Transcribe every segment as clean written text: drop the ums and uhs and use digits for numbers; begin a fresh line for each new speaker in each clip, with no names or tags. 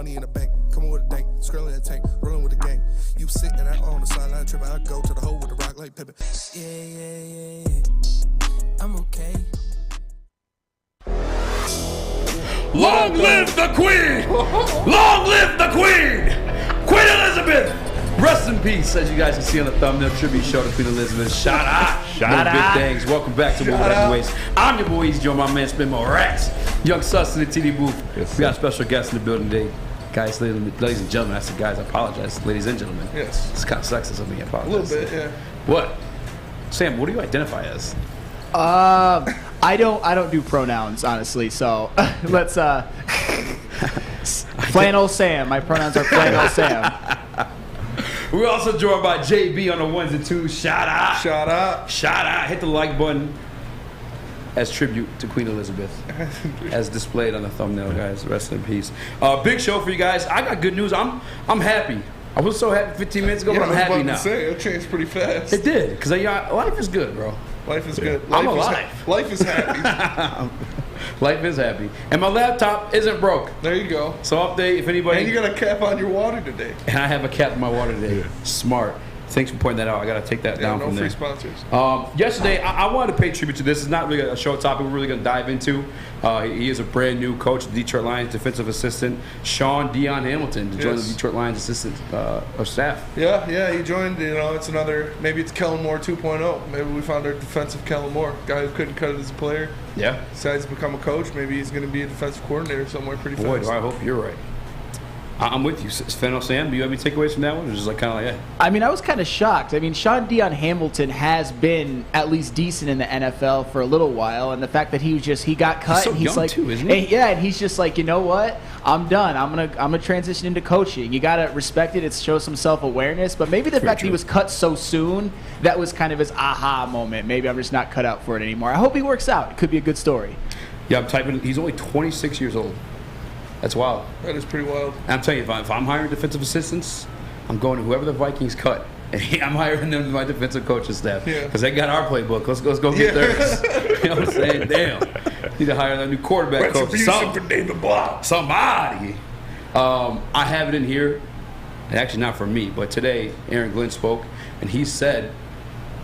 money in the bank. Coming with a dank, scrolling that tank, rolling with the gang. You sitting out on the sideline tripping, I go to the hole with the rock like Pippin. Yeah. I'm okay.
Long live the Queen! Long live the Queen! Queen Elizabeth! Rest in peace, as you guys can see on the thumbnail, tribute show to Queen Elizabeth. Shout out! Big things. Welcome back to Woodward Heavyweights. I'm your boy Eazy, joined by man Spin Mo Rats. Young Sus in the TD booth. Yes, we got a special guest in the building today. Guys, ladies and gentlemen, I said guys, I apologize. Ladies and gentlemen.
Yes.
It's kind of sexist of me, I apologize.
A little bit, yeah.
What? Sam, what do you identify as?
I don't do pronouns, honestly, so let's Flannel Sam. My pronouns are Flannel Sam.
We're also joined by JB on the ones and twos. Shout out.
Shout out.
Shout out. Hit the like button as tribute to Queen Elizabeth, as displayed on the thumbnail, guys. Rest in peace. Big show for you guys. I got good news. I'm happy. I was so happy 15 minutes ago, but I'm happy now.
It changed pretty fast.
It did, because life is good, bro.
Life is good.
I'm alive.
Life is happy.
Life is happy. And my laptop isn't broke.
There you go.
So update if anybody.
And you got a cap on your water today.
And I have a cap in my water today. Yeah. Smart. Thanks for pointing that out. I got to take that down from there.
No free sponsors.
Yesterday, I wanted to pay tribute to this. It's not really a show topic we're really going to dive into. He is a brand new coach of the Detroit Lions, defensive assistant, Sean Dion Hamilton, to join the Detroit Lions assistant staff.
Yeah, he joined. It's another, maybe it's Kellen Moore 2.0. Maybe we found our defensive Kellen Moore, guy who couldn't cut it as a player.
Yeah.
Decides to become a coach. Maybe he's going to be a defensive coordinator somewhere pretty fast.
Boy, do I hope you're right. I'm with you. Fennel Sam, do you have any takeaways from that one? Or just kind of like, yeah.
I mean, I was kind of shocked. I mean, Sean Dion Hamilton has been at least decent in the NFL for a little while, and the fact that he got cut,
he's so
and he's
young
like,
too, isn't he?
And he's just like, you know what? I'm done. I'm gonna transition into coaching. You gotta respect it. It shows some self-awareness, but maybe the fact that he was cut so soon, that was kind of his aha moment. Maybe I'm just not cut out for it anymore. I hope he works out. It could be a good story. Yeah,
I'm typing. He's only 26 years old. That's wild.
That is pretty wild.
And I'm telling you, if I'm hiring defensive assistants, I'm going to whoever the Vikings cut. And I'm hiring them to my defensive coaching staff. Because they got our playbook. Let's go get theirs. You know what I'm saying? Damn. Need to hire a new quarterback coach.
For David Block.
Somebody. I have it in here. Actually, not for me, but today, Aaron Glenn spoke, and he said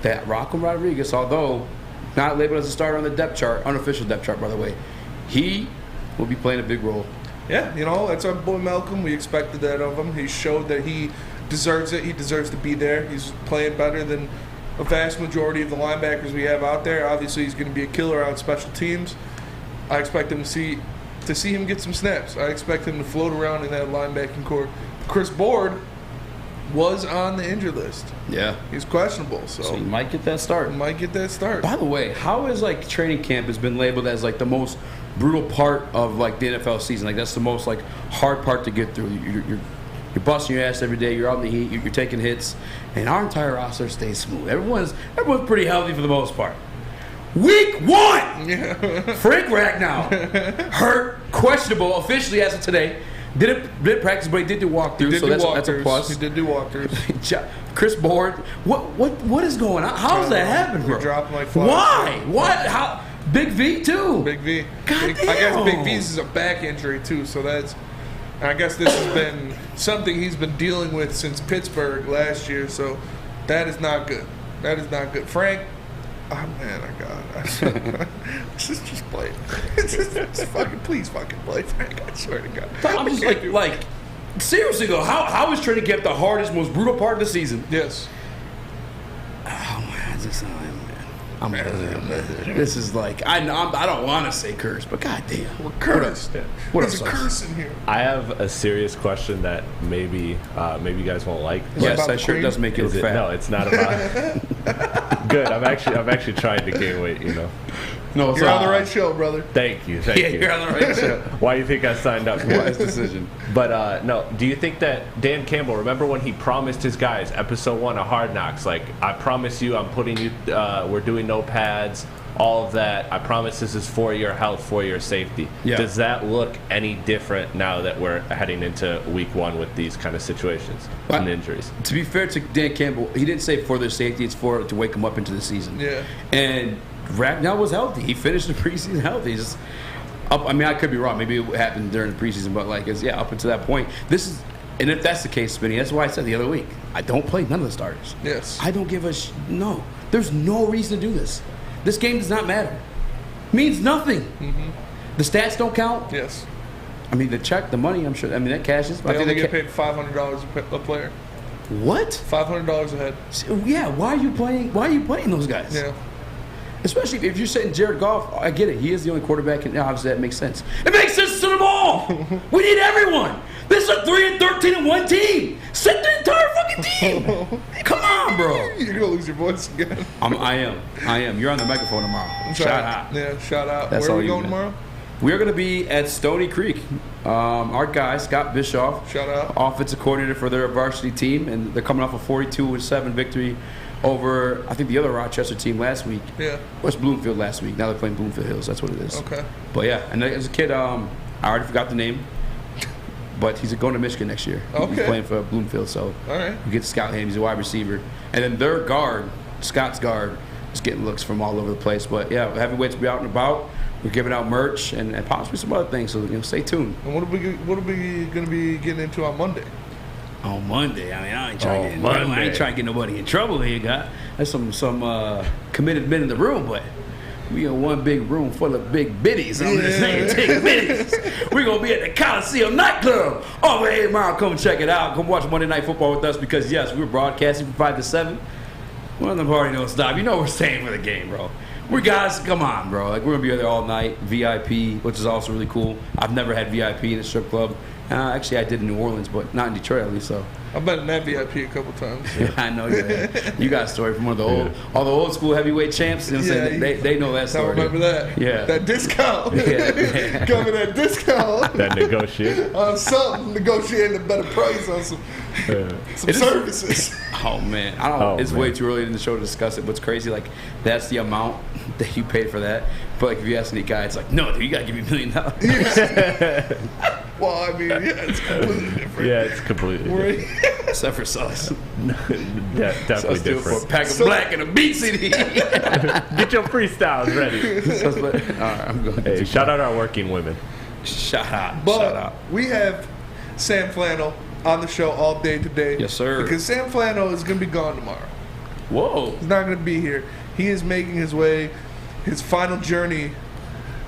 that Rocco Rodriguez, although not labeled as a starter on the depth chart, unofficial depth chart, by the way, he will be playing a big role.
Yeah, that's our boy Malcolm. We expected that of him. He showed that he deserves it. He deserves to be there. He's playing better than a vast majority of the linebackers we have out there. Obviously, he's going to be a killer on special teams. I expect him to see him get some snaps. I expect him to float around in that linebacking core. Chris Board was on the injured list.
Yeah.
He's questionable. So
he might get that start.
By
the way, how is training camp has been labeled as the most brutal part of the NFL season? That's the most hard part to get through. You're busting your ass every day. You're out in the heat. You're taking hits, and our entire roster stays smooth. Everyone's pretty healthy for the most part. Week 1, Frank Ragnow hurt, questionable officially as of today. Didn't practice, but he did do walkthroughs, so that's a plus.
He did do walkthroughs.
Chris Board, what is going on? How's that happen, bro?
Dropping like flies.
Why? What? How? Big V too.
Big V.
God damn.
I guess Big V's is a back injury too, so I guess this has been something he's been dealing with since Pittsburgh last year. So that is not good. Frank. Oh man, I got it. just play. Please fucking play, Frank. I swear to God.
I'm just seriously though, how is training camp the hardest, most brutal part of the season?
Yes.
Oh man, this is I don't want to say curse, but goddamn, we're cursed.
There's a curse in here.
I have a serious question that maybe you guys won't like.
Yes, that sure does make you look fat.
No, it's not about. Good. I'm actually trying to gain weight.
No,
you're on the right show, brother.
Thank you.
You're on the right show.
Why do you think I signed up for
this decision?
But no, do you think that Dan Campbell, remember when he promised his guys, episode 1 of Hard Knocks, I promise you I'm putting you, we're doing no pads, all of that. I promise this is for your health, for your safety. Yeah. Does that look any different now that we're heading into week 1 with these kind of situations and injuries?
To be fair to Dan Campbell, he didn't say for their safety, it's to wake them up into the season.
Yeah.
And Ragnow was healthy. He finished the preseason healthy. I mean, I could be wrong. Maybe it happened during the preseason, but like, up until that point, this is. And if that's the case, Spinny, that's why I said the other week, I don't play none of the starters.
Yes.
I don't give a no. There's no reason to do this. This game does not matter. Means nothing.
Mm-hmm.
The stats don't count.
Yes.
I mean, the check, the money, I'm sure. I mean, that cashes.
They only get paid $500 a player.
What?
$500 a head.
Yeah. Why are you playing those guys?
Yeah.
Especially if you're saying Jared Goff, I get it. He is the only quarterback, and obviously that makes sense. It makes sense to them all. We need everyone. This is a 3-13-1 team. Set the entire fucking team. Come on, bro.
You're gonna lose your voice again.
I am. You're on the microphone tomorrow.
Shout out. Yeah, shout out.
That's
Where are
all
we
you
going
get.
tomorrow?
We're going to be at Stony Creek. Our guy, Scott Bischoff,
Shout out.
offensive coordinator for their varsity team, and they're coming off a 42-7 victory over, I think, the other Rochester team last week.
Yeah.
West Bloomfield last week. Now they're playing Bloomfield Hills. That's what it is.
Okay.
But yeah, and as a kid, I already forgot the name, but he's going to Michigan next year.
Okay.
He's playing for Bloomfield, so
All right.
we get to scout him. He's a wide receiver. And then their guard, Scott's guard, is getting looks from all over the place. But yeah, heavyweights will be out and about. We're giving out merch and possibly some other things, so stay tuned.
And what are we going to be getting into on Monday?
On Monday, I mean, I ain't trying to get nobody in trouble here, guy. There's some committed men in the room, but we in one big room full of big biddies. I'm just saying, take biddies. We're gonna be at the Coliseum nightclub over 8 Mile. Come check it out. Come watch Monday Night Football with us because yes, we're broadcasting from 5 to 7. Well, the party don't stop. You know we're staying for the game, bro. We guys, come on, bro. Like we're gonna be there all night. VIP, which is also really cool. I've never had VIP in a strip club. Actually, I did in New Orleans, but not in Detroit at least. So
I've been in that VIP a couple times.
I know you have. You got a story from one of the all the old school heavyweight champs. You know what I'm saying? They know that
I
story.
remember that.
Yeah.
That discount.
Yeah.
Coming at discount.
That negotiate.
On something, negotiating a better price on some services.
Oh man, I don't.
Oh,
it's
man.
way too early in the show to discuss it. What's crazy, like that's the amount that you paid for that. But like if you ask any guy, it's like, no, dude, you gotta give me $1 million.
Well, I mean, yeah, it's completely different.
Yeah, it's completely different.
Except for sauce.
Definitely
So do it for a
different.
pack of black and a beat CD.
Get your freestyles ready.
All right, I'm going.
Hey, shout out our working women.
Shout out.
But
Shout out.
we have Sam Flannel on the show all day today.
Yes, sir.
Because Sam Flannel is going to be gone tomorrow.
Whoa.
He's not going to be here. He is making his way, his final journey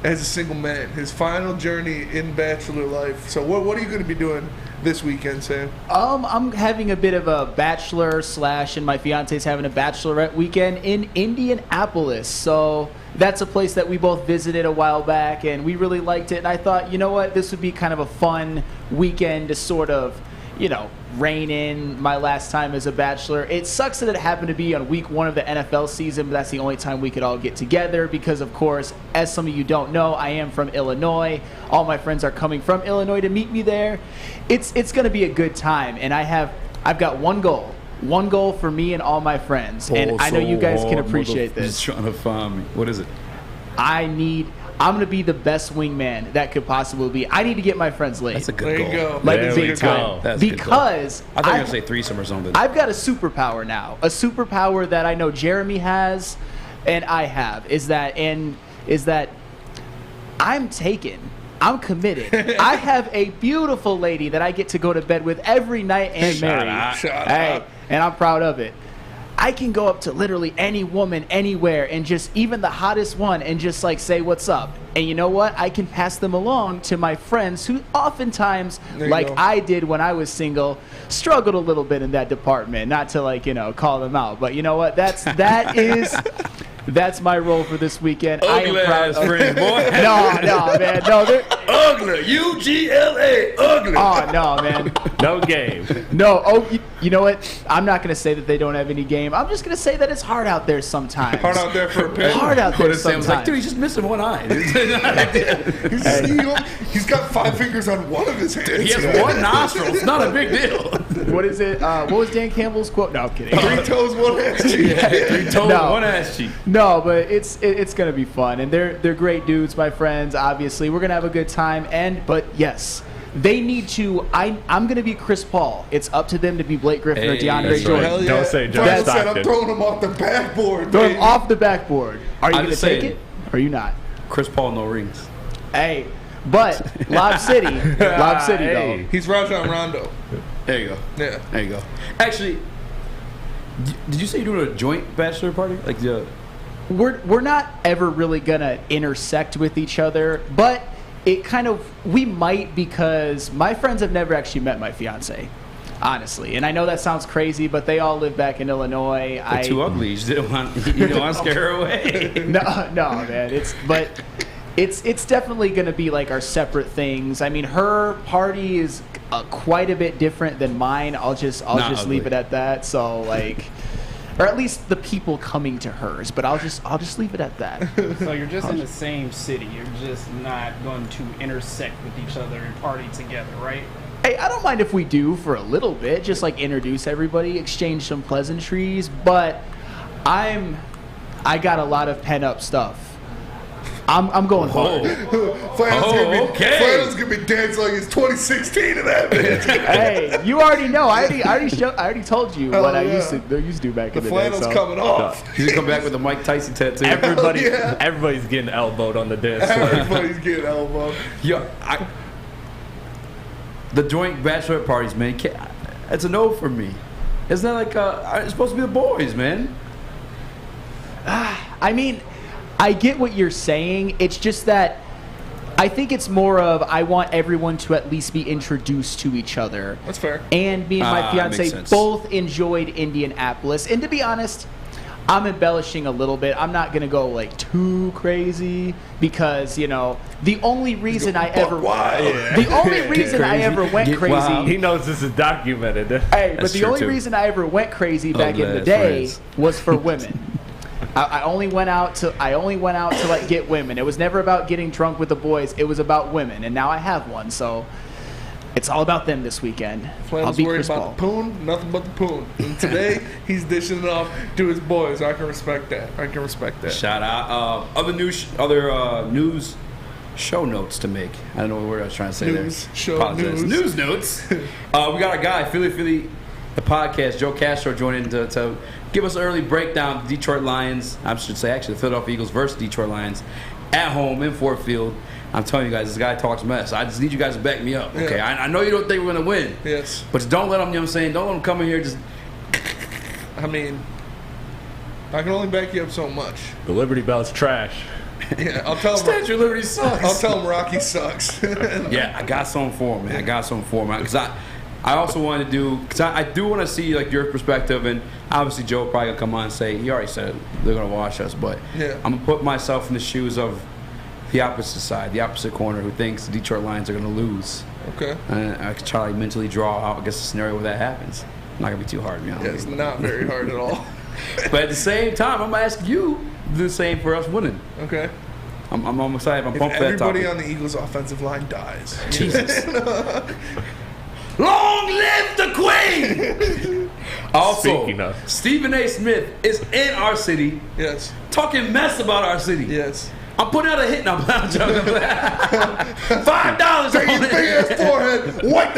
as a single man, his final journey in bachelor life. So what are you going to be doing this weekend, Sam?
I'm having a bit of a bachelor / and my fiance's having a bachelorette weekend in Indianapolis. So that's a place that we both visited a while back, and we really liked it. And I thought, you know what, this would be kind of a fun weekend to sort of, rein in my last time as a bachelor. It sucks that it happened to be on week 1 of the NFL season, but that's the only time we could all get together because, of course, as some of you don't know, I am from Illinois. All my friends are coming from Illinois to meet me there. It's going to be a good time, and I've got one goal. One goal for me and all my friends, and I know you guys can appreciate this.
Just trying to find me. What is it?
I'm going to be the best wingman that could possibly be. I need to get my friends laid.
That's a good
There
goal.
you go.
Like
There
big
we
time.
go.
That's a good goal.
Because
I thought you were going to say threesome or something.
I've got a superpower now. A superpower that I know Jeremy has and I have is that I'm taken. I'm committed. I have a beautiful lady that I get to go to bed with every night and marry.
Shout
Hey,
out.
and I'm proud of it. I can go up to literally any woman anywhere and just even the hottest one and just like say what's up. And you know what? I can pass them along to my friends who oftentimes,
There you
like
go.
I did when I was single, struggled a little bit in that department. Not to call them out, but you know what? That's my role for this weekend. I
Ugly
am proud
ass
of
friends, boy.
No, man. No, they're
Ugly. UGLA. Ugly.
oh no, man.
No game.
No, you know what? I'm not going to say that they don't have any game. I'm just going to say that it's hard out there sometimes.
Hard out there for a pimp.
Hard out there
Sam
sometimes.
was like, dude, he's just missing one eye.
He's got 5 fingers on one of his hands.
He has one nostril. It's not a big deal.
What is it? What was Dan Campbell's quote? No, I'm kidding.
3 toes, 1 ass cheek.
Yeah, 3 toes,
No.
1 ass cheek.
No, but it's going to be fun, and they're great dudes, my friends. Obviously, we're going to have a good time. But yes, they need to. I'm going to be Chris Paul. It's up to them to be Blake Griffin or
Hey,
DeAndre
that's
Jordan.
right.
Hell yeah.
Don't say John
Brian said I'm
Stockton.
throwing him off the backboard.
Throw
baby.
him off the backboard. Are you
I'm
going to
just
take
saying.
it? Or are you not?
Chris Paul, no rings.
Hey, but Lob City though.
He's Rajon Rondo.
There you go.
Yeah.
There you go. Actually, did you say you're doing a joint bachelor party? Like the.
We're not ever really gonna intersect with each other, but it kind of we might because my friends have never actually met my fiance, honestly. And I know that sounds crazy, but they all live back in Illinois.
They're too ugly. You don't want to scare her away.
No, man. It's definitely gonna be like our separate things. I mean, her party is quite a bit different than mine. I'll just leave it at that. So like. Or at least the people coming to hers, but I'll just leave it at that.
So you're just in the same city. You're just not going to intersect with each other and party together, right?
Hey, I don't mind if we do for a little bit, just like introduce everybody, exchange some pleasantries, but I got a lot of pent up stuff. I'm going hard.
Flannel's gonna be dancing like it's 2016 in that bitch.
Hey, you already know. I already told you what I used to do back in the day.
The flannel's coming off.
He's gonna come back with a Mike Tyson tattoo.
Everybody's getting elbowed on the dance floor.
Everybody's getting elbowed.
Yo, the joint bachelorette parties, man. It's a no for me. Isn't that like it's supposed to be the boys, man?
I mean, I get what you're saying. It's just that I think it's more of I want everyone to at least be introduced to each other.
That's fair.
And me and my
makes
fiance
sense.
both enjoyed Indianapolis. And to be honest, I'm embellishing a little bit. I'm not going to go like too crazy because, you know, the only reason I ever went crazy.
He knows this is documented.
Hey, but the only reason I ever went crazy back in the day was for women. I only went out to like get women. It was never about getting drunk with the boys. It was about women, and now I have one. So it's all about them this weekend.
Flannel's worried about the poon, nothing but the poon. And today he's dishing it off to his boys. I can respect that.
Shout out. Other news show notes to make. I don't know what word I was trying to say News notes. We got our guy, Philly, the podcast, Joe Castro, joining to give us an early breakdown of the Detroit Lions. I should say, actually, the Philadelphia Eagles versus Detroit Lions at home in Ford Field. I'm telling you guys, this guy talks mess. I just need you guys to back me up, okay?
Yeah.
I know you don't think we're going to win.
Yes.
But just don't let them, you know what I'm saying? Don't let them come in here just...
I mean, I can only back you up so much.
The Liberty Bell's trash.
Yeah, I'll tell him.
Statue of Liberty sucks.
I'll tell him Rocky sucks.
Yeah, I got something for him, man. Because I also want to do, because I do want to see like your perspective, and obviously Joe probably gonna come on and say, he already said it, they're gonna wash us, but
yeah.
I'm gonna put myself in the shoes of the opposite side, the opposite corner, who thinks the Detroit Lions are gonna lose.
Okay.
And I could try to mentally draw out, I guess, a scenario where that happens. Not gonna be too hard, man.
Yeah, it's not very hard at all.
But at the same time, I'm gonna ask you to do the same for us winning.
Okay.
I'm excited. I'm
if
pumped for that topic.
everybody on the Eagles' offensive line dies.
Jesus. Long live the Queen! Also, Stephen A. Smith is in our city.
Yes.
Talking mess about our city.
Yes.
I'm putting out a hit now. $5
Take
on
his big ass forehead. What?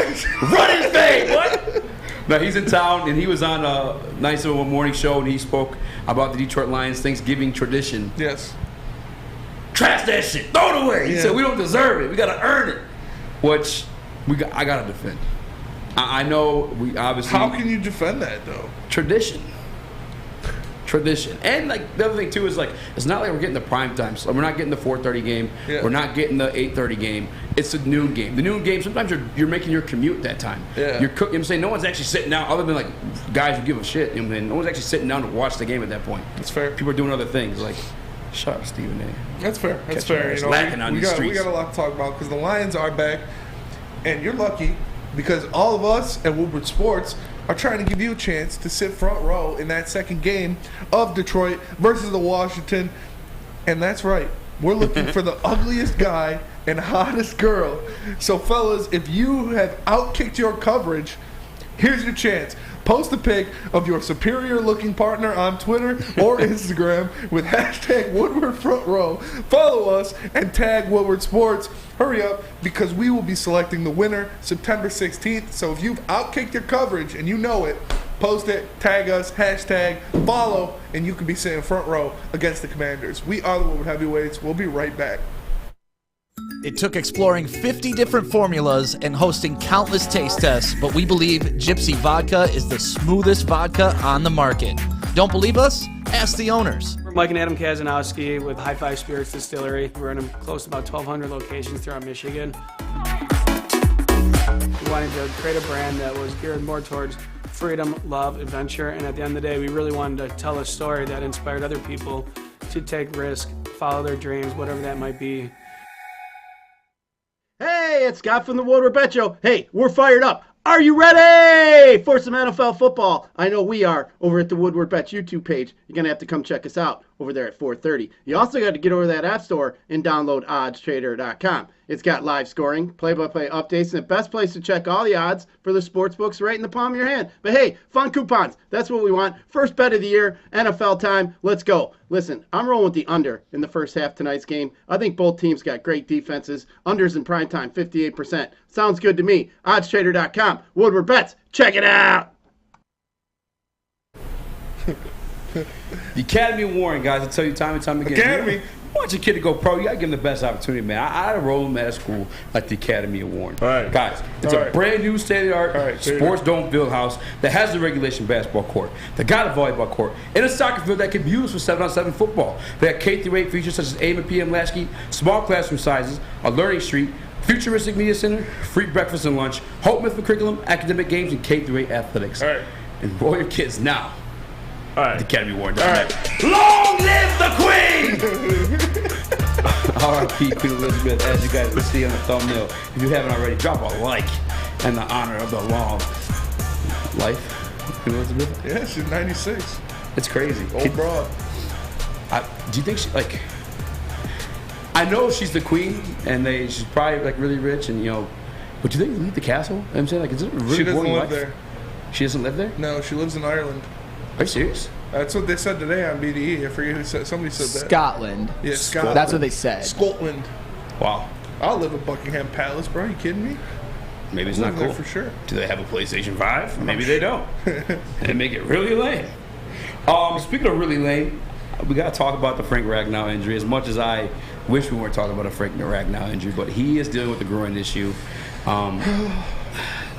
Run his fade. What? No, he's in town, and he was on a nice little morning show, and he spoke about the Detroit Lions Thanksgiving tradition.
Yes.
Trash that shit. Throw it away. He said we don't deserve it. We got to earn it. Which I got to defend. I know we obviously...
How can you defend that, though?
Tradition. And, like, the other thing, too, is, like, it's not like we're getting the prime time. So we're not getting the 4:30 game. Yeah. We're not getting the 8:30 game. It's the noon game. The noon game, sometimes you're making your commute that time.
Yeah.
You're cooking. I'm saying no one's actually sitting down, other than, like, guys who give a shit. You know what I mean? No one's actually sitting down to watch the game at that point.
That's fair.
People are doing other things, like... Shut up, Stephen A.
That's fair. That's fair. You know, we got a lot to talk about because the Lions are back, and you're lucky because all of us at Woodward Sports are trying to give you a chance to sit front row in that second game of Detroit versus the Washington. And that's right. We're looking for the ugliest guy and hottest girl. So, fellas, if you have outkicked your coverage, here's your chance. Post a pic of your superior-looking partner on Twitter or Instagram with hashtag Woodward Front Row. Follow us and tag Woodward Sports. Hurry up, because we will be selecting the winner September 16th. So if you've outkicked your coverage and you know it, post it, tag us, hashtag, follow, and you can be sitting front row against the Commanders. We are the Woodward Heavyweights. We'll be right back.
It took exploring 50 different formulas and hosting countless taste tests, but we believe Gypsy Vodka is the smoothest vodka on the market. Don't believe us? Ask the owners.
We're Mike and Adam Kazanowski with High Five Spirits Distillery. We're in close to about 1,200 locations throughout Michigan. We wanted to create a brand that was geared more towards freedom, love, adventure, and at the end of the day, we really wanted to tell a story that inspired other people to take risk, follow their dreams, whatever that might be.
Hey, it's Scott from the Woodward Bet Show. Hey, we're fired up. Are you ready for some NFL football? I know we are over at the Woodward Bets YouTube page. You're going to have to come check us out over there at 4:30. You also got to get over to that app store and download oddstrader.com. It's got live scoring, play-by-play updates, and the best place to check all the odds for the sports books right in the palm of your hand. But hey, fun coupons. That's what we want. First bet of the year, NFL time. Let's go. Listen, I'm rolling with the under in the first half tonight's game. I think both teams got great defenses. Unders in prime time, 58%. Sounds good to me. oddstrader.com. Woodward Bets. Check it out.
The Academy Award, guys, I tell you time and time again.
Academy.
You want your kid to go pro, you got to give him the best opportunity, man. I enrolled him at a school like the Academy Award.
All right.
Guys, it's a brand new state-of-the-art sports dome field house that has the regulation basketball court. They got a volleyball court and a soccer field that can be used for 7-on-7 football. They have K-8 features such as AM and PM latchkey, small classroom sizes, a learning street, futuristic media center, free breakfast and lunch, Hope Myth for curriculum, academic games, and K-8 athletics.
All right.
Enroll your kids now.
All right.
The Academy Award.
All right.
Long live the Queen! R.I.P. Queen Elizabeth, as you guys can see on the thumbnail. If you haven't already, drop a like in the honor of the long life of Queen Elizabeth.
Yeah, she's 96.
It's crazy.
Old broad.
Do you think she, like, I know she's the queen, and she's probably, like, really rich, and, you know, but do you think they leave the castle? You know what I'm saying, like, is it a really
She doesn't
boring
live
life?
there.
She doesn't live there?
No, she lives in Ireland.
Are you serious?
That's what they said today on BDE. I forget who said. Somebody said that.
Scotland.
Yeah, Scotland.
That's what they said.
Scotland.
Wow.
I'll live at Buckingham Palace, bro. Are you kidding me?
Maybe it's
I
not
live
cool.
there for sure.
Do they have a PlayStation 5? Maybe they don't. And make it really lame. Speaking of really lame, we got to talk about the Frank Ragnow injury. As much as I wish we weren't talking about a Frank Ragnow injury, but he is dealing with a groin issue.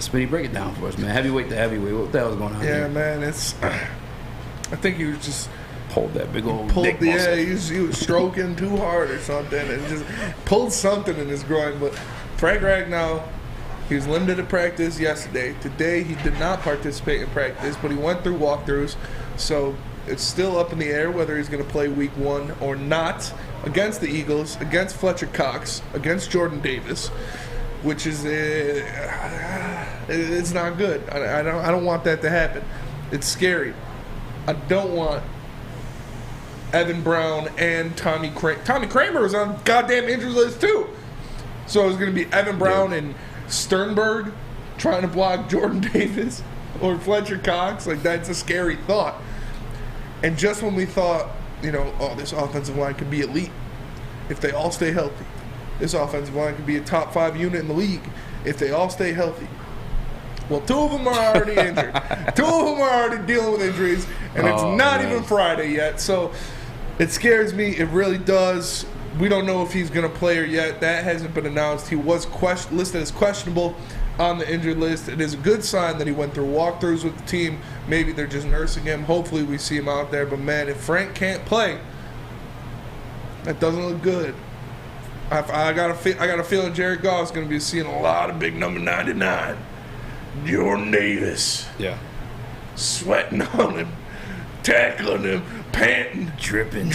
Spinny, break it down for us, man. Heavyweight to heavyweight. What the hell is going on here?
Yeah, man. It's. I think he was just
Pulled that big old dick muscle.
Yeah, he was stroking too hard or something, and just pulled something in his groin. But Frank Ragnow, he was limited to practice yesterday. Today he did not participate in practice, but he went through walkthroughs. So it's still up in the air whether he's going to play Week 1 or not against the Eagles, against Fletcher Cox, against Jordan Davis, which is it's not good. I don't want that to happen. It's scary. I don't want Evan Brown and Tommy Kramer. Tommy Kramer was on goddamn injury list too. So it's going to be Evan Brown and Sternberg trying to block Jordan Davis or Fletcher Cox. Like, that's a scary thought. And just when we thought, you know, oh, this offensive line could be elite if they all stay healthy. This offensive line could be a top 5 unit in the league if they all stay healthy. Well, 2 of them are already injured. 2 of them are already dealing with injuries, and it's not even Friday yet. So it scares me. It really does. We don't know if he's going to play or yet. That hasn't been announced. He was listed as questionable on the injured list. It is a good sign that he went through walkthroughs with the team. Maybe they're just nursing him. Hopefully we see him out there. But, man, if Frank can't play, that doesn't look good. I got a feeling Jared Goff's going to be seeing a lot of big number 99. Jordan Davis.
Yeah.
Sweating on him, tackling him, panting, dripping.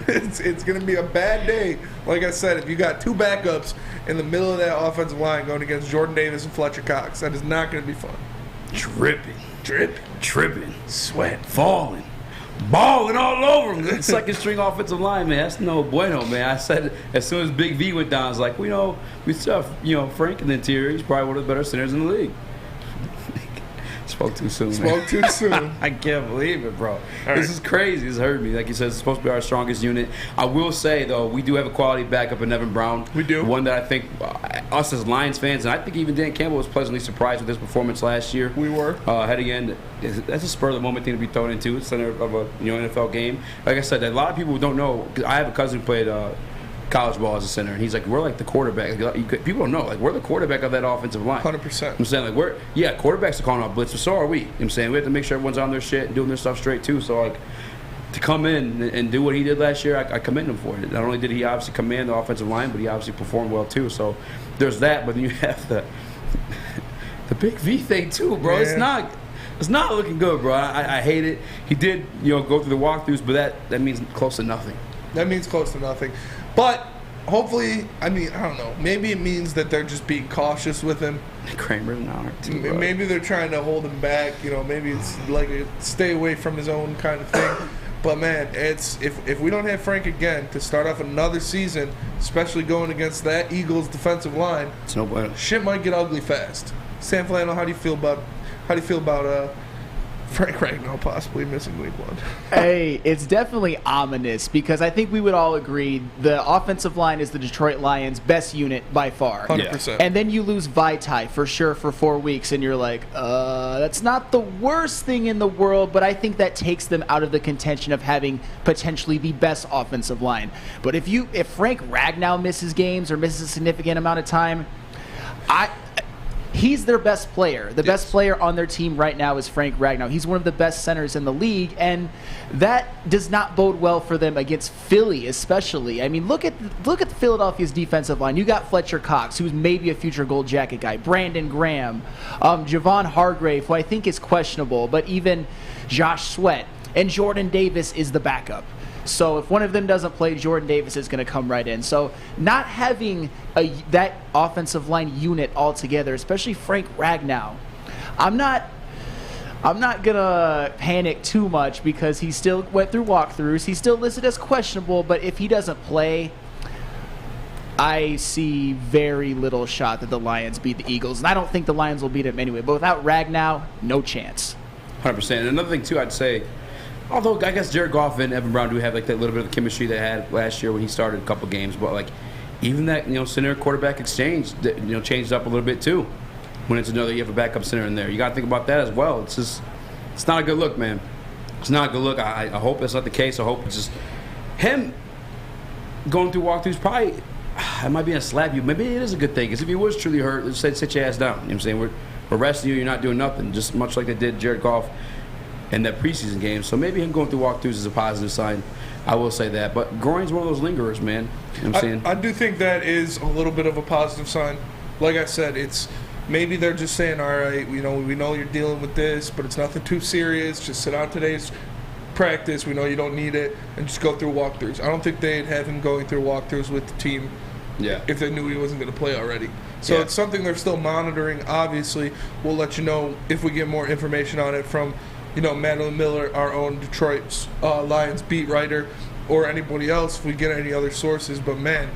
It's going to be a bad day. Like I said, if you got 2 backups in the middle of that offensive line going against Jordan Davis and Fletcher Cox, that is not going to be fun.
Tripping, sweat, falling, balling all over him. The second string offensive line, man, that's no bueno, man. I said as soon as Big V went down, I was like, we still have, Frank in the interior. He's probably one of the better centers in the league. Spoke too soon, man.
Too soon.
I can't believe it, bro. This is crazy. This hurt me. Like you said, it's supposed to be our strongest unit. I will say, though, we do have a quality backup in Evan Brown.
We do.
One that I think us as Lions fans, and I think even Dan Campbell was pleasantly surprised with his performance last year.
We were.
Heading in, that's a spur-of-the-moment thing to be thrown into. It's center of a NFL game. Like I said, a lot of people don't know, because I have a cousin who played college ball as a center, and he's like, we're like the quarterback. People don't know, like, we're the quarterback of that offensive line.
100%.
I'm saying, like, quarterbacks are calling out blitz, but so are we. I'm saying we have to make sure everyone's on their shit and doing their stuff straight too. So like, to come in and do what he did last year, I commend him for it. Not only did he obviously command the offensive line, but he obviously performed well too. So there's that. But then you have the big V thing too, bro.
Man.
It's not looking good, bro. I hate it. He did, go through the walkthroughs, but that means close to nothing.
That means close to nothing. But hopefully, I don't know. Maybe it means that they're just being cautious with him.
Kramer's an honor too, bro.
Maybe they're trying to hold him back. Maybe it's like a stay away from his own kind of thing. But man, it's if we don't have Frank again to start off another season, especially going against that Eagles defensive line,
It's no bueno.
shit might get ugly fast. Sam Flannel, how do you feel about Frank Ragnow possibly missing week 1?
Hey, it's definitely ominous because I think we would all agree the offensive line is the Detroit Lions' best unit by far.
100%.
And then you lose Vaitai for sure for 4 weeks, and you're like, that's not the worst thing in the world, but I think that takes them out of the contention of having potentially the best offensive line. But if Frank Ragnow misses games or misses a significant amount of time, he's their best player. The best player on their team right now is Frank Ragnow. He's one of the best centers in the league, and that does not bode well for them against Philly, especially. I mean, look at Philadelphia's defensive line. You got Fletcher Cox, who's maybe a future Gold Jacket guy, Brandon Graham, Javon Hargrave, who I think is questionable, but even Josh Sweat, and Jordan Davis is the backup. So if one of them doesn't play, Jordan Davis is going to come right in. So not having that offensive line unit altogether, especially Frank Ragnow, I'm not gonna panic too much because he still went through walkthroughs. He's still listed as questionable, but if he doesn't play, I see very little shot that the Lions beat the Eagles, and I don't think the Lions will beat them anyway. But without Ragnow, no chance.
100%. And another thing too, I'd say, although I guess Jared Goff and Evan Brown do have like that little bit of chemistry they had last year when he started a couple games, but like even that center quarterback exchange changed up a little bit too. When it's you have a backup center in there, you got to think about that as well. It's not a good look, man. It's not a good look. I hope that's not the case. I hope it's just him going through walkthroughs. Probably it might be a slap you. Maybe it is a good thing because if he was truly hurt, let's say sit your ass down. You know what I'm saying? We're resting you. You're not doing nothing. Just much like they did Jared Goff in that preseason game. So maybe him going through walkthroughs is a positive sign. I will say that. But groin's one of those lingerers, man. You know what I'm saying?
I do think that is a little bit of a positive sign. Like I said, it's maybe they're just saying, all right, we know you're dealing with this, but it's nothing too serious. Just sit out today's practice. We know you don't need it, and just go through walkthroughs. I don't think they'd have him going through walkthroughs with the team if they knew he wasn't going to play already. So it's something they're still monitoring. Obviously, we'll let you know if we get more information on it from Madeline Miller, our own Detroit Lions beat writer, or anybody else if we get any other sources. But man,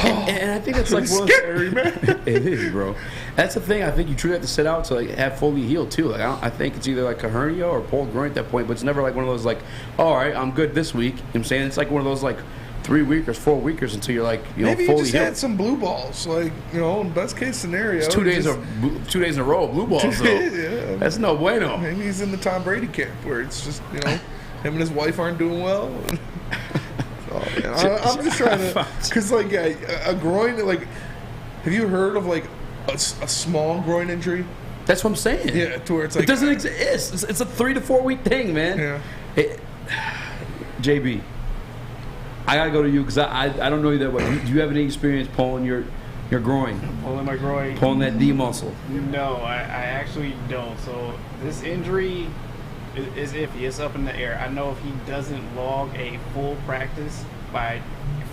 and I think it's like
scary, man.
It is, bro. That's the thing. I think you truly have to sit out to have fully healed too. Like I think it's either like a hernia or pulled groin at that point, but it's never like one of those like, all right, I'm good this week. You know what I'm saying? It's like one of those like 3 weekers, 4 weekers until you're like
maybe
fully
you just
healed.
had some blue balls, like in best case scenario.
It's 2 days in a row of blue balls though.
Yeah.
That's no bueno.
Maybe he's in the Tom Brady camp where it's just him and his wife aren't doing well. Oh, man. I'm just trying to, because like a groin, like, have you heard of like a small groin injury?
That's what I'm saying.
Yeah, to where it's like
it doesn't exist. It's a 3 to 4 week thing, man.
Yeah.
JB, I gotta go to you because I don't know you that well. Do you have any experience pulling your groin?
Pulling my groin.
Pulling that D muscle.
No, I actually don't. So this injury is iffy. It's up in the air. I know if he doesn't log a full practice by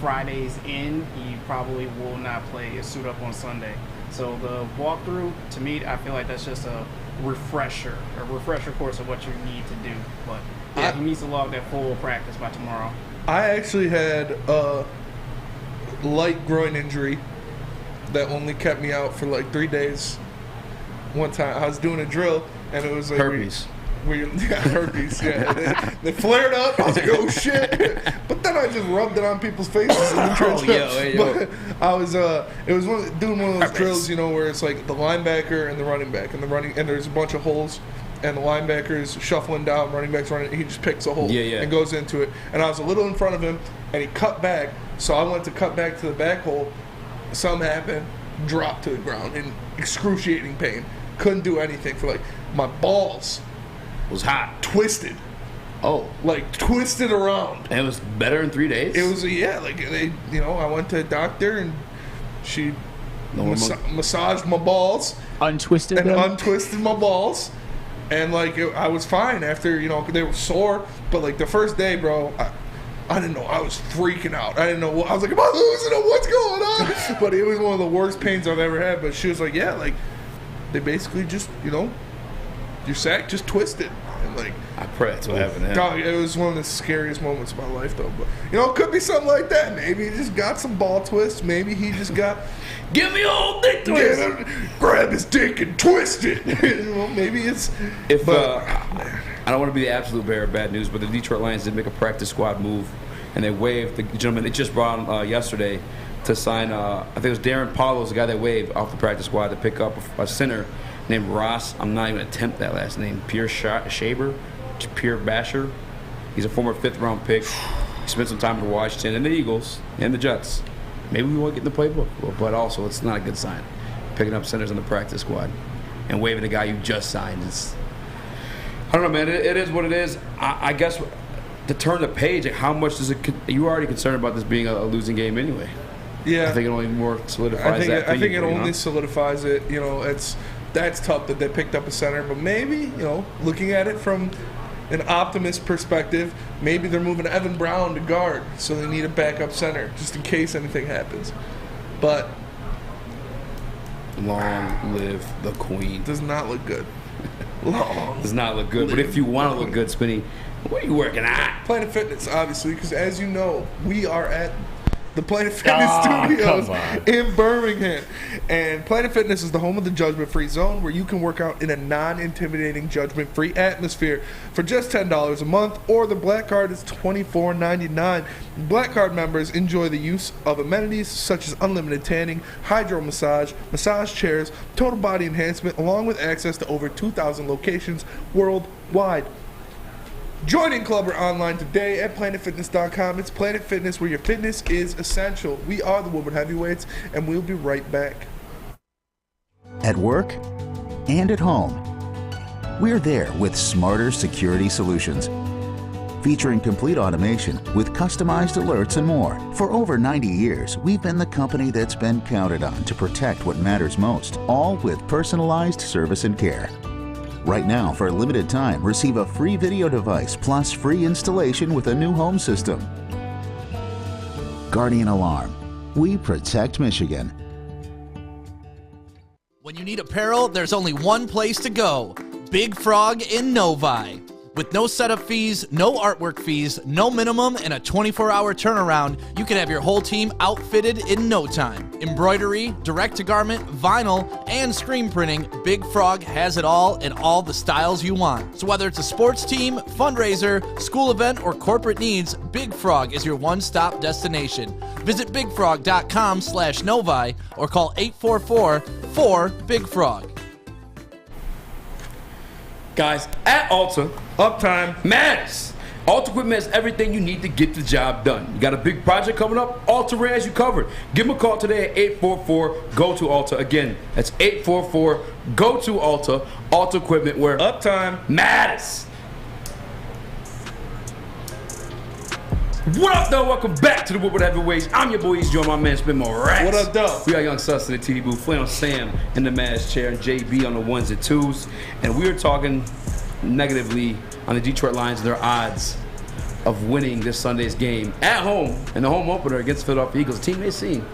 Friday's end, he probably will not play, suit up on Sunday. So the walkthrough, to me, I feel like that's just a refresher course of what you need to do. But yeah, he needs to log that full practice by tomorrow.
I actually had a light groin injury that only kept me out for like 3 days. One time I was doing a drill and it was like
herpes.
Herpes, yeah. They flared up. I was like, oh shit! But then I just rubbed it on people's faces in the drill. But I was, it was doing one of those drills, where it's like the linebacker and the running back, and there's a bunch of holes, and the linebacker's shuffling down, running back's running. He just picks a hole and goes into it. And I was a little in front of him, and he cut back So I went to cut back to the back hole. Something happened, dropped to the ground in excruciating pain. Couldn't do anything for like my balls
Was hot.
twisted.
Oh.
Like twisted around.
And it was better in 3 days?
It was like they, I went to a doctor and she massaged my balls
Untwisted
and
them?
untwisted my balls, and like I was fine after. They were sore, but like the first day, bro, I didn't know. I was freaking out. I didn't know. I was like, am I losing it? What's going on? But it was one of the worst pains I've ever had. But she was like, yeah, like they basically just your sack just twisted. And like,
I pray that's what happened to him.
God, it was one of the scariest moments of my life, though. But it could be something like that. Maybe he just got some ball twists. Maybe he just got
Give me all dick twist.
grab his dick and twist it. Maybe it's.
I don't want to be the absolute bearer of bad news, but the Detroit Lions did make a practice squad move, and they waived the gentleman they just brought on yesterday to sign. I think it was Darren Paulo's the guy they waived off the practice squad to pick up a center named Ross. I'm not even attempt that last name. Pierre Basher. He's a former 5th-round pick. He spent some time in Washington and the Eagles and the Jets. Maybe we won't get in the playbook, but also it's not a good sign. Picking up centers on the practice squad and waving the guy you just signed is. I don't know, man. It is what it is. I guess to turn the page, how much does it? You were already concerned about this being a looing game anyway.
Yeah,
I think it only more solidifies that.
I think it only solidifies it. That's tough that they picked up a center, but maybe looking at it from an optimist perspective, maybe they're moving Evan Brown to guard, so they need a backup center just in case anything happens. But
long live the Queen.
Does not look good. Long.
Does not look good. But if you want to look good, Spinny, what are you working at?
Planet Fitness, obviously, because as you know, we are at the Planet Fitness Studios in Birmingham. And Planet Fitness is the home of the judgment-free zone, where you can work out in a non-intimidating, judgment-free atmosphere for just $10 a month, or the Black Card is $24.99. Black Card members enjoy the use of amenities such as unlimited tanning, hydro massage, massage chairs, total body enhancement, along with access to over 2,000 locations worldwide. Join in club or online today at planetfitness.com. It's Planet Fitness, where your fitness is essential. We are the Woodward Heavyweights, and we'll be right back.
At work and at home, we're there with smarter security solutions. Featuring complete automation with customized alerts and more. For over 90 years, we've been the company that's been counted on to protect what matters most, all with personalized service and care. Right now, for a limited time, receive a free video device plus free installation with a new home system. Guardian Alarm. We protect Michigan.
When you need apparel, there's only one place to go. Big Frog in Novi. With no setup fees, no artwork fees, no minimum, and a 24-hour turnaround, you can have your whole team outfitted in no time. Embroidery, direct-to-garment, vinyl, and screen printing, Big Frog has it all in all the styles you want. So whether it's a sports team, fundraiser, school event, or corporate needs, Big Frog is your one-stop destination. Visit bigfrog.com/Novi or call 844-4-BIG-FROG.
Guys, at Alta,
Uptime
matters. Alta Equipment has everything you need to get the job done. You got a big project coming up? Alta has you covered. Give them a call today at 844-GO-TO-ALTA. Again, that's 844-GO-TO-ALTA. Alta Equipment, where
Uptime
matters. What up, though? Welcome back to the Woodward Heavyweights. I'm your boy Eazy, joined my man Spin Morax.
What up, though?
We got Young Sus in the TD booth, Flannel Sam in the Maz chair, and JB on the ones and twos. And we were talking negatively on the Detroit Lions and their odds of winning this Sunday's game at home in the home opener against the Philadelphia Eagles. A team they've seen,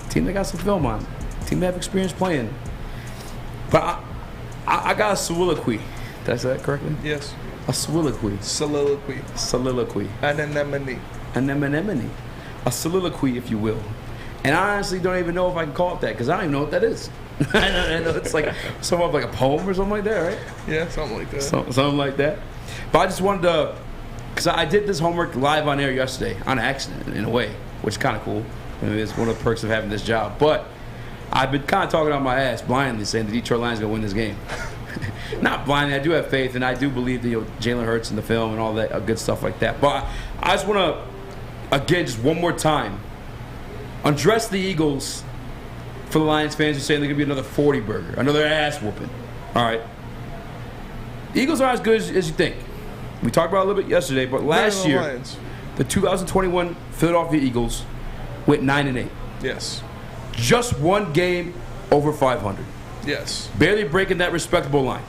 a team they got some film on, a team they have experience playing. But I got a soliloquy. Did I say that correctly?
Yes.
A soliloquy.
Soliloquy.
Soliloquy.
Anemone.
Anemone. A soliloquy, if you will. And I honestly don't even know if I can call it that, because I don't even know what that is. I know it's like somewhat like a poem or something like that, right?
Yeah, something like that.
Something like that. But I just wanted to, because I did this homework live on air yesterday, on accident in a way, which is kind of cool. I mean, it's one of the perks of having this job. But I've been kind of talking on my ass blindly, saying the Detroit Lions are going to win this game. Not blindly, I do have faith, and I do believe that Jalen Hurts in the film and all that good stuff like that. But I just want to, again, just one more time, undress the Eagles for the Lions fans who say they're going to be another 40 burger, another ass whooping. All right. The Eagles are as good as you think. We talked about it a little bit yesterday, but last year, the 2021 Philadelphia Eagles went 9-8.
Yes.
Just one game over 500.
Yes.
Barely breaking that respectable line.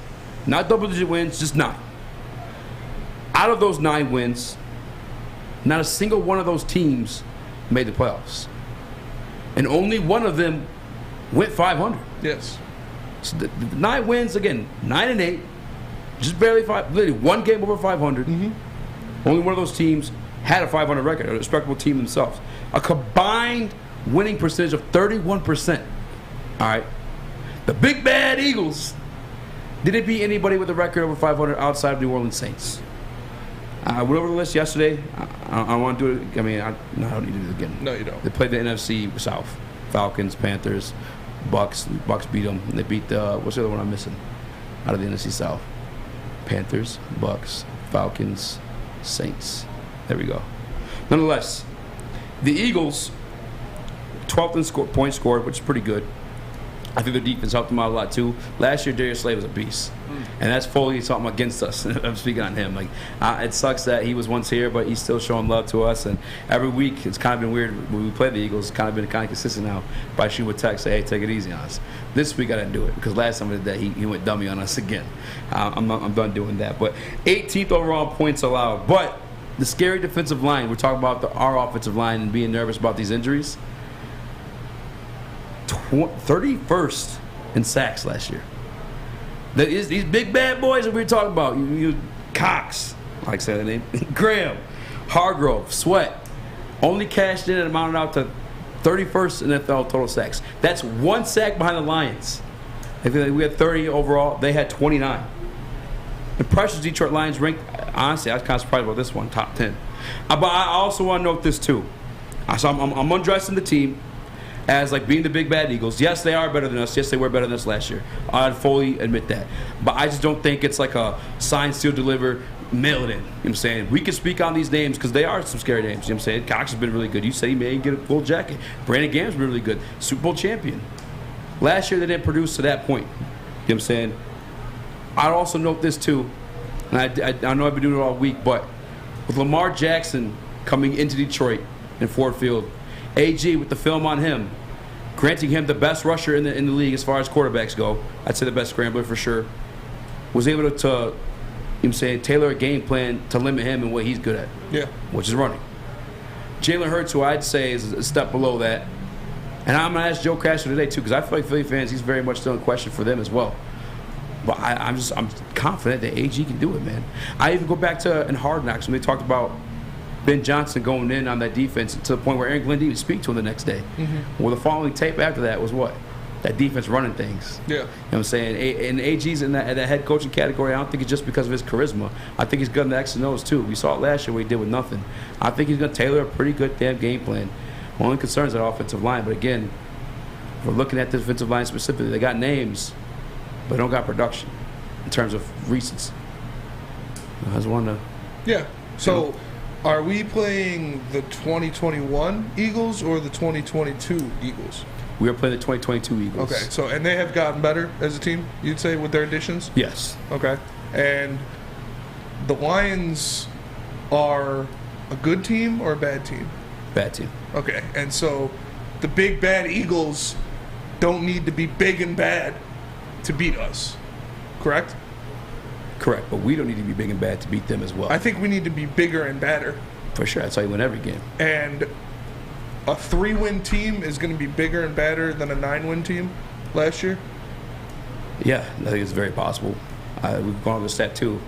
Not double-digit wins, just 9. Out of those 9 wins, not a single one of those teams made the playoffs. And only one of them went 500.
Yes.
So the 9 wins, again, 9-8, just barely literally one game over 500. Only one of those teams had a 500 record, a respectable team themselves. A combined winning percentage of 31%. All right. The big bad Eagles didn't beat anybody with a record over 500 outside of New Orleans Saints. I went over the list yesterday. I want to do it. I mean, I don't need to do it again.
No, you don't.
They played the NFC South. Falcons, Panthers, Bucks. Bucks beat them. And they beat what's the other one I'm missing out of the NFC South? Panthers, Bucks, Falcons, Saints. There we go. Nonetheless, the Eagles, 12th in points scored, which is pretty good. I think their defense helped them out a lot too. Last year, Darius Slay was a beast, and that's fully something against us. I'm speaking on him. Like, it sucks that he was once here, but he's still showing love to us. And every week, it's kind of been weird when we play the Eagles. It's kind of been consistent now. By shooting with text, say, "Hey, take it easy on us." This week, I didn't do it because last time I did that, he went dummy on us again. I'm done doing that. But 18th overall points allowed. But the scary defensive line. We're talking about our offensive line and being nervous about these injuries. 31st in sacks last year. That is these big bad boys that we were talking about. You Cox, like I said the name, Graham, Hargrove, Sweat, only cashed in and amounted out to 31st in NFL total sacks. That's one sack behind the Lions. I feel like we had 30 overall. They had 29. The pressures Detroit Lions ranked. Honestly, I was kind of surprised about this one, top 10. But I also want to note this too. So I'm undressing the team as like being the big bad Eagles. Yes, they are better than us. Yes, they were better than us last year. I'd fully admit that. But I just don't think it's like a sign, seal, deliver, mail it in. You know what I'm saying? We can speak on these names because they are some scary names. You know what I'm saying? Cox has been really good. You say he may get a full jacket. Brandon Graham's been really good. Super Bowl champion. Last year they didn't produce to that point. You know what I'm saying? I'd also note this too, and I know I've been doing it all week, but with Lamar Jackson coming into Detroit in Ford Field, AG with the film on him, granting him the best rusher in the league as far as quarterbacks go, I'd say the best scrambler for sure, was able to you know what I'm saying, tailor a game plan to limit him and what he's good at, which is running. Jalen Hurts, who I'd say is a step below that, and I'm going to ask Joe Castro today too, because I feel like Philly fans, he's very much still in question for them as well. But I'm confident that AG can do it, man. I even go back to in Hard Knocks when they talked about Ben Johnson going in on that defense to the point where Aaron Glenn didn't even speak to him the next day. Well, the following tape after that was what? That defense running things.
Yeah.
You know what I'm saying? And AG's in that head coaching category. I don't think it's just because of his charisma. I think he's good in the X and O's too. We saw it last year what he did with nothing. I think he's going to tailor a pretty good damn game plan. My only concern is that offensive line. But again, if we're looking at the defensive line specifically, they got names, but don't got production in terms of recency. I just wanted to...
Yeah. So... Are we playing the 2021 Eagles or the 2022 Eagles?
We are playing the 2022 Eagles.
Okay, so and they have gotten better as a team, you'd say, with their additions?
Yes.
Okay. And the Lions are a good team or a bad team?
Bad team.
Okay, and so the big bad Eagles don't need to be big and bad to beat us, correct?
Correct, but we don't need to be big and bad to beat them as well.
I think we need to be bigger and badder.
For sure, that's how you win every game.
And a 3-win team is going to be bigger and badder than a 9-win team last year?
Yeah, I think it's very possible. We've gone over the stat too.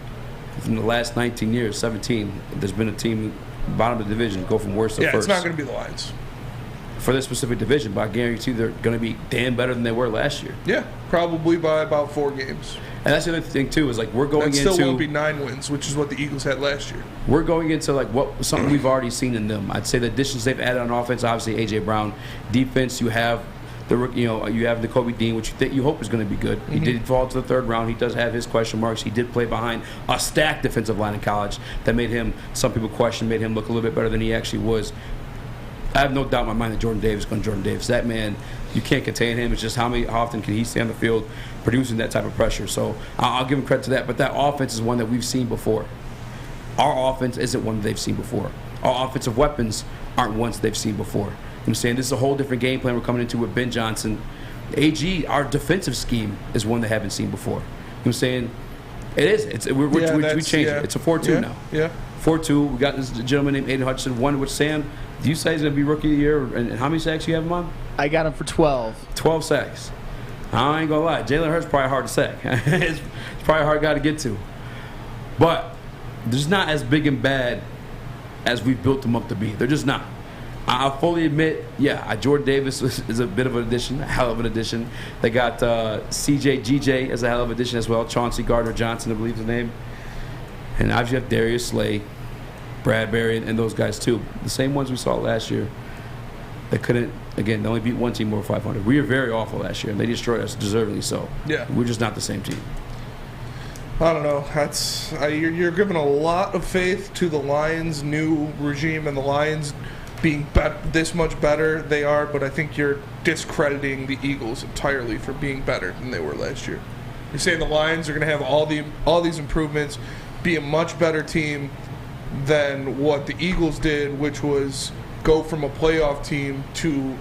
From the last 19 years, 17, there's been a team bottom of the division go from worst to first.
Yeah, it's not going to be the Lions.
For this specific division, but I guarantee they're going to be damn better than they were last year.
Yeah, probably by about 4 games.
And that's the other thing too, is like we're going into...
That still won't be 9 wins, which is what the Eagles had last year.
We're going into like something we've already seen in them. I'd say the additions they've added on offense, obviously A.J. Brown. Defense, you have you have Nakobe Dean, which you hope is going to be good. He did fall to the 3rd round. He does have his question marks. He did play behind a stacked defensive line in college that made him, some people question, made him look a little bit better than he actually was. I have no doubt in my mind that Jordan Davis is going to Jordan Davis. That man, you can't contain him. It's just how often can he stay on the field producing that type of pressure. So I'll give him credit to that. But that offense is one that we've seen before. Our offense isn't one that they've seen before. Our offensive weapons aren't ones they've seen before. I'm saying this is a whole different game plan we're coming into with Ben Johnson. AG, our defensive scheme is one they haven't seen before. I'm saying it is. We changed it. It's a 4-2 now.
Yeah.
4-2. We got this gentleman named Aiden Hutchinson. One with Sam. Do you say he's going to be rookie of the year? And how many sacks you have him on?
I got him for 12.
12 sacks. I ain't going to lie. Jalen Hurts probably hard to sack. It's probably a hard guy to get to. But there's not as big and bad as we've built them up to be. They're just not. I'll fully admit, Jordan Davis is a bit of an addition, a hell of an addition. They got GJ as a hell of an addition as well. Chauncey Gardner-Johnson, I believe is the name. And obviously you have Darius Slay, Bradbury, and those guys too. The same ones we saw last year. They couldn't, again, they only beat one team over 500. We were very awful last year, and they destroyed us deservedly so.
Yeah.
We're just not the same team.
I don't know. You're giving a lot of faith to the Lions' new regime and the Lions being this much better they are, but I think you're discrediting the Eagles entirely for being better than they were last year. You're saying the Lions are going to have all these improvements, be a much better team than what the Eagles did, which was go from a playoff team to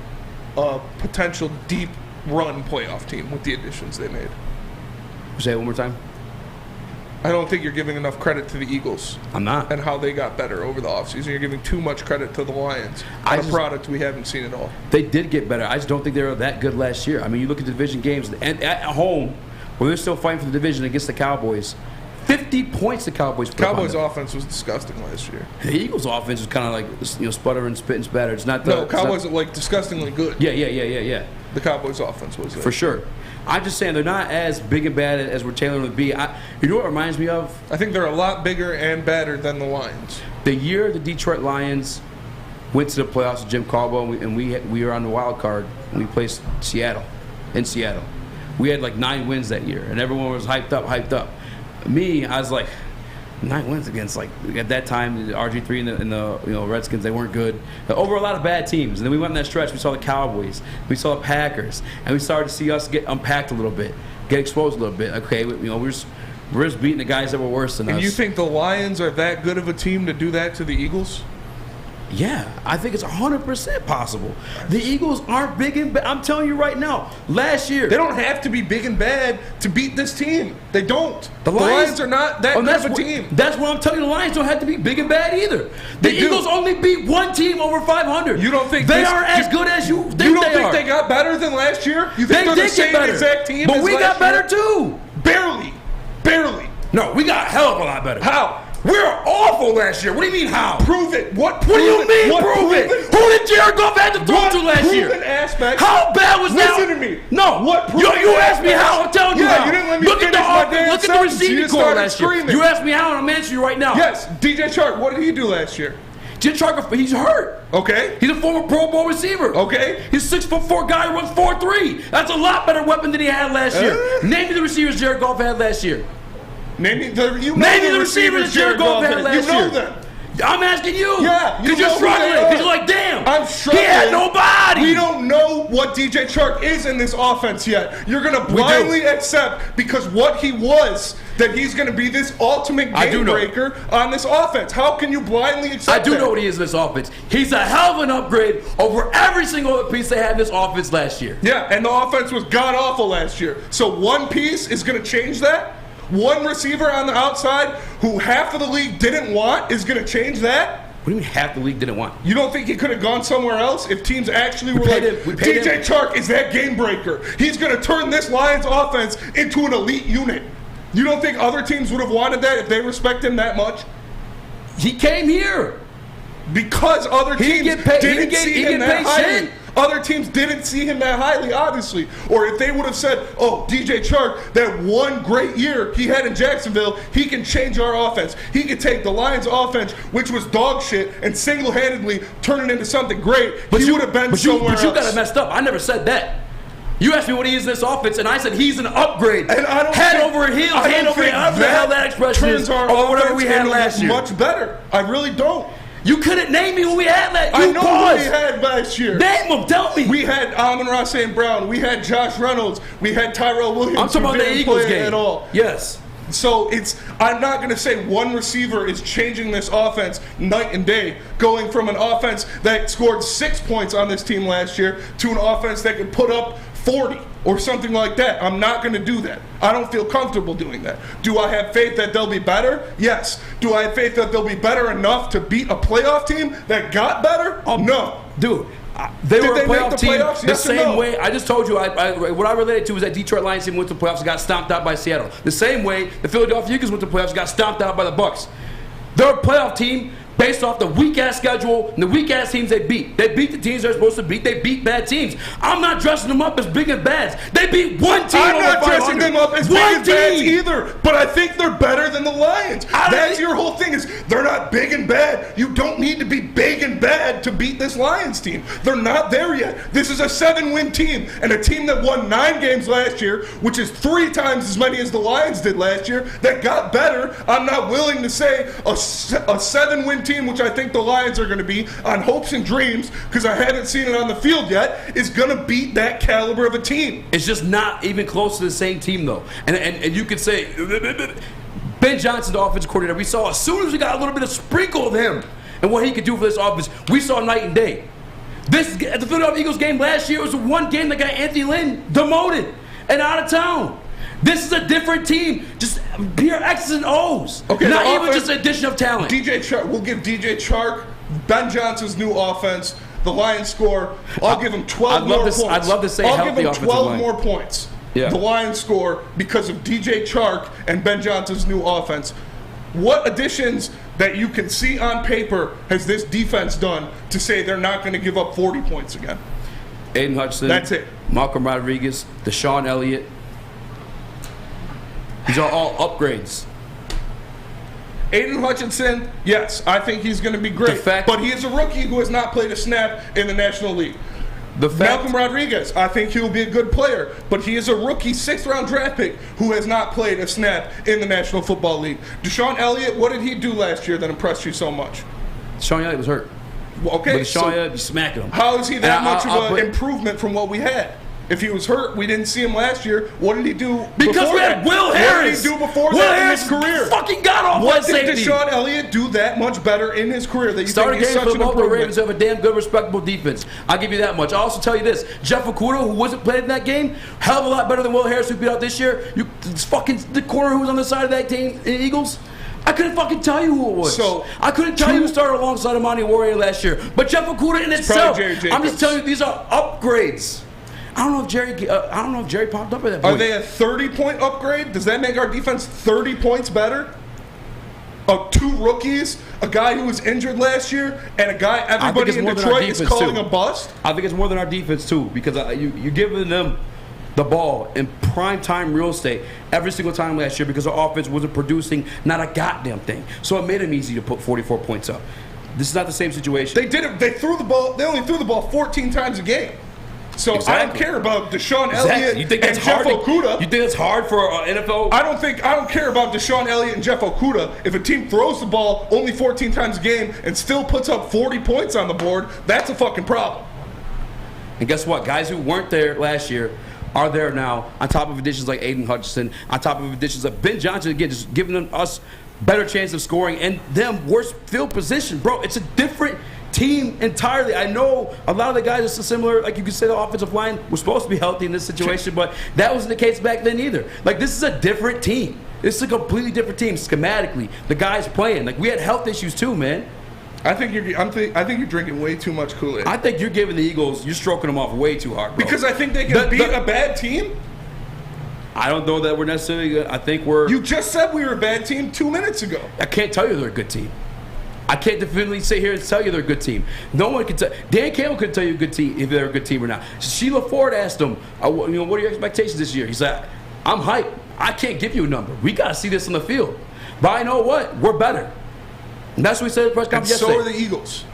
a potential deep run playoff team with the additions they made.
Say it one more time.
I don't think you're giving enough credit to the Eagles.
I'm not.
And how they got better over the offseason. You're giving too much credit to the Lions on a product we haven't seen at all.
They did get better. I just don't think they were that good last year. I mean, you look at the division games, and at home, where they're still fighting for the division against the Cowboys, 50 points the Cowboys put up on them.
Offense was disgusting last year.
The Eagles' offense was kind of like, sputter, spit, and spatter. It's not the...
No, Cowboys are disgustingly good.
Yeah.
The Cowboys' offense was there.
For sure. I'm just saying they're not as big and bad as we're tailoring to be. You know what it reminds me of?
I think they're a lot bigger and badder than the Lions.
The year the Detroit Lions went to the playoffs with Jim Caldwell, and we were on the wild card, and we played Seattle. We had 9 wins that year, and everyone was hyped up. Me, I was like, 9 wins against, at that time, the RG3 and the Redskins, they weren't good. Over a lot of bad teams. And then we went in that stretch. We saw the Cowboys. We saw the Packers. And we started to see us get unpacked a little bit, get exposed a little bit. Okay, we're just beating the guys that were worse than us.
And you think the Lions are that good of a team to do that to the Eagles?
Yeah, I think it's 100% possible. The Eagles aren't big and bad. I'm telling you right now, last year...
They don't have to be big and bad to beat this team. They don't. The Lions are not that good of a team.
That's what I'm telling you. The Lions don't have to be big and bad either. The Eagles only beat one team over 500.
You don't think
they are as good as you think they are?
You don't think they got better than last year? You think they're the same exact team
but
as
we got better too.
Barely.
No, we got a hell of a lot better.
How?
We were awful last year. What do you mean how?
Prove it. What
do you mean prove it? Who did Jared Goff have to throw to last year?
Aspect.
How bad was that?
Listen to me.
No. You asked me how. I'm telling you how.
You didn't let me finish my damn
Look at the receiving core last year. You asked me how, and I'm answering you right now.
Yes. DJ Chark, what did he do last year?
DJ Chark, he's hurt.
Okay.
He's a former Pro Bowl receiver.
Okay.
He's a 6'4" guy who runs 4.3. That's a lot better weapon than he had last year. Name me the receivers Jared Goff had last year.
Name me the receivers Jared Goff had last year. You know them.
I'm asking you.
Yeah.
Because you're struggling. Because you're like, damn.
I'm struggling.
He had nobody.
We don't know what DJ Chark is in this offense yet. You're going to blindly accept because what he was that he's going to be this ultimate game breaker on this offense. How can you blindly accept
I do know what he is in this offense. He's a hell of an upgrade over every single other piece they had in this offense last year.
Yeah, and the offense was god-awful last year. So one piece is going to change that? One receiver on the outside who half of the league didn't want is going to change that?
What do you mean half the league didn't want?
You don't think he could have gone somewhere else if teams actually were like, DJ Chark is that game breaker. He's going to turn this Lions offense into an elite unit. You don't think other teams would have wanted that if they respect him that much?
He came here.
Because other teams didn't see him that highly. Other teams didn't see him that highly, obviously. Or if they would have said, oh, DJ Chark, that one great year he had in Jacksonville, he can change our offense. He can take the Lions offense, which was dog shit, and single-handedly turn it into something great. He would have been somewhere else.
But you got it messed up. I never said that. You asked me what he is in this offense, and I said he's an upgrade.
And I don't
head over heels, hand over heels, however the hell that expression is, or whatever we had last year.
Much better. I really don't.
You couldn't name me who we had last
I
year.
know who we had last year.
Name them. Tell me.
We had Amon-Ra St. Brown. We had Josh Reynolds. We had Tyrell Williams.
I'm talking about the Eagles game
at all.
Yes.
So I'm not going to say one receiver is changing this offense night and day, going from an offense that scored 6 points on this team last year to an offense that can put up 40 or something like that. I'm not going to do that. I don't feel comfortable doing that. Do I have faith that they'll be better? Yes. Do I have faith that they'll be better enough to beat a playoff team that got better? No.
Dude. They were a playoff team
playoffs,
the same way. I just told you, what I related to was that Detroit Lions team went to the playoffs and got stomped out by Seattle. The same way the Philadelphia Eagles went to the playoffs and got stomped out by the Bucks. They're a playoff team based off the weak-ass schedule and the weak-ass teams they beat. They beat the teams they're supposed to beat. They beat bad teams. I'm not dressing them up as big and bads. They beat one team.
I'm not dressing them up as big and bad either, but I think they're better than the Lions. That's your whole thing is they're not big and bad. You don't need to be big and bad to beat this Lions team. They're not there yet. This is a 7-win team and a team that won 9 games last year, which is 3 times as many as the Lions did last year, that got better. I'm not willing to say a 7-win team, which I think the Lions are going to be on hopes and dreams, because I haven't seen it on the field yet, is going to beat that caliber of a team.
It's just not even close to the same team, though. And you could say, Ben Johnson, the offensive coordinator, we saw as soon as we got a little bit of sprinkle of him and what he could do for this offense, we saw night and day. At the Philadelphia Eagles game last year, it was the one game that got Anthony Lynn demoted and out of town. This is a different team. Just pure X's and O's.
Okay,
not even just addition of talent.
DJ Chark, we'll give DJ Chark, Ben Johnson's new offense, the Lions score. I'll give him 12 more points.
I'd love to say
I'll
healthy
give him 12
line.
more points.
Yeah.
The Lions score because of DJ Chark and Ben Johnson's new offense. What additions that you can see on paper has this defense done to say they're not going to give up 40 points again?
Aiden Hutchinson.
That's it.
Malcolm Rodriguez, Deshaun Elliott. These are all upgrades.
Aiden Hutchinson, yes, I think he's going to be great. But he is a rookie who has not played a snap in the National League. Malcolm Rodriguez, I think he'll be a good player, but he is a rookie 6th-round draft pick who has not played a snap in the National Football League. Deshaun Elliott, what did he do last year that impressed you so much?
Deshaun Elliott was hurt.
Well, okay,
but Deshaun Elliott, you smacking him.
How is he that much of an improvement from what we had? If he was hurt, we didn't see him last year. What did he do
because we had Will Harris.
What did he do before that in his career?
Fucking got off
What
that
did
safety.
Deshaun Elliott do that much better in his career that you
Started
think is
games
such
for
an
the Baltimore
improvement?
Ravens have a damn good, respectable defense. I'll give you that much. I'll also tell you this: Jeff Okudah, who wasn't playing in that game, hell of a lot better than Will Harris, who beat out this year. It's fucking the corner who was on the side of that team, the Eagles. I couldn't fucking tell you who it was.
So
I couldn't tell you who started alongside Amani Warrior last year. But Jeff Okudah in itself, I'm just telling you, these are upgrades. I don't know if Jerry popped up at that point.
Are they a 30-point upgrade? Does that make our defense 30 points better? 2 rookies, a guy who was injured last year, and a guy everybody in Detroit is calling a bust?
I think it's more than our defense, too, because you're giving them the ball in prime time real estate every single time last year because our offense wasn't producing not a goddamn thing. So it made them easy to put 44 points up. This is not the same situation.
They did it. They threw the ball. They only threw the ball 14 times a game. So
exactly.
I don't care about Deshaun Elliott
You think that's
and Jeff
hard
Okudah.
You think it's hard for NFL?
I don't care about Deshaun Elliott and Jeff Okudah. If a team throws the ball only 14 times a game and still puts up 40 points on the board, that's a fucking problem.
And guess what? Guys who weren't there last year are there now, on top of additions like Aiden Hutchinson, on top of additions like Ben Johnson, again, just giving us better chance of scoring and them worse field position. Bro, it's a different team entirely. I know a lot of the guys are similar, like you could say the offensive line was supposed to be healthy in this situation, but that wasn't the case back then either. Like, this is a different team. This is a completely different team schematically. The guys playing. Like, we had health issues too, man.
I think you're drinking way too much Kool-Aid.
I think you're giving the Eagles, you're stroking them off way too hard, bro.
Because I think they can beat a bad team?
I don't know that we're necessarily good. I think we're...
You just said we were a bad team 2 minutes ago.
I can't tell you they're a good team. I can't definitively sit here and tell you they're a good team. No one can tell. Dan Campbell couldn't tell you a good team if they're a good team or not. Sheila Ford asked him, what are your expectations this year? He's like, I'm hyped. I can't give you a number. We got to see this on the field. But I know what? We're better. And that's what we said at the press conference yesterday.
So are the Eagles.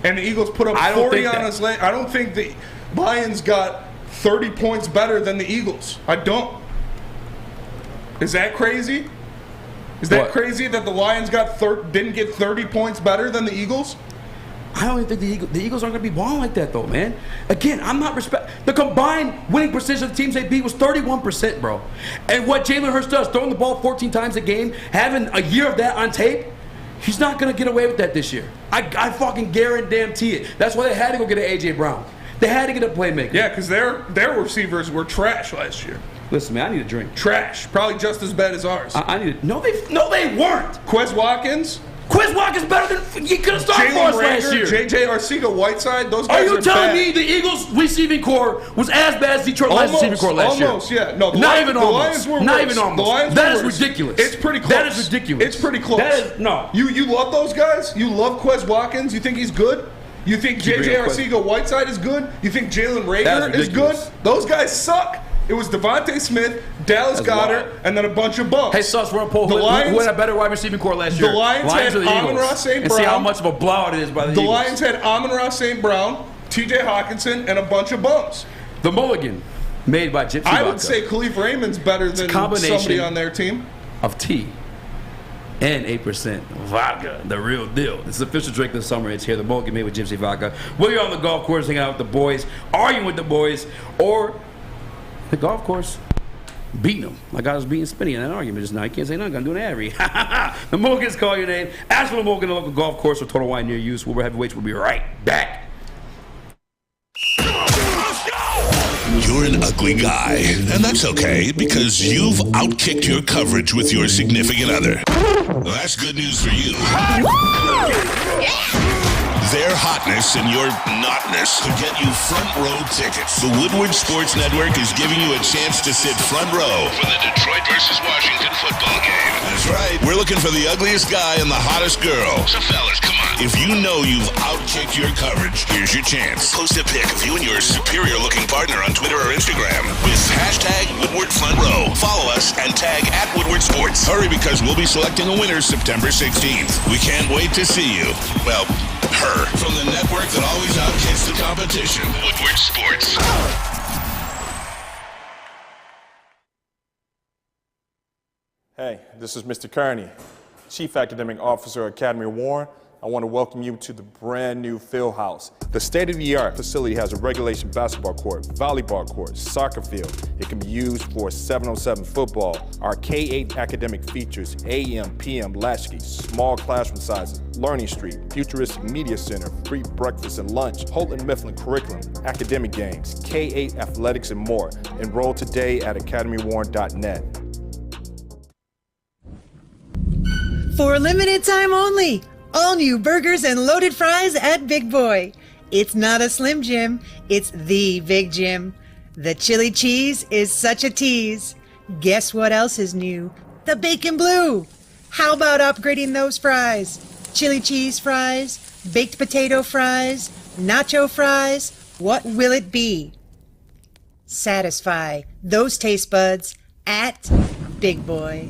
And the Eagles put up 40 on us. I don't think the Lions got 30 points better than the Eagles. I don't. Is that crazy? Is that
What?
crazy that the Lions didn't get 30 points better than the Eagles?
I don't even think the Eagles aren't going to be balling like that, though, man. Again, I'm not the combined winning percentage of the teams they beat was 31%, bro. And what Jalen Hurts does, throwing the ball 14 times a game, having a year of that on tape, he's not going to get away with that this year. I fucking guarantee it. That's why they had to go get an A.J. Brown. They had to get a playmaker.
Yeah, because their receivers were trash last year.
Listen, man, I need a drink.
Trash. Probably just as bad as ours.
I need it. No, they weren't.
Quez Watkins.
Quez Watkins better than he could have started for us last year.
J.J. Arcega-Whiteside, those guys
are you telling
bad.
me the Eagles' receiving core was as bad as Detroit Lions' receiving core last year?
Almost, yeah. No,
not even almost.
Lions were
not
worse.
even almost.
The Lions
that
were
is
worse.
ridiculous.
It's pretty close.
That is ridiculous.
It's pretty close.
That is, no.
You love those guys? You love Quez Watkins? You think he's good? You think J.J. Arcega-Whiteside is good? You think Jalen Reagor is good? Those guys suck. It was Devontae Smith, Dallas Goedert, and then a bunch of bums.
Hey, Sus, we're a poll. Who had a better wide receiving core last year?
The Lions had Amon-Ra St. Brown.
And see how much of a blowout it is by the Eagles.
The Lions had Amon-Ra St. Brown, T.J. Hawkinson, and a bunch of bums.
The mulligan made by Gypsy
I would say Khalif Raymond's better than somebody on their team.
Of tea and 8% vodka, the real deal. It's the official drink of the summer. It's here, the mulligan made with Gypsy vodka. Whether you're on the golf course, hanging out with the boys, arguing with the boys, or the golf course, beating them like I was beating Spinny in that argument just now. I can't say nothing. I'm doing an ad read. The Mulligans call your name. Ask for the Mulligan at a local golf course or Total Wine near you. Woodward Heavyweights will be right back.
You're an ugly guy, and that's okay because you've outkicked your coverage with your significant other. Well, that's good news for you. Their hotness and your notness could get you front row tickets. The Woodward Sports Network is giving you a chance to sit front row for the Detroit versus Washington football game. That's right. We're looking for the ugliest guy and the hottest girl. So fellas, come on. If you know you've outkicked your coverage, here's your chance. Post a pic of you and your superior-looking partner on Twitter or Instagram with hashtag Woodward Front Row. Follow us and tag at Woodward Sports. Hurry because we'll be selecting a winner September 16th. We can't wait to see you. Well, her. From the network that always outkicks the competition, Woodward Sports.
Hey, this is Mr. Kearney, Chief Academic Officer at Academy Warren. I want to welcome you to the brand new Field House. The state-of-the-art facility has a regulation basketball court, volleyball court, soccer field. It can be used for 7-on-7 football. Our K-8 academic features AM, PM, latchkey, small classroom sizes, Learning Street, futuristic media center, free breakfast and lunch, Holton Mifflin curriculum, academic games, K-8 athletics, and more. Enroll today at academywarren.net.
For a limited time only. All new burgers and loaded fries at Big Boy. It's not a Slim Jim, it's the Big Jim. The chili cheese is such a tease. Guess what else is new? The bacon blue. How about upgrading those fries? Chili cheese fries, baked potato fries, nacho fries. What will it be? Satisfy those taste buds at Big Boy.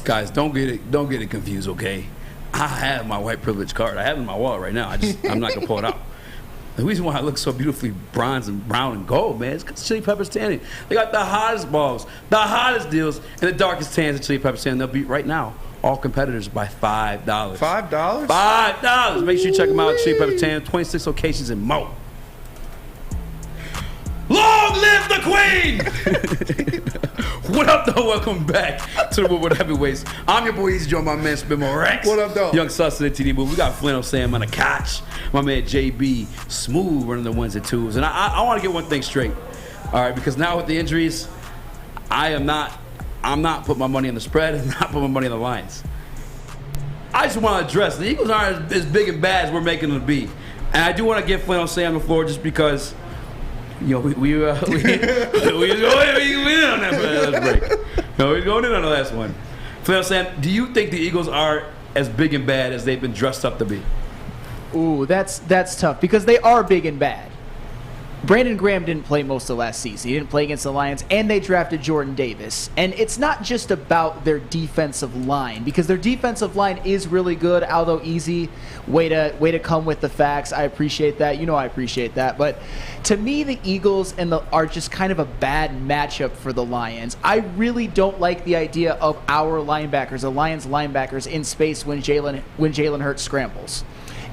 Guys, don't get it confused, okay? I have my white privilege card. I have it in my wallet right now. I'm not gonna pull it out. The reason why I look so beautifully bronze and brown and gold, man, is because Chili Pepper's tanning. They got the hottest balls, the hottest deals, and the darkest tans at Chili Pepper's tanning. They'll beat right now all competitors by $5.
$5?
$5. Make sure you check them out at Chili Pepper's tanning. 26 locations in Mo. Long live the Queen! What up, though? Welcome back to the Woodward Heavyweights. I'm your boy Eazy, joined by my man Spimo Rex.
What up, though?
Young Sus in the TD booth. We got Flint Sam on the couch. My man JB, smooth running the ones and twos. And I want to get one thing straight. All right, because now with the injuries, I'm not putting my money on the spread and not putting my money on the Lions. I just want to address the Eagles aren't as big and bad as we're making them to be. And I do want to give Flint Sam the floor just because. We was going in on that break. No, we going in on the last one. Phil Sam, do you think the Eagles are as big and bad as they've been dressed up to be?
Ooh, that's tough because they are big and bad. Brandon Graham didn't play most of last season. He didn't play against the Lions, and they drafted Jordan Davis. And it's not just about their defensive line, because their defensive line is really good. Although Eazy, way to come with the facts. I appreciate that. You know I appreciate that. But to me, the Eagles are just kind of a bad matchup for the Lions. I really don't like the idea of our linebackers, the Lions linebackers, in space when Jalen Hurts scrambles.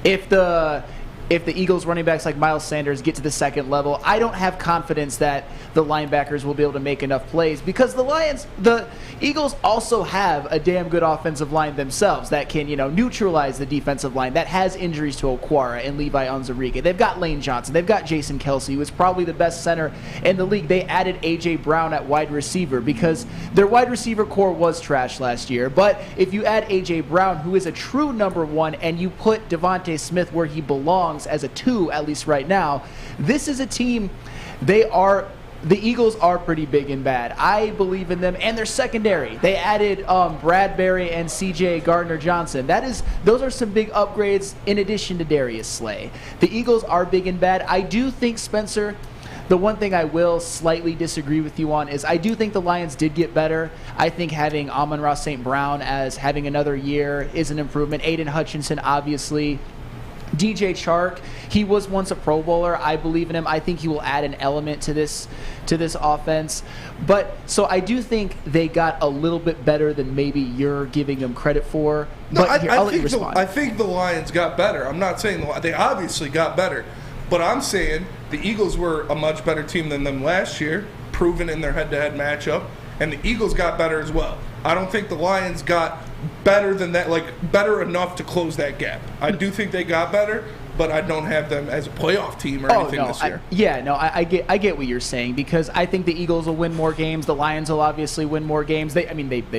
If the Eagles running backs like Miles Sanders get to the second level, I don't have confidence that the linebackers will be able to make enough plays, because the Eagles also have a damn good offensive line themselves that can, neutralize the defensive line that has injuries to Okwara and Levi Onwuzurike. They've got Lane Johnson. They've got Jason Kelsey, who is probably the best center in the league. They added A.J. Brown at wide receiver because their wide receiver core was trash last year. But if you add A.J. Brown, who is a true number one, and you put Devontae Smith where he belongs as a 2, at least right now, this is a team. The Eagles are pretty big and bad. I believe in them, and their secondary. They added Bradbury and C.J. Gardner-Johnson. Those are some big upgrades in addition to Darius Slay. The Eagles are big and bad. I do think, Spencer, the one thing I will slightly disagree with you on is I do think the Lions did get better. I think having Amon-Ra St. Brown as having another year is an improvement. Aiden Hutchinson, obviously. DJ Chark, he was once a Pro Bowler. I believe in him. I think he will add an element to this offense. But so I do think they got a little bit better than maybe you're giving them credit for.
No,
but I'll let you respond.
I think the Lions got better. I'm not saying they obviously got better, but I'm saying the Eagles were a much better team than them last year, proven in their head-to-head matchup, and the Eagles got better as well. I don't think the Lions got better than that, better enough to close that gap. I do think they got better, but I don't have them as a playoff team or anything this year.
I get what you're saying, because I think the Eagles will win more games. The Lions will obviously win more games. They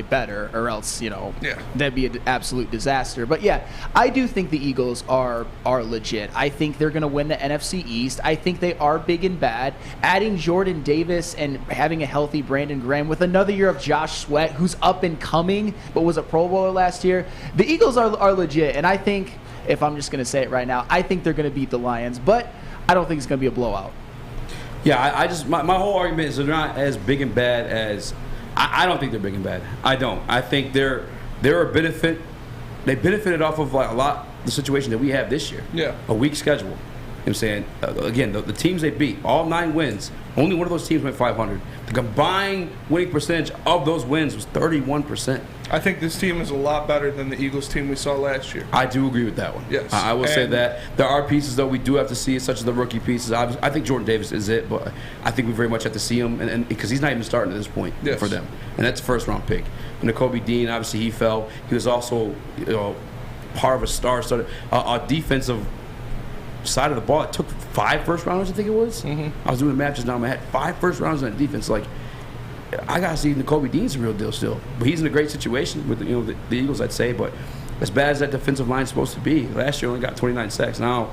better, or else that'd be an absolute disaster. But yeah, I do think the Eagles are legit. I think they're going to win the NFC East. I think they are big and bad. Adding Jordan Davis and having a healthy Brandon Graham with another year of Josh Sweat, who's up and coming but was a Pro Bowler last year, the Eagles are legit. And I think, if I'm just going to say it right now, I think they're going to beat the Lions, but I don't think it's going to be a blowout.
Yeah, my whole argument is they're not as big and bad as I don't think they're big and bad. I don't. I think they're a benefit. They benefited off of a lot the situation that we have this year.
Yeah,
a weak schedule. You know what I'm saying, again, the teams they beat, all 9 wins, only one of those teams went 500. The combined winning percentage of those wins was 31%.
I think this team is a lot better than the Eagles team we saw last year.
I do agree with that one.
Yes.
I will say that. There are pieces, though, we do have to see, such as the rookie pieces. I think Jordan Davis is it, but I think we very much have to see him, and because he's not even starting at this point for them. And that's a first-round pick. And Nakobe Dean, obviously, he fell. He was also part of a star-studded defensive side of the ball. It took 5 first-rounders, I think it was. Mm-hmm. I was doing the math just now in my head. 5 first-rounders on defense, I gotta see Nakobe Dean's a real deal still, but he's in a great situation with the Eagles, I'd say. But as bad as that defensive line is supposed to be, last year only got 29 sacks. Now,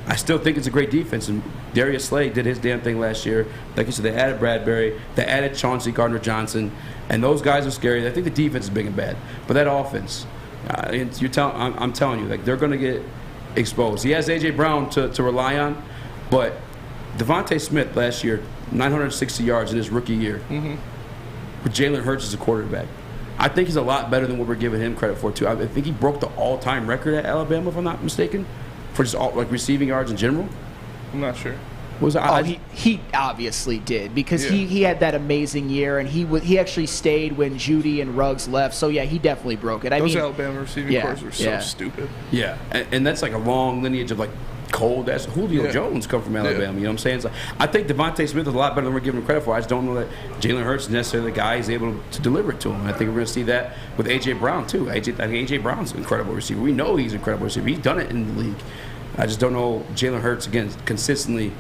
I still think it's a great defense, and Darius Slay did his damn thing last year. Like you said, they added Bradbury, they added Chauncey Gardner-Johnson, and those guys are scary. I think the defense is big and bad, but that offense, I'm telling you, they're gonna get exposed. He has A.J. Brown to rely on, but Devontae Smith last year, 960 yards in his rookie year. Mm-hmm. With Jalen Hurts as a quarterback. I think he's a lot better than what we're giving him credit for, too. I think he broke the all-time record at Alabama, if I'm not mistaken, for just receiving yards in general.
I'm not sure.
He obviously did, because he had that amazing year, and he actually stayed when Judy and Ruggs left. So yeah, he definitely broke it.
Those Alabama receiving cores were so stupid.
Yeah, and that's a long lineage of cold as Julio Jones come from Alabama. You know what I'm saying? So I think Devontae Smith is a lot better than we're giving him credit for. I just don't know that Jalen Hurts is necessarily the guy who's able to deliver it to him. And I think we're going to see that with A.J. Brown, too. I think A.J. Brown's an incredible receiver. We know he's an incredible receiver. He's done it in the league. I just don't know Jalen Hurts, again, consistently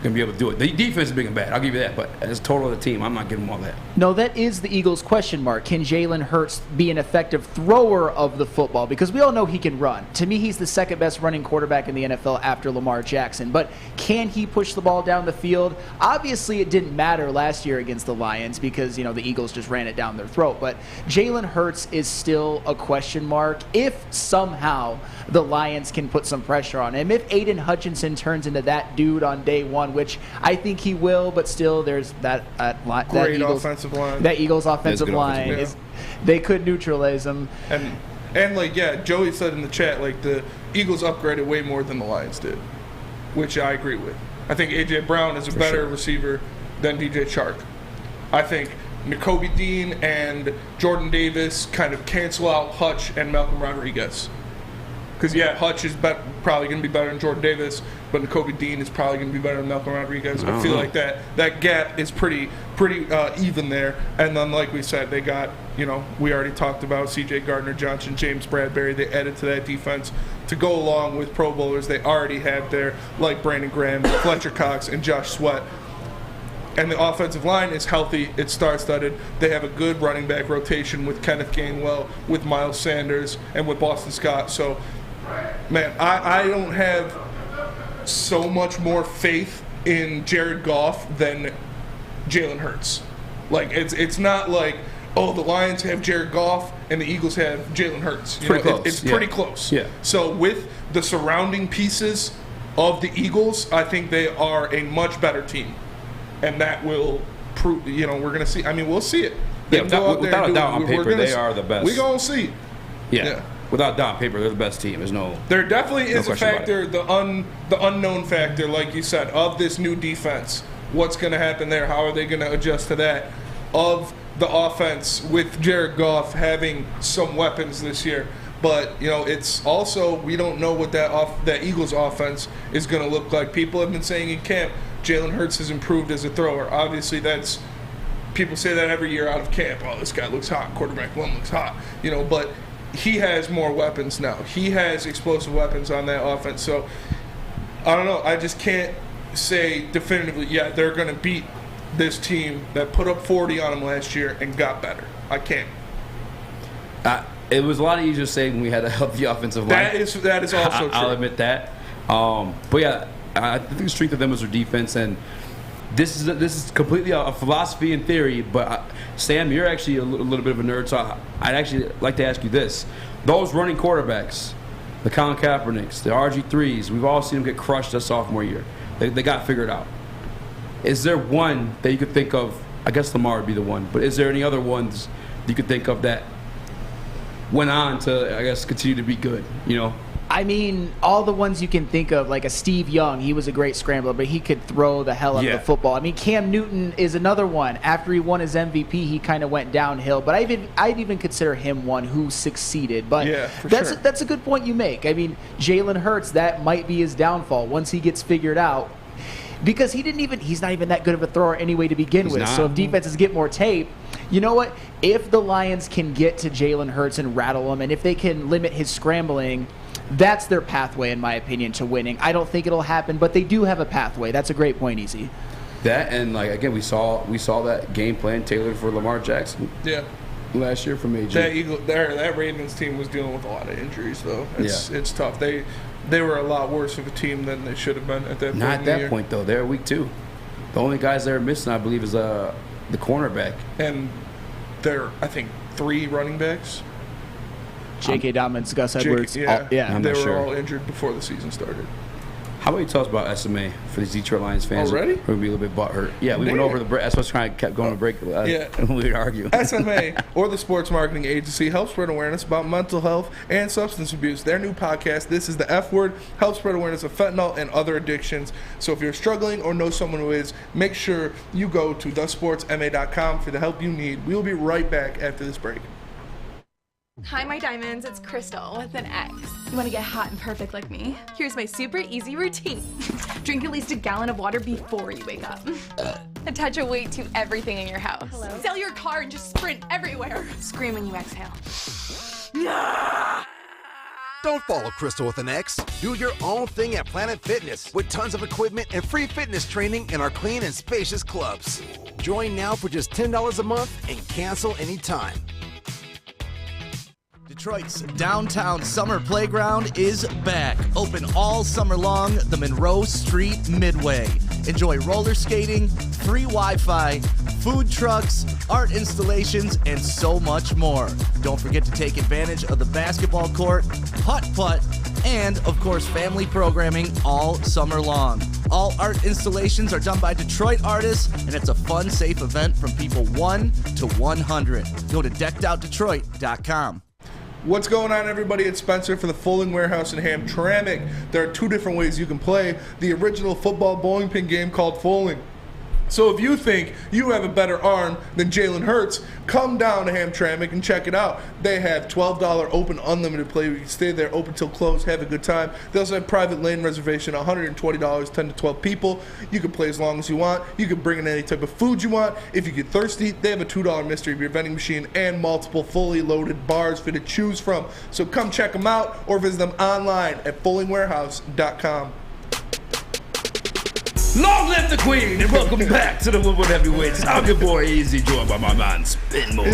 going to be able to do it. The defense is big and bad. I'll give you that. But as total of the team, I'm not giving them all that.
No, that is the Eagles' question mark. Can Jalen Hurts be an effective thrower of the football? Because we all know he can run. To me, he's the second best running quarterback in the NFL after Lamar Jackson. But can he push the ball down the field? Obviously, it didn't matter last year against the Lions because, the Eagles just ran it down their throat. But Jalen Hurts is still a question mark. If somehow the Lions can put some pressure on him, if Aiden Hutchinson turns into that dude on day 1 one, which I think he will, but still there's that
offensive line.
That Eagles offensive line they could neutralize them.
And like, yeah, Joey said in the chat, like, the Eagles upgraded way more than the Lions did, which I agree with. I think A.J. Brown is a better receiver than DJ Chark. I think Nakobe Dean and Jordan Davis kind of cancel out Hutch and Malcolm Rodriguez. Because, yeah, Hutch is probably going to be better than Jordan Davis, but Nakobe Dean is probably going to be better than Malcolm Rodriguez. I feel like that gap is pretty even there. And then, like we said, they got, we already talked about C.J. Gardner-Johnson, James Bradbury. They added to that defense to go along with Pro Bowlers they already had there, like Brandon Graham, Fletcher Cox, and Josh Sweat. And the offensive line is healthy. It's star-studded. They have a good running back rotation with Kenneth Gainwell, with Miles Sanders, and with Boston Scott. So, man, I don't have so much more faith in Jared Goff than Jalen Hurts. Like, it's not like, oh, the Lions have Jared Goff and the Eagles have Jalen Hurts. It's pretty close. Yeah. So with the surrounding pieces of the Eagles, I think they are a much better team. And that will prove, we're going to see. I mean, we'll see it.
Without a doubt, on paper, they are the best.
We're going to see.
Yeah. Without doubt, on paper, they're the best team.
There definitely is a factor, the unknown factor, like you said, of this new defense. What's going to happen there? How are they going to adjust to that? Of the offense with Jared Goff having some weapons this year. But, it's also, we don't know what that Eagles offense is going to look like. People have been saying in camp, Jalen Hurts has improved as a thrower. Obviously, people say that every year out of camp. Oh, this guy looks hot. Quarterback one looks hot. But he has more weapons now. He has explosive weapons on that offense. So, I don't know. I just can't say definitively, they're going to beat this team that put up 40 on them last year and got better. I can't.
It was a lot easier to say when we had a healthy offensive line.
That is also true.
I'll admit that. But yeah, I think the strength of them was their defense, and this is completely a philosophy and theory. But Sam, you're actually a little bit of a nerd, so I'd actually like to ask you this: those running quarterbacks, the Colin Kaepernicks, the RG3s, we've all seen them get crushed their sophomore year. They got figured out. Is there one that you could think of? I guess Lamar would be the one, but is there any other ones you could think of that went on to, I guess, continue to be good,
I mean, all the ones you can think of, like a Steve Young, he was a great scrambler, but he could throw the hell out of the football. I mean, Cam Newton is another one. After he won his MVP, he kind of went downhill. But I'd even consider him one who succeeded. But that's a good point you make. I mean, Jalen Hurts, that might be his downfall once he gets figured out. Because he's not even that good of a thrower anyway to begin with. So if defenses get more tape, you know what? If the Lions can get to Jalen Hurts and rattle him, and if they can limit his scrambling, that's their pathway, in my opinion, to winning. I don't think it'll happen, but they do have a pathway. That's a great point, Eazy.
That, and again, we saw that game plan tailored for Lamar Jackson.
Yeah.
Last year from AG.
That Ravens team was dealing with a lot of injuries, though. It's tough. They were a lot worse of a team than they should have been at that point.
Not at that point, though. They're week 2. The only guys they're missing, I believe, is the cornerback.
And they're, I think, 3 running backs.
J.K. Dobbins, Gus Edwards.
They were all injured before the season started.
How about you tell us about SMA for these Detroit Lions fans?
Already?
We're going to be a little bit butthurt. Yeah, we went over the break. That's what's trying to keep going to break. We would argue.
SMA, or the sports marketing agency, helps spread awareness about mental health and substance abuse. Their new podcast, This is the F Word, helps spread awareness of fentanyl and other addictions. So if you're struggling or know someone who is, make sure you go to thesportsma.com for the help you need. We will be right back after this break.
Hi, my diamonds. It's Crystal with an X. You want to get hot and perfect like me? Here's my super easy routine. Drink at least a gallon of water before you wake up. Attach a weight to everything in your house. Hello? Sell your car and just sprint everywhere. Scream when you exhale.
Don't follow Crystal with an X. Do your own thing at Planet Fitness with tons of equipment and free fitness training in our clean and spacious clubs. Join now for just $10 a month and cancel anytime.
Detroit's downtown summer playground is back. Open all summer long, the Monroe Street Midway. Enjoy roller skating, free Wi-Fi, food trucks, art installations, and so much more. Don't forget to take advantage of the basketball court, putt-putt, and, of course, family programming all summer long. All art installations are done by Detroit artists, and it's a fun, safe event from people 1 to 100. Go to deckedoutdetroit.com.
What's going on, everybody? It's Spencer for the Fulling Warehouse in Hamtramck. There are two different ways you can play the original football bowling pin game called Fulling. So if you think you have a better arm than Jalen Hurts, come down to Hamtramck and check it out. They have $12 open unlimited play. You can stay there open till close, have a good time. They also have private lane reservation, $120, 10 to 12 people. You can play as long as you want. You can bring in any type of food you want. If you get thirsty, they have a $2 mystery beer vending machine and multiple fully loaded bars for you to choose from. So come check them out or visit them online at fullingwarehouse.com.
Long live the Queen, and welcome back to the Woodward Heavyweights. I'm your boy Eazy, joined by my man Spin More.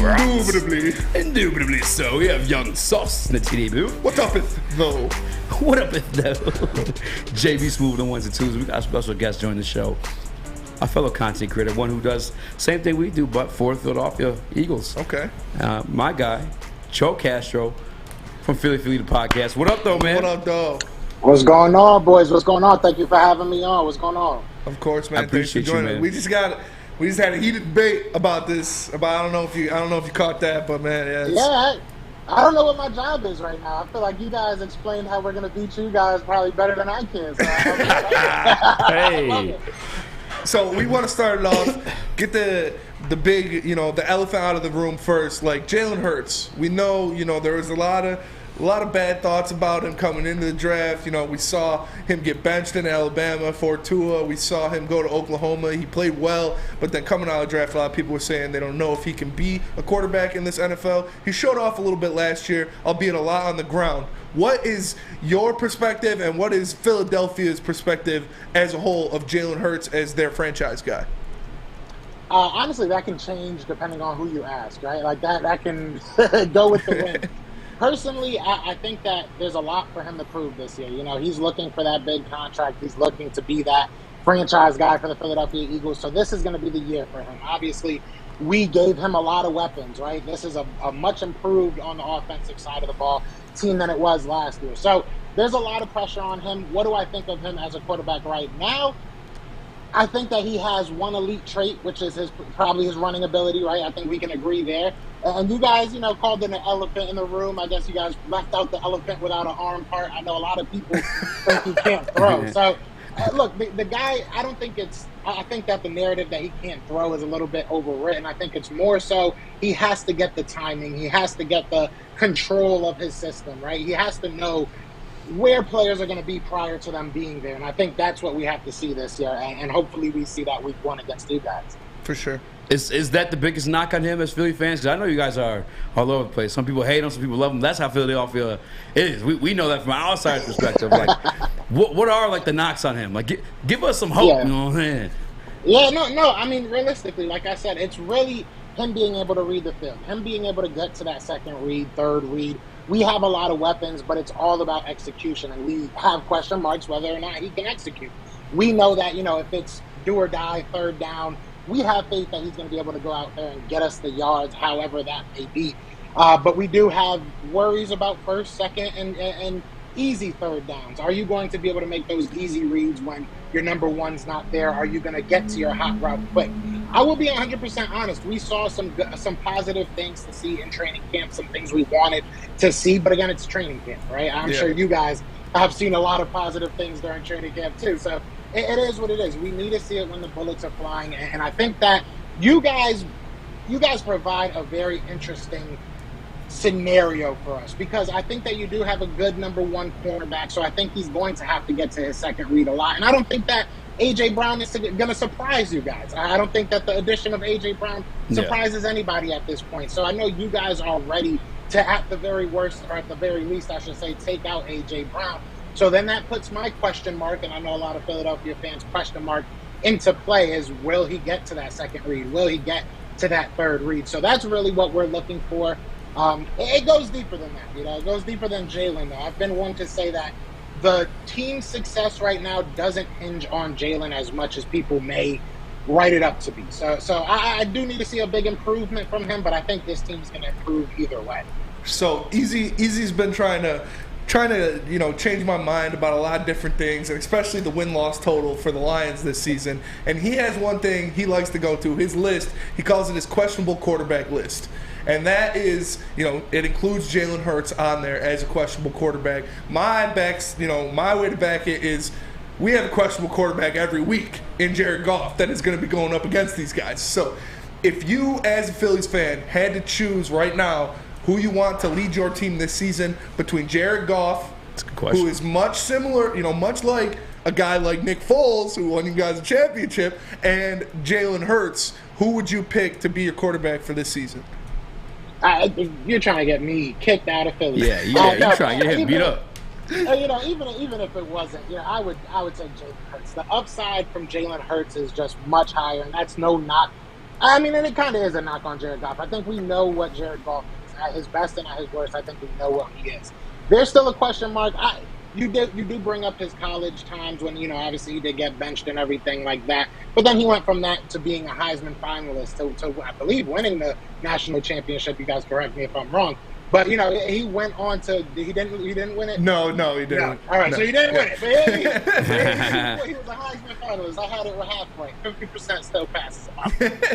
Indubitably so. We have Young Sauce in the TD booth.
What up with though?
What up with though? JB Smooth on 1s and 2s. We got a special guest joining the show. A fellow content creator, one who does same thing we do, but for Philadelphia Eagles.
Okay.
My guy, Joe Castro from Philly the podcast. What up though, man?
What up though?
What's going on, boys? What's going on? Thank you for having me on. What's going on?
Of course, man.
I appreciate
Thanks for joining.
you, man.
We just had a heated debate about this. I don't know if you caught that, but man,
yeah. I don't know what my job is right now. I feel like you guys explained how we're gonna beat you guys probably better than I can. So
Hey.
So we want to start it off. Get the big, the elephant out of the room first. Like Jalen Hurts, we know, there was a lot of bad thoughts about him coming into the draft. We saw him get benched in Alabama for Tua. We saw him go to Oklahoma. He played well, but then coming out of the draft, a lot of people were saying they don't know if he can be a quarterback in this NFL. He showed off a little bit last year, albeit a lot on the ground. What is your perspective, and what is Philadelphia's perspective as a whole of Jalen Hurts as their franchise guy?
Honestly, that can change depending on who you ask, right? Like that can go with the wind. Personally, I think that there's a lot for him to prove this year. He's looking for that big contract. He's looking to be that franchise guy for the Philadelphia Eagles. So this is going to be the year for him. Obviously, we gave him a lot of weapons, right? This is a much improved on the offensive side of the ball team than it was last year. So there's a lot of pressure on him. What do I think of him as a quarterback right now? I think that he has one elite trait, which is probably his running ability, right? I think we can agree there. And you guys, called it an elephant in the room. I guess you guys left out the elephant without an arm part. I know a lot of people think he can't throw. So, look, the guy, I think that the narrative that he can't throw is a little bit overwritten. I think it's more so he has to get the timing. He has to get the control of his system, right? He has to know where players are going to be prior to them being there. And I think that's what we have to see this year. And hopefully we see that week 1 against you guys.
For sure.
Is that the biggest knock on him as Philly fans? Because I know you guys are all over the place. Some people hate him, some people love him. That's how Philadelphia is. We know that from an outside perspective. Like, what are like the knocks on him? Like, give us some hope.
Yeah.
You know what I'm saying?
Yeah, no. I mean, realistically, like I said, it's really him being able to read the field, him being able to get to that second read, third read. We have a lot of weapons, but it's all about execution, and we have question marks whether or not he can execute. We know that, if it's do or die, third down, we have faith that he's going to be able to go out there and get us the yards, however that may be. But we do have worries about first, second, and easy third downs. Are you going to be able to make those easy reads when your number one's not there? Are you going to get to your hot route quick? I will be 100% honest. We saw some positive things to see in training camp, some things we wanted to see. But again, it's training camp, right? I'm sure you guys have seen a lot of positive things during training camp too. So it is what it is. We need to see it when the bullets are flying. And I think that you guys provide a very interesting scenario for us, because I think that you do have a good number one cornerback. So I think he's going to have to get to his second read a lot. And I don't think that A.J. Brown is going to surprise you guys. I don't think that the addition of A.J. Brown surprises anybody at this point. So I know you guys are ready to, at the very worst, or at the very least, I should say, take out A.J. Brown. So then that puts my question mark, and I know a lot of Philadelphia fans question mark, into play is, will he get to that second read? Will he get to that third read? So that's really what we're looking for. It goes deeper than that, It goes deeper than Jalen, though. I've been one to say that the team's success right now doesn't hinge on Jalen as much as people may write it up to be. So I do need to see a big improvement from him, but I think this team's going to improve either way.
So Eazy's been trying to change my mind about a lot of different things, and especially the win-loss total for the Lions this season. And he has one thing he likes to go to, his list. He calls it his questionable quarterback list. And that is, it includes Jalen Hurts on there as a questionable quarterback. My way to back it is we have a questionable quarterback every week in Jared Goff that is going to be going up against these guys. So if you, as a Phillies fan, had to choose right now who you want to lead your team this season between Jared Goff, who is much similar, much like a guy like Nick Foles, who won you guys a championship, and Jalen Hurts, who would you pick to be your quarterback for this season?
You're trying to get me kicked out of Philly.
Yeah, you're trying to get him beat up.
Even if it wasn't, I would say Jalen Hurts. The upside from Jalen Hurts is just much higher, and that's no knock. I mean, and it kind of is a knock on Jared Goff. I think we know what Jared Goff is. At his best and at his worst, I think we know what he is. There's still a question mark. You do bring up his college times when, obviously he did get benched and everything like that. But then he went from that to being a Heisman finalist to I believe, winning the national championship. You guys correct me if I'm wrong. But, he went on to – he didn't win it?
No, he didn't.
No. All right, so he didn't win it. But he was a Heisman finalist. I had it halfway. 50% still passes.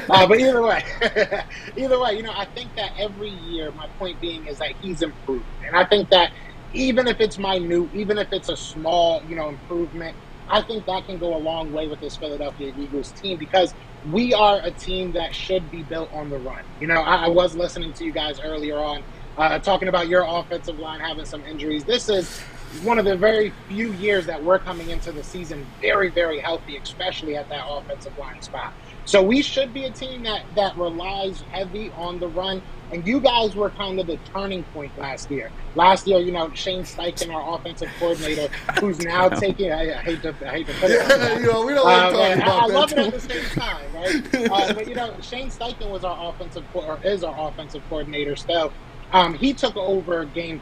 But either way, I think that every year, my point being is that he's improved. And I think that even if it's minute, even if it's a small, improvement, I think that can go a long way with this Philadelphia Eagles team because we are a team that should be built on the run. I was listening to you guys earlier on talking about your offensive line having some injuries. This is one of the very few years that we're coming into the season very, very healthy, especially at that offensive line spot. So we should be a team that relies heavy on the run. And you guys were kind of the turning point last year. Last year, Shane Steichen, our offensive coordinator, who's now taking. I hate to put it.
We don't like talking about
I love it at the same time, right? But Shane Steichen was is our offensive coordinator still. He took over game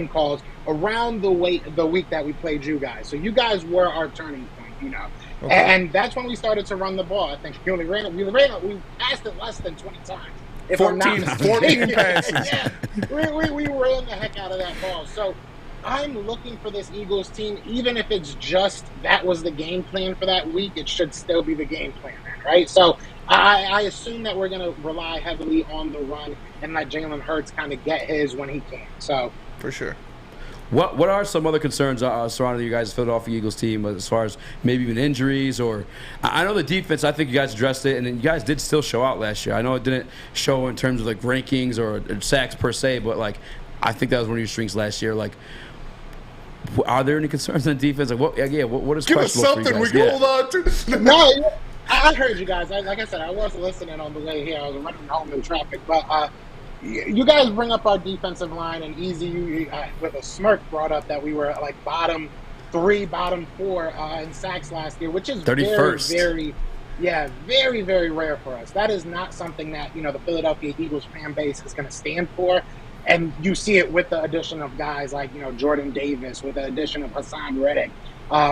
calls around the week that we played you guys. So you guys were our turning point, Okay. And that's when we started to run the ball. I think we passed it less than 20 times.
14 passes.
Yeah, we ran the heck out of that ball. So I'm looking for this Eagles team, even if it's just that was the game plan for that week, it should still be the game plan, right? So I assume that we're going to rely heavily on the run and let Jalen Hurts kind of get his when he can. So
for sure.
What are some other concerns surrounding you guys' Philadelphia Eagles team as far as maybe even injuries or I know the defense, I think you guys addressed it, and you guys did still show out last year. I know it didn't show in terms of like rankings or sacks per se, but like I think that was one of your strengths last year. Like, are there any concerns on defense? Like, what is
give us something we can hold on to?
No, I heard you guys. Like I said, I was listening on the way here. I was running home in traffic, but you guys bring up our defensive line, and Eazy, with a smirk, brought up that we were like bottom 3, bottom 4 in sacks last year, which is
31st.
very, very rare for us. That is not something that the Philadelphia Eagles fan base is going to stand for. And you see it with the addition of guys like Jordan Davis, with the addition of Hassan Reddick,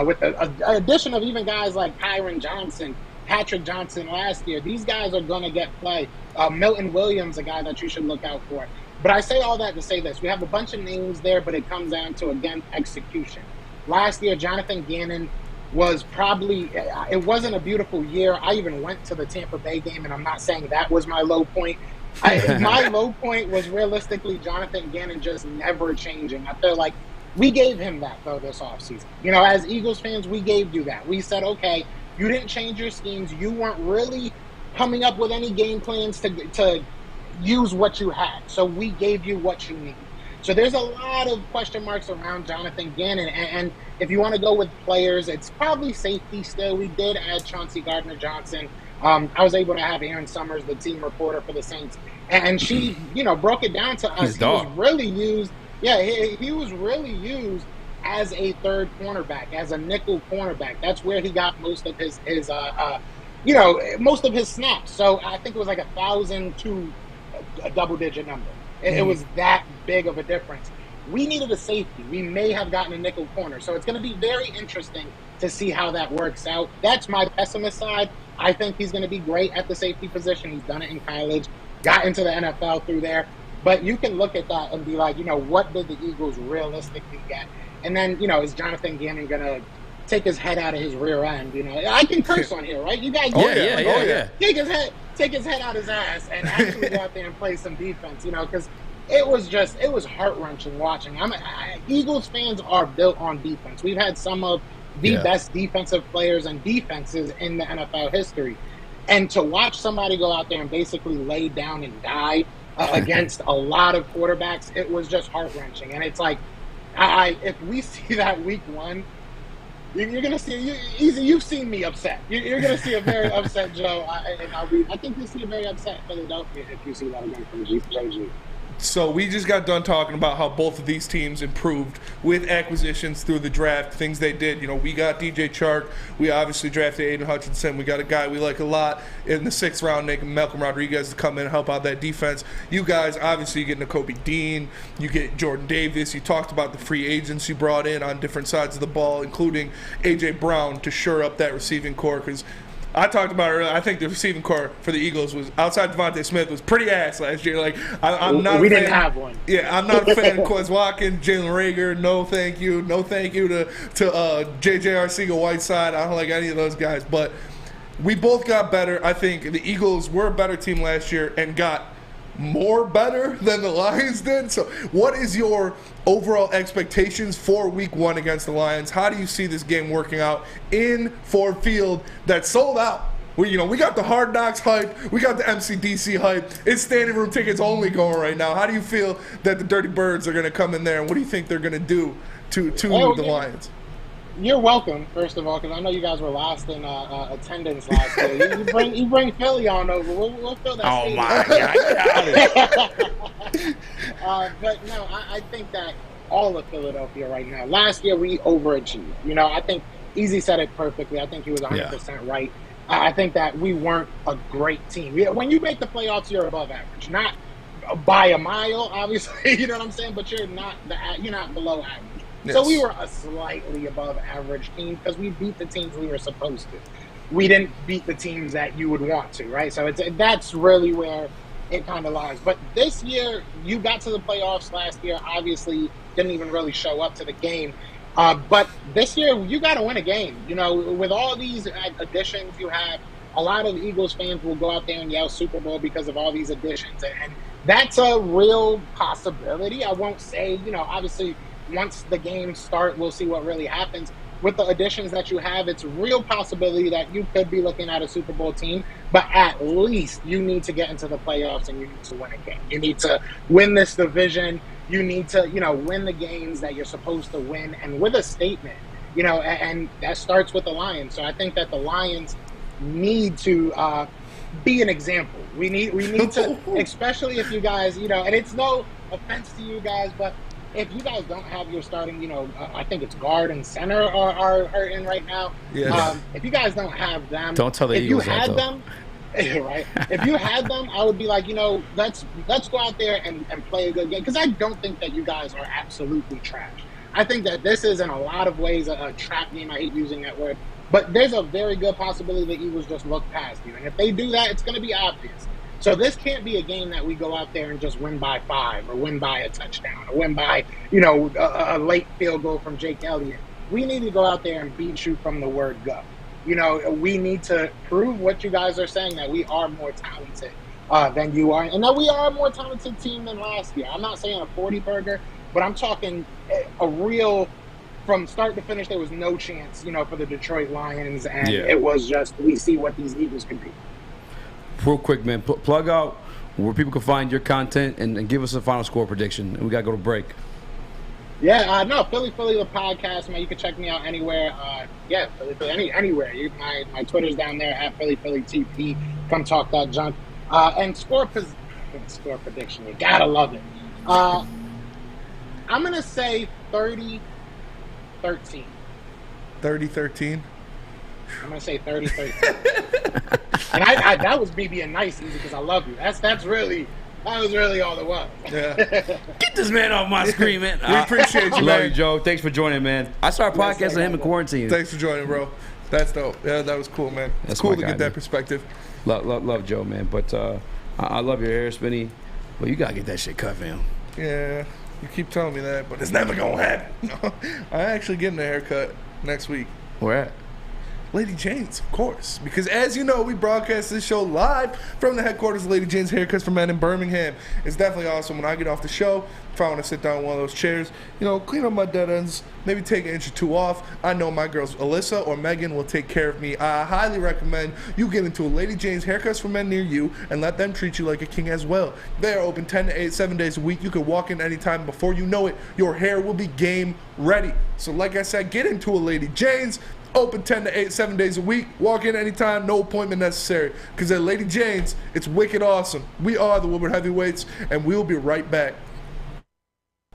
with the addition of even guys like Kyron Johnson, Patrick Johnson last year. These guys are going to get play. Milton Williams, a guy that you should look out for. But I say all that to say this. We have a bunch of names there, but it comes down to, again, execution. Last year, Jonathan Gannon was probably – it wasn't a beautiful year. I even went to the Tampa Bay game, and I'm not saying that was my low point. My low point was realistically Jonathan Gannon just never changing. I feel like we gave him that, though, this offseason. As Eagles fans, we gave you that. We said, okay, you didn't change your schemes. You weren't really coming up with any game plans to use what you had. So we gave you what you need. So there's a lot of question marks around Jonathan Gannon. And if you want to go with players, it's probably safety still. We did add Chauncey Gardner-Johnson. I was able to have Aaron Summers, the team reporter for the Saints, and she, broke it down to us. He was really used. Yeah, he was really used as a third cornerback, as a nickel cornerback. That's where he got most of his most of his snaps. So I think it was like 1,000 to a double-digit number. It was that big of a difference. we needed a safety. We may have gotten a nickel corner. So it's going to be very interesting to see how that works out. That's my pessimist side. I think he's going to be great at the safety position. He's done it in college, got into the NFL through there. But you can look at that and be like, what did the Eagles realistically get? And then, is Jonathan Gannon going to take his head out of his rear end? I can curse on here, right? You guys,
yeah.
Take his head out his ass and actually go out there and play some defense, because it was heart-wrenching watching. Eagles fans are built on defense. We've had some of the best defensive players and defenses in the NFL history. And to watch somebody go out there and basically lay down and die against a lot of quarterbacks, it was just heart-wrenching. And it's like, if we see that week one, you're going to see Eazy. You've seen me upset. You're going to see a very upset Joe. I think you'll see a very upset Philadelphia if you see that again from JG.
So we just got done talking about how both of these teams improved with acquisitions through the draft, things they did. We got DJ Chark. We obviously drafted Aiden Hutchinson. We got a guy we like a lot in the 6th round, Malcolm Rodriguez, to come in and help out that defense. You guys, obviously, you get Nakobe Dean. You get Jordan Davis. You talked about the free agents you brought in on different sides of the ball, including A.J. Brown, to shore up that receiving core, because I talked about it earlier. I think the receiving core for the Eagles was, outside Devontae Smith, was pretty ass last year. Like, I'm not.
We didn't have one.
Yeah, I'm not a fan of Quez Watkins, Jalen Reagor. No, thank you. No, thank you to J.J. Arcega-Whiteside. I don't like any of those guys. But we both got better. I think the Eagles were a better team last year and got more better than the Lions did. So what is your overall expectations for week one against the Lions? How do you see this game working out in Ford Field that's sold out? We got the Hard Knocks hype. We got the MCDC hype. It's standing room tickets only going right now. How do you feel that the Dirty Birds are going to come in there, and what do you think they're going to do to the Lions?
You're welcome, first of all, because I know you guys were last in attendance last year. You bring Philly on over. We'll fill that.
Oh my
God! But no, I think that all of Philadelphia right now. Last year we overachieved. I think Eazy said it perfectly. I think he was 100% right. I think that we weren't a great team. When you make the playoffs, you're above average, not by a mile, obviously. You know what I'm saying? But you're not below average. Yes. So we were a slightly above average team because we beat the teams we were supposed to. We didn't beat the teams that you would want to, right? So that's really where it kind of lies. But this year, you got to the playoffs last year. Obviously, didn't even really show up to the game. But this year, you got to win a game. With all these additions you have, a lot of Eagles fans will go out there and yell Super Bowl because of all these additions. And that's a real possibility. I won't say, obviously, once the games start, we'll see what really happens. With the additions that you have, it's a real possibility that you could be looking at a Super Bowl team, but at least you need to get into the playoffs and you need to win a game. You need to win this division. You need to, win the games that you're supposed to win, and with a statement, and that starts with the Lions. So I think that the Lions need to be an example. We need to, especially if you guys, and it's no offense to you guys, but if you guys don't have your starting, I think it's guard and center are in right now.
Yes.
If you guys don't have them,
don't tell the Eagles that,
though. Them, right? If you had them, I would be like, let's go out there and play a good game, because I don't think that you guys are absolutely trash. I think that this is in a lot of ways a trap game. I hate using that word, but there's a very good possibility the Eagles just look past you, and if they do that, it's going to be obvious. So this can't be a game that we go out there and just win by 5 or win by a touchdown or win by, a late field goal from Jake Elliott. We need to go out there and beat you from the word go. We need to prove what you guys are saying, that we are more talented than you are, and that we are a more talented team than last year. I'm not saying a 40-burger, but I'm talking a real, from start to finish, there was no chance, for the Detroit Lions, and it was just, we see what these Eagles can be.
Real quick, man, plug out where people can find your content and give us a final score prediction. And we got to go to break.
Yeah, no, Philly the podcast, man. You can check me out anywhere. Philly, anywhere. My Twitter's down there at PhillyTP. Come talk that junk. And score prediction. You gotta love it. I'm gonna say 30-13.
30-13.
I'm gonna say 30-13. And I that was me being nice, Easy, because I love you. That's That was really all it was.
Yeah.
Get this man off my screen, man.
We appreciate you,
Love
man.
you, Joe. Thanks for joining, man. I started podcasting him in quarantine.
Thanks for joining, bro. That's dope. Yeah, that was cool, man. It's
That's
cool
my
to
guy,
get that
man.
perspective.
Love Joe, man. But I love your hair, Spinny. But you got to get that shit cut, fam.
Yeah, you keep telling me that, but it's never going to happen. I'm actually getting a haircut next week.
Where at?
Lady Jane's, of course. Because as you know, we broadcast this show live from the headquarters of Lady Jane's Haircuts for Men in Birmingham. It's definitely awesome when I get off the show. If I want to sit down in one of those chairs, clean up my dead ends, maybe take an inch or two off. I know my girls, Alyssa or Megan, will take care of me. I highly recommend you get into a Lady Jane's Haircuts for Men near you and let them treat you like a king as well. They are open 10 to 7 days a week. You can walk in anytime. Before you know it, your hair will be game ready. So like I said, get into a Lady Jane's. Open 10 to 7 days a week. Walk in anytime, no appointment necessary. Because at Lady Jane's, it's wicked awesome. We are the Woodward Heavyweights, and we'll be right back.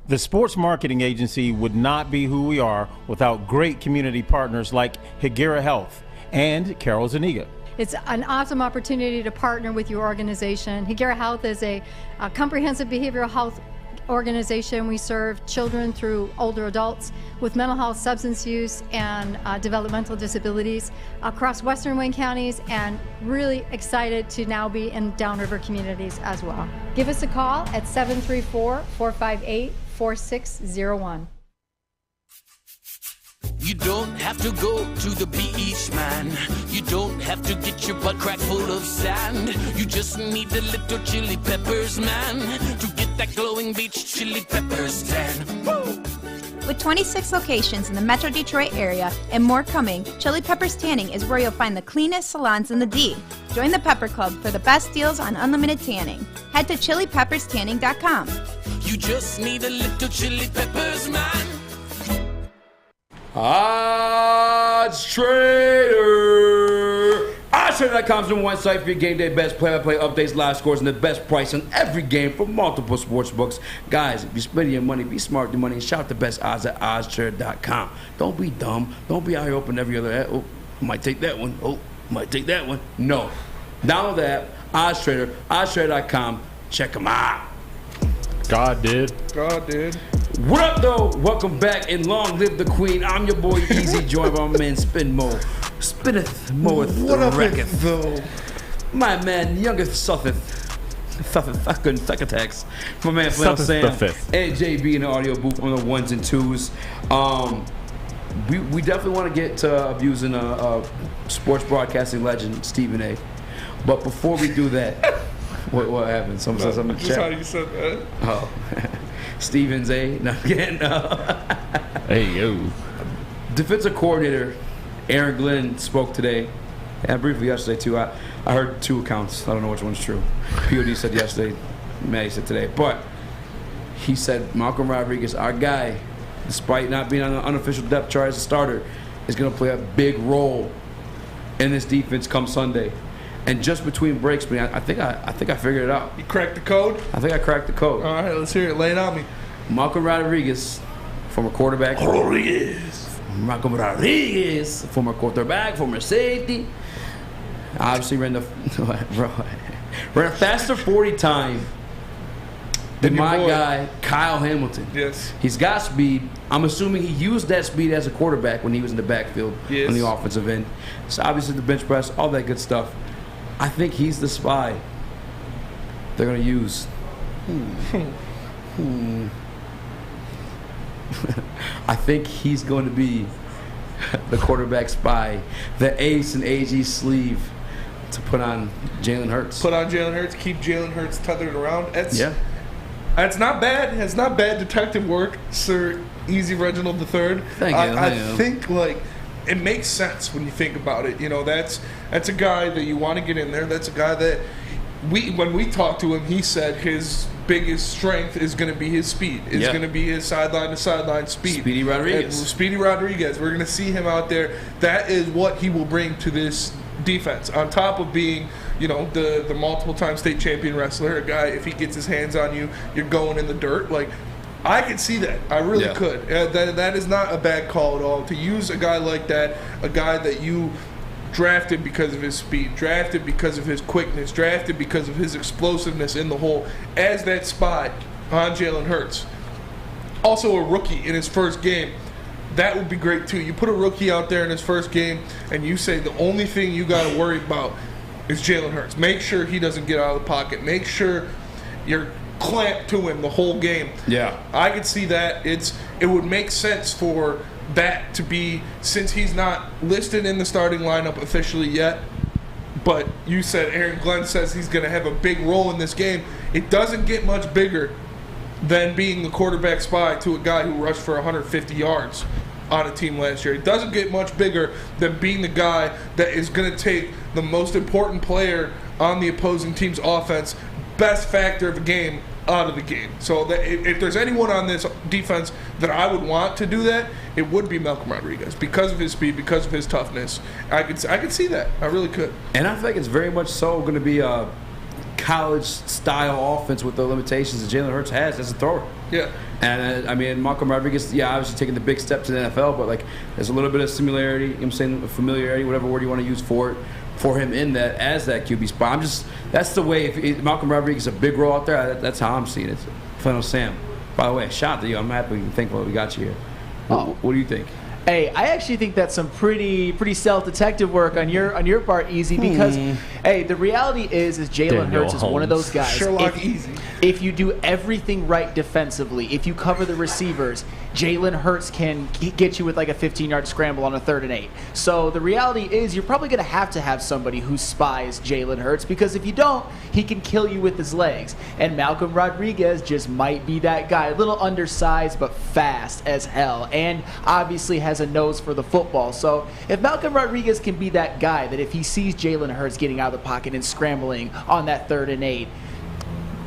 The sports marketing agency would not be who we are without great community partners like Higuera Health and Carol Zaniga.
It's an awesome opportunity to partner with your organization. Higuera Health is a comprehensive behavioral health organization. We serve children through older adults with mental health, substance use, and developmental disabilities across Western Wayne counties, and really excited to now be in downriver communities as well. Give us a call at 734-458-4601.
You don't have to go to the beach, man. You don't have to get your butt crack full of sand. You just need a little chili peppers, man, to get that glowing beach chili peppers tan. Woo!
With 26 locations in the Metro Detroit area and more coming, Chili Peppers Tanning is where you'll find the cleanest salons in the D. Join the Pepper Club for the best deals on unlimited tanning. Head to chilipepperstanning.com.
You just need a little chili peppers, man.
Odds Trader. OddsTrader.com is the one site for your game day best play-by-play updates, live scores, and the best price on every game from multiple sports books. Guys, if you're spending your money, be smart with your money and shout the best odds at OddsTrader.com. Don't be dumb. Don't be out here open every other ad. Oh, might take that one. Oh, might take that one. No. Download the app, OddsTrader, OddsTrader.com. Check them out.
God did.
What up, though? Welcome back, and long live the queen. I'm your boy Eazy, joined by my man Spin Mo. Spinneth Moeth
What up,
Recketh.
though?
My man, youngest Suffeth. I couldn't attacks. My man Flannel Sam and JB in the audio booth on the ones and twos. We definitely want to get to abusing a sports broadcasting legend, Stephen A. But before we do that, what happened? Someone said something in the
Just how
chat.
you said that.
Oh, Stevens A. No, again.
Hey, yo.
Defensive coordinator Aaron Glenn spoke today, and briefly yesterday too. I heard two accounts. I don't know which one's true. POD said yesterday, Maddie said today. But he said Malcolm Rodriguez, our guy, despite not being on the unofficial depth chart as a starter, is going to play a big role in this defense come Sunday. And just between breaks, man, I think I figured it out.
You cracked the code?
I think I cracked the code.
All right, let's hear it. Lay it on me.
Malcolm Rodriguez, former quarterback. Malcolm Rodriguez, former quarterback, former safety. Obviously ran a faster 40 time than my guy Kyle Hamilton.
Yes.
He's got speed. I'm assuming he used that speed as a quarterback when he was in the backfield on the offensive end. So obviously the bench press, all that good stuff. I think he's the spy they're going to use. I think he's going to be the quarterback spy, the ace in AG's sleeve to put on Jalen Hurts.
Put on Jalen Hurts, keep Jalen Hurts tethered around. It's not bad. It's not bad detective work, Sir Eazy Reginald III.
Thank you.
I think it makes sense when you think about it. That's a guy that you want to get in there. That's a guy that when we talked to him, he said his biggest strength is going to be his speed. It's going to be his sideline to sideline speed.
Speedy Rodriguez.
Speedy Rodriguez. We're going to see him out there. That is what he will bring to this defense. On top of being, the multiple-time state champion wrestler, a guy, if he gets his hands on you, you're going in the dirt. I could see that. I really could. That is not a bad call at all. To use a guy like that, a guy that you drafted because of his speed, drafted because of his quickness, drafted because of his explosiveness in the hole as that spy on Jalen Hurts. Also a rookie in his first game. That would be great too. You put a rookie out there in his first game and you say the only thing you got to worry about is Jalen Hurts. Make sure he doesn't get out of the pocket. Make sure you're clamped to him the whole game.
Yeah.
I could see that. It would make sense for that to be, since he's not listed in the starting lineup officially yet, but you said Aaron Glenn says he's going to have a big role in this game. It doesn't get much bigger than being the quarterback spy to a guy who rushed for 150 yards on a team last year. It doesn't get much bigger than being the guy that is going to take the most important player on the opposing team's offense, best factor of the game, out of the game. So that if there's anyone on this defense that I would want to do that, it would be Malcolm Rodriguez because of his speed, because of his toughness. I could see that. I really could.
And I think it's very much so going to be a college-style offense with the limitations that Jalen Hurts has as a thrower.
Yeah.
And, I mean, Malcolm Rodriguez, obviously taking the big step to the NFL, but, like, there's a little bit of similarity, you know what I'm saying, familiarity, whatever word you want to use for him in that, as that QB spot. That's the way, if Malcolm Rodriguez is a big role out there, that's how I'm seeing it. Flannel Sam. By the way, shout out to you. I'm happy and thankful that we got you here. What do you think?
Hey, I actually think that's some pretty self-detective work on your part, Eazy, because hey, the reality is Jalen Hurts is one of those guys.
Sherlock Eazy.
If you do everything right defensively, if you cover the receivers, Jalen Hurts can get you with like a 15-yard scramble on a 3rd and 8. So the reality is you're probably going to have somebody who spies Jalen Hurts, because if you don't, he can kill you with his legs. And Malcolm Rodriguez just might be that guy. A little undersized, but fast as hell. And obviously has a nose for the football. So if Malcolm Rodriguez can be that guy that if he sees Jalen Hurts getting out of the pocket and scrambling on that 3rd and 8,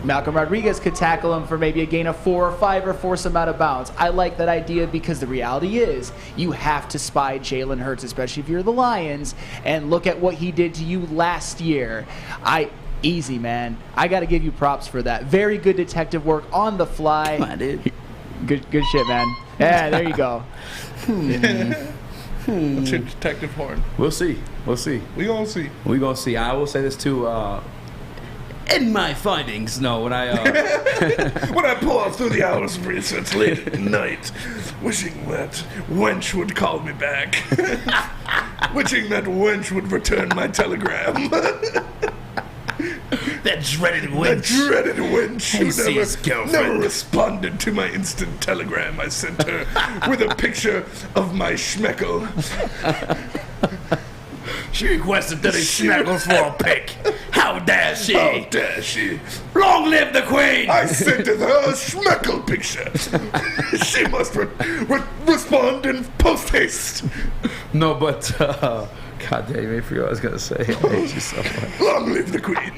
Malcolm Rodriguez could tackle him for maybe a gain of 4 or 5 or force him out of bounds. I like that idea because the reality is you have to spy Jalen Hurts, especially if you're the Lions, and look at what he did to you last year. Easy, man. I got to give you props for that. Very good detective work on the fly.
Come on, dude.
Good shit, man. Yeah, there you go.
What's your detective horn?
We'll see.
We gonna see.
I will say this too. In my findings, when I
when I pull off through the hours of research late at night, wishing that wench would call me back, wishing that wench would return my telegram.
That dreaded wench.
Who never responded to my instant telegram I sent her with a picture of my schmeckle.
She requested 30 schmeckles for a pic. How dare she?
How dare she?
Long live the queen!
I sent her a schmeckle picture. She must respond in post-haste.
No, but, God damn, I forgot what I was going to say. I hate you so much.
Long live the queen.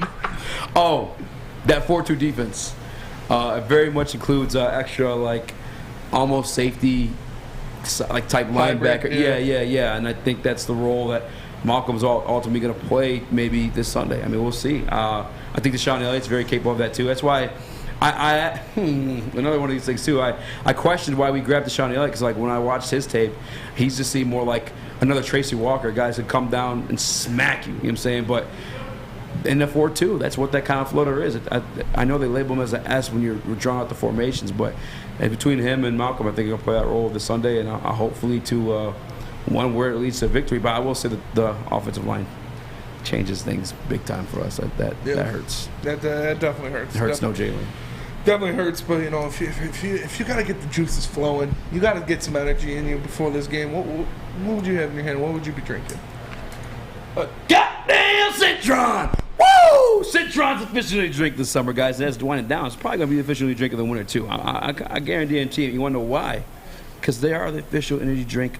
Oh, that 4-2 defense very much includes extra, like, almost safety, like, type linebacker. Yeah. And I think that's the role that Malcolm's ultimately going to play maybe this Sunday. I mean, we'll see. I think Deshaun Elliott's very capable of that, too. That's why another one of these things, too. I questioned why we grabbed Deshaun Elliott because, like, when I watched his tape, he's just seemed more like another Tracy Walker, guys that come down and smack you, you know what I'm saying? But in the 4-2, that's what that kind of floater is. I know they label him as an S when you're drawing out the formations, but between him and Malcolm, I think he'll play that role this Sunday, and I'll hopefully to one where it leads to victory. But I will say that the offensive line changes things big time for us. That hurts.
That definitely hurts.
It hurts no Jalen.
Definitely hurts, but if you got to get the juices flowing, you got to get some energy in you before this game. What would you have in your hand? What would you be drinking?
Goddamn Citron! Woo! Citron's officially drink this summer, guys. And as it's winding down, it's probably going to be the officially drink of the winter, too. I guarantee it. You want to know why? Because they are the official energy drink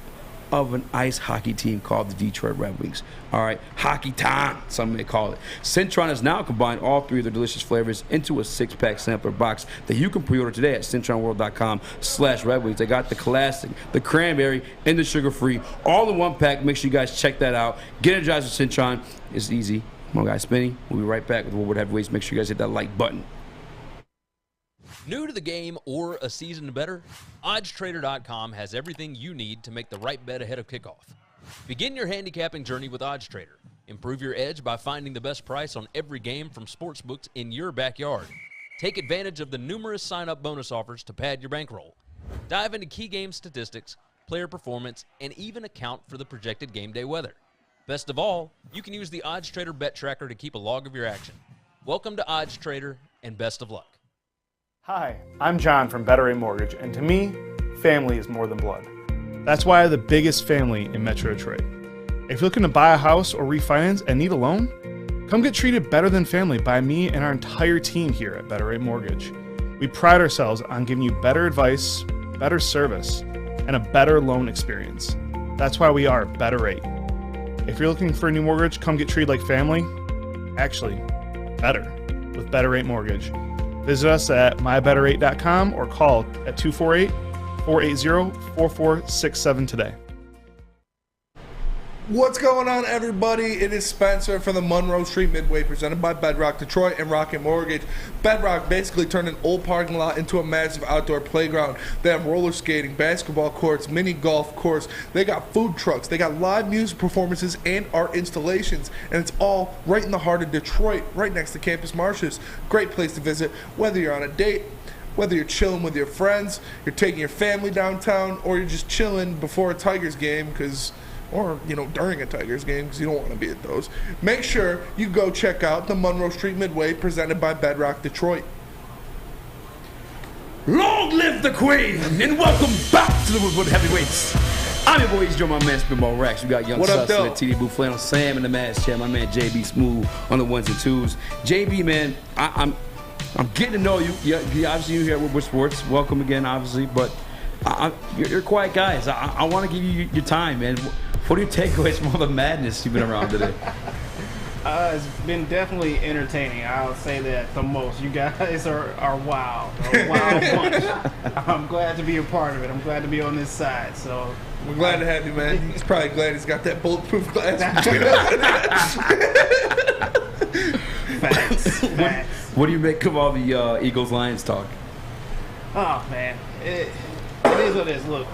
of an ice hockey team called the Detroit Red Wings. All right, hockey time, some may call it. Citron has now combined all 3 of their delicious flavors into a 6-pack sampler box that you can pre-order today at CitronWorld.com/Red Wings. They got the classic, the cranberry, and the sugar-free, all in one pack. Make sure you guys check that out. Get energized with Citron. It's easy. Come on, guys, Spinny. We'll be right back with Woodward Heavyweights. Make sure you guys hit that like button.
New to the game or a season better? OddsTrader.com has everything you need to make the right bet ahead of kickoff. Begin your handicapping journey with OddsTrader. Improve your edge by finding the best price on every game from sportsbooks in your backyard. Take advantage of the numerous sign-up bonus offers to pad your bankroll. Dive into key game statistics, player performance, and even account for the projected game day weather. Best of all, you can use the OddsTrader Bet Tracker to keep a log of your action. Welcome to OddsTrader, and best of luck.
Hi, I'm John from Better Rate Mortgage, and to me, family is more than blood. That's why I have the biggest family in Metro Detroit. If you're looking to buy a house or refinance and need a loan, come get treated better than family by me and our entire team here at Better Rate Mortgage. We pride ourselves on giving you better advice, better service, and a better loan experience. That's why we are Better Rate. If you're looking for a new mortgage, come get treated like family. Actually, better with Better Rate Mortgage. Visit us at mybetterrate.com or call at 248-480-4467 today.
What's going on, everybody? It is Spencer from the Monroe Street Midway, presented by Bedrock Detroit and Rocket Mortgage. Bedrock basically turned an old parking lot into a massive outdoor playground. They have roller skating, basketball courts, mini golf course. They got food trucks. They got live music performances and art installations. And it's all right in the heart of Detroit, right next to Campus Martius. Great place to visit, whether you're on a date, whether you're chilling with your friends, you're taking your family downtown, or you're just chilling before a Tigers game or during a Tigers game, because you don't want to be at those. Make sure you go check out the Monroe Street Midway, presented by Bedrock Detroit.
Long live the Queen, and welcome back to the Woodward Heavyweights. I'm your boy, Eazy, my man Spitball Rax. We got Young Sus and the TD Blue Flannel, Sam in the Mass Chair, my man JB Smooth on the ones and twos. JB, man, I'm getting to know you. Obviously, you're here at Woodward Sports. Welcome again, obviously, but you're quiet guys. I want to give you your time, man. What are your takeaways from all the madness you've been around today?
It's been definitely entertaining. I'll say that the most. You guys are wild. A wild bunch. I'm glad to be a part of it. I'm glad to be on this side. So
we're glad to have you, man. He's probably glad he's got that bulletproof glass between us.
Facts.
What do you make of all the Eagles-Lions talk?
Oh, man. It is what it is. Look.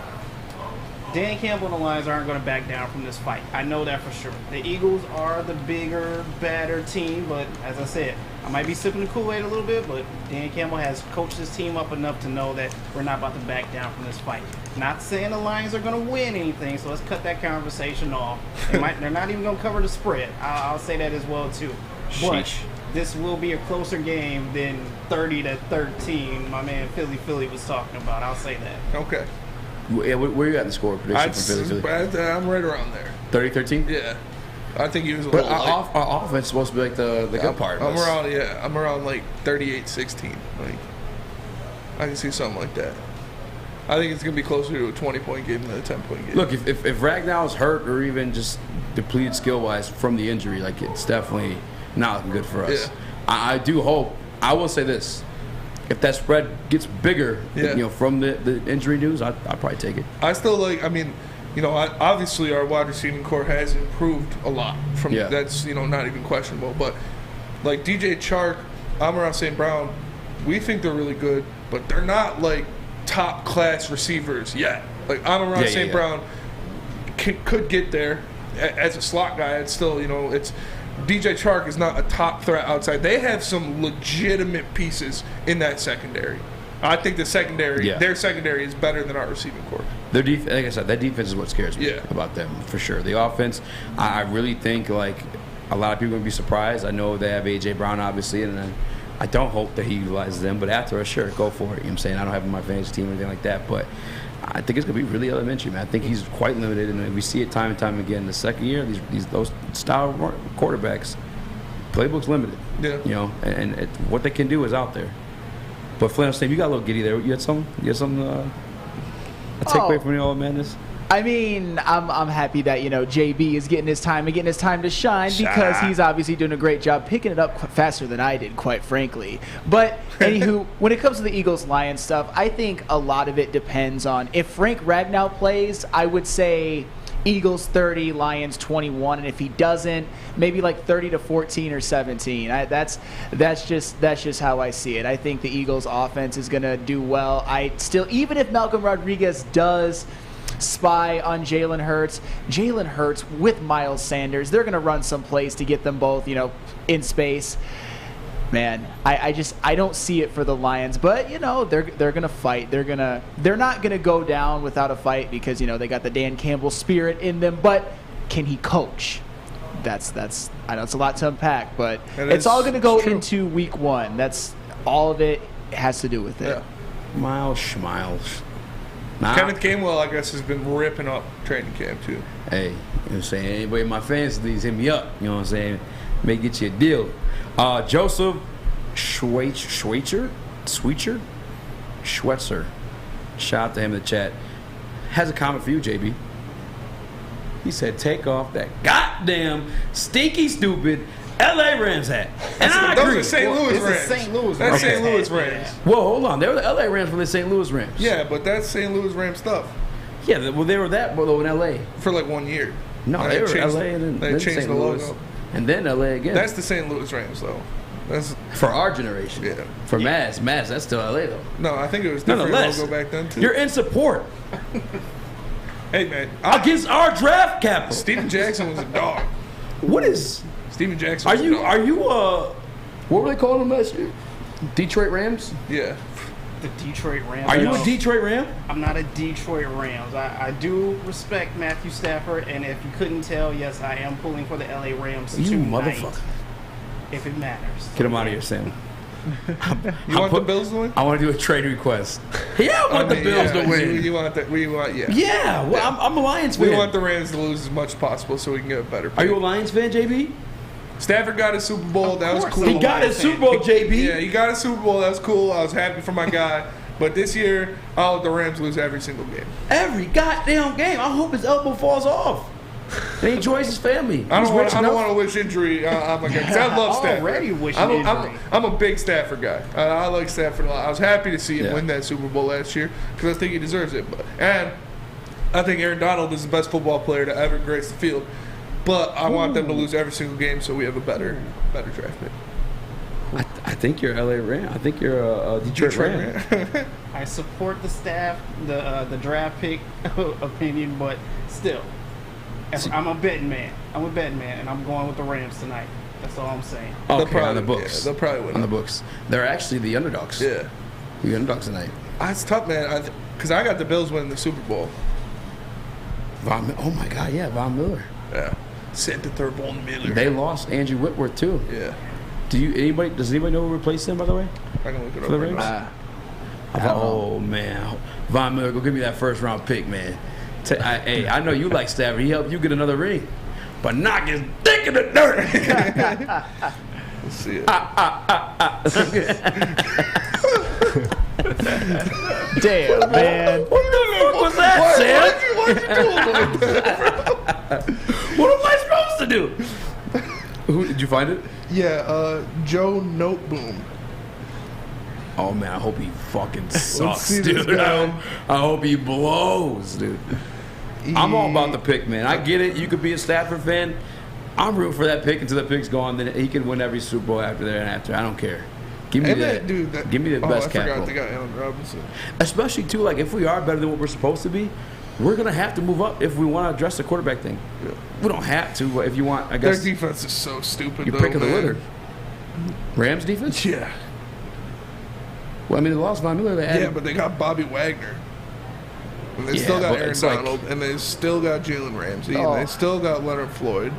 Dan Campbell and the Lions aren't going to back down from this fight. I know that for sure. The Eagles are the bigger, badder team, but as I said, I might be sipping the Kool-Aid a little bit, but Dan Campbell has coached his team up enough to know that we're not about to back down from this fight. Not saying the Lions are going to win anything, so let's cut that conversation off. They're not even going to cover the spread. I'll say that as well, too. But this will be a closer game than 30-13 my man Philly was talking about. I'll say that.
Okay.
Yeah, where you at in the score prediction for Philly?
I'm right around there.
30-13?
Yeah. I think he was a
but
little
our offense is supposed to be like the good part.
I'm around like 38-16. Like, I can see something like that. I think it's going to be closer to a 20-point game than a 10-point game.
Look, if Ragnow's hurt or even just depleted skill-wise from the injury, like, it's definitely not looking good for us. Yeah. I do hope. I will say this. If that spread gets bigger, from the injury news, I'd probably take it.
I still obviously our wide receiving core has improved a lot. That's not even questionable. But like DJ Chark, Amon-Ra St. Brown, we think they're really good, but they're not like top class receivers yet. Like Amon-Ra St. Brown could get there as a slot guy. It's still it's. DJ Chark is not a top threat outside. They have some legitimate pieces in that secondary. I think their secondary is better than our receiving corps.
Their like I said, that defense is what scares me about them for sure. The offense, I really think like a lot of people are gonna be surprised. I know they have AJ Brown obviously, and I don't hope that he utilizes them. But after, sure, go for it. You know what I'm saying? I don't have him on my fantasy team or anything like that, but I think it's going to be really elementary, man. I think he's quite limited, and we see it time and time again. The second year, those style quarterbacks, playbook's limited. Yeah. And what they can do is out there. But Flannel, Sam, you got a little giddy there. You had something? A takeaway from all the madness?
I mean, I'm happy that JB is getting his time to shine because he's obviously doing a great job picking it up faster than I did, quite frankly. But anywho, when it comes to the Eagles-Lions stuff, I think a lot of it depends on if Frank Ragnow plays. I would say Eagles 30, Lions 21, and if he doesn't, maybe like 30-14 or 17. That's just how I see it. I think the Eagles offense is going to do well. Even if Malcolm Rodriguez does spy on Jalen Hurts. Jalen Hurts with Miles Sanders, they're going to run some plays to get them both, in space. Man, I don't see it for the Lions, but they're gonna fight. They're not gonna go down without a fight because they got the Dan Campbell spirit in them. But can he coach? That's I know it's a lot to unpack, but it's all gonna go into week 1. That's all of it has to do with it.
Yeah.
Miles.
Kenneth Gainwell, I guess, has been ripping up training camp too.
Hey, you know what I'm saying? Anybody in my fans, please hit me up. You know what I'm saying? May get you a deal. Joseph Schweitzer. Shout out to him in the chat. Has a comment for you, JB. He said, take off that goddamn stinky, stupid LA Rams hat. And I agree.
Those are St. Louis Rams.
St. Louis
That's
Rams.
St. Louis Rams.
Well, hold on. They were the LA Rams from the St. Louis Rams.
Yeah, but that's St. Louis Rams stuff.
Yeah, well, they were that though in LA.
For like 1 year.
No, they were
changed,
LA and
they
then
changed
St.
the
Louis.
logo.
And then LA again.
That's the St. Louis Rams, though. That's
for our generation.
Yeah.
For Maz, that's still LA though.
No, I think it was different logo back then too.
You're in support.
Hey man,
against our draft capital.
Steven Jackson was a dog.
What is
Steven Jackson?
Are you what were they calling them last year? Detroit Rams?
Yeah.
The Detroit Rams.
Are you a Detroit Ram?
I'm not a Detroit Rams. I do respect Matthew Stafford, and if you couldn't tell, yes, I am pulling for the LA Rams
You
tonight.
motherfucker.
If it matters.
Get him out of here, Sam.
You want the Bills to win?
I want to do a trade request. Yeah, I want the Bills to win.
You want that? We want, yeah.
Yeah, well, I'm a Lions fan.
We want the Rams to lose as much as possible so we can get a better pick.
Are you a Lions fan, JB?
Stafford got his Super Bowl. That was cool.
He got his Super Bowl, JB.
Yeah, he got his Super Bowl. That was cool. I was happy for my guy. But this year, I'll let the Rams lose every single game.
Every goddamn game. I hope his elbow falls off. And he enjoys his family.
I don't want to wish injury on my guy. 'Cause I love Stafford.
Already wishing
I'm
injury.
a big Stafford guy. I like Stafford a lot. I was happy to see him win that Super Bowl last year because I think he deserves it. And I think Aaron Donald is the best football player to ever grace the field. But I want them to lose every single game so we have a better draft pick.
I think you're LA Ram. I think you're a Detroit Ram.
I support the staff, the draft pick opinion, but still, I'm a betting man. I'm a betting man, and I'm going with the Rams tonight. That's all I'm saying.
Okay, on the books.
Yeah, they'll probably win.
On the books. They're actually the underdogs.
Yeah.
The underdogs tonight.
It's tough, man, because I got the Bills winning the Super Bowl.
Oh, my God, yeah, Von Miller.
Yeah. Sent the third ball in the middle.
They lost Andrew Whitworth, too.
Yeah.
Does anybody know who replaced him, by the way?
I can look it up
For the
right
Rams?
now.
Oh, man. Von Miller, go give me that first-round pick, man. Hey, I know you like Stafford. He helped you get another ring. But knock his dick in the dirt.
Let's see it.
Damn, man.
What the fuck was that, Sam?
Why'd you do it like that?
What am I supposed to do? Who did you find it?
Yeah, Joe Noteboom.
Oh man, I hope he fucking sucks,
see this
dude.
guy.
I hope he blows, dude. I'm all about the pick, man. I get it. You could be a Stafford fan. I'm rooting for that pick until the pick's gone. Then he can win every Super Bowl after there and after. I don't care. Give me that. Give me the best capital.
I forgot they got Allen Robinson.
Especially too, like if we are better than what we're supposed to be, we're gonna have to move up if we want to address the quarterback thing.
Yeah.
We don't have to, but if you want, I guess.
Their defense is so stupid.
You're
though,
picking the
man.
litter. Rams defense?
Yeah.
Well, I mean, they lost Von Miller.
Yeah, but they got Bobby Wagner. And they still got Aaron Donald, and they still got Jalen Ramsey, and they still got Leonard Floyd.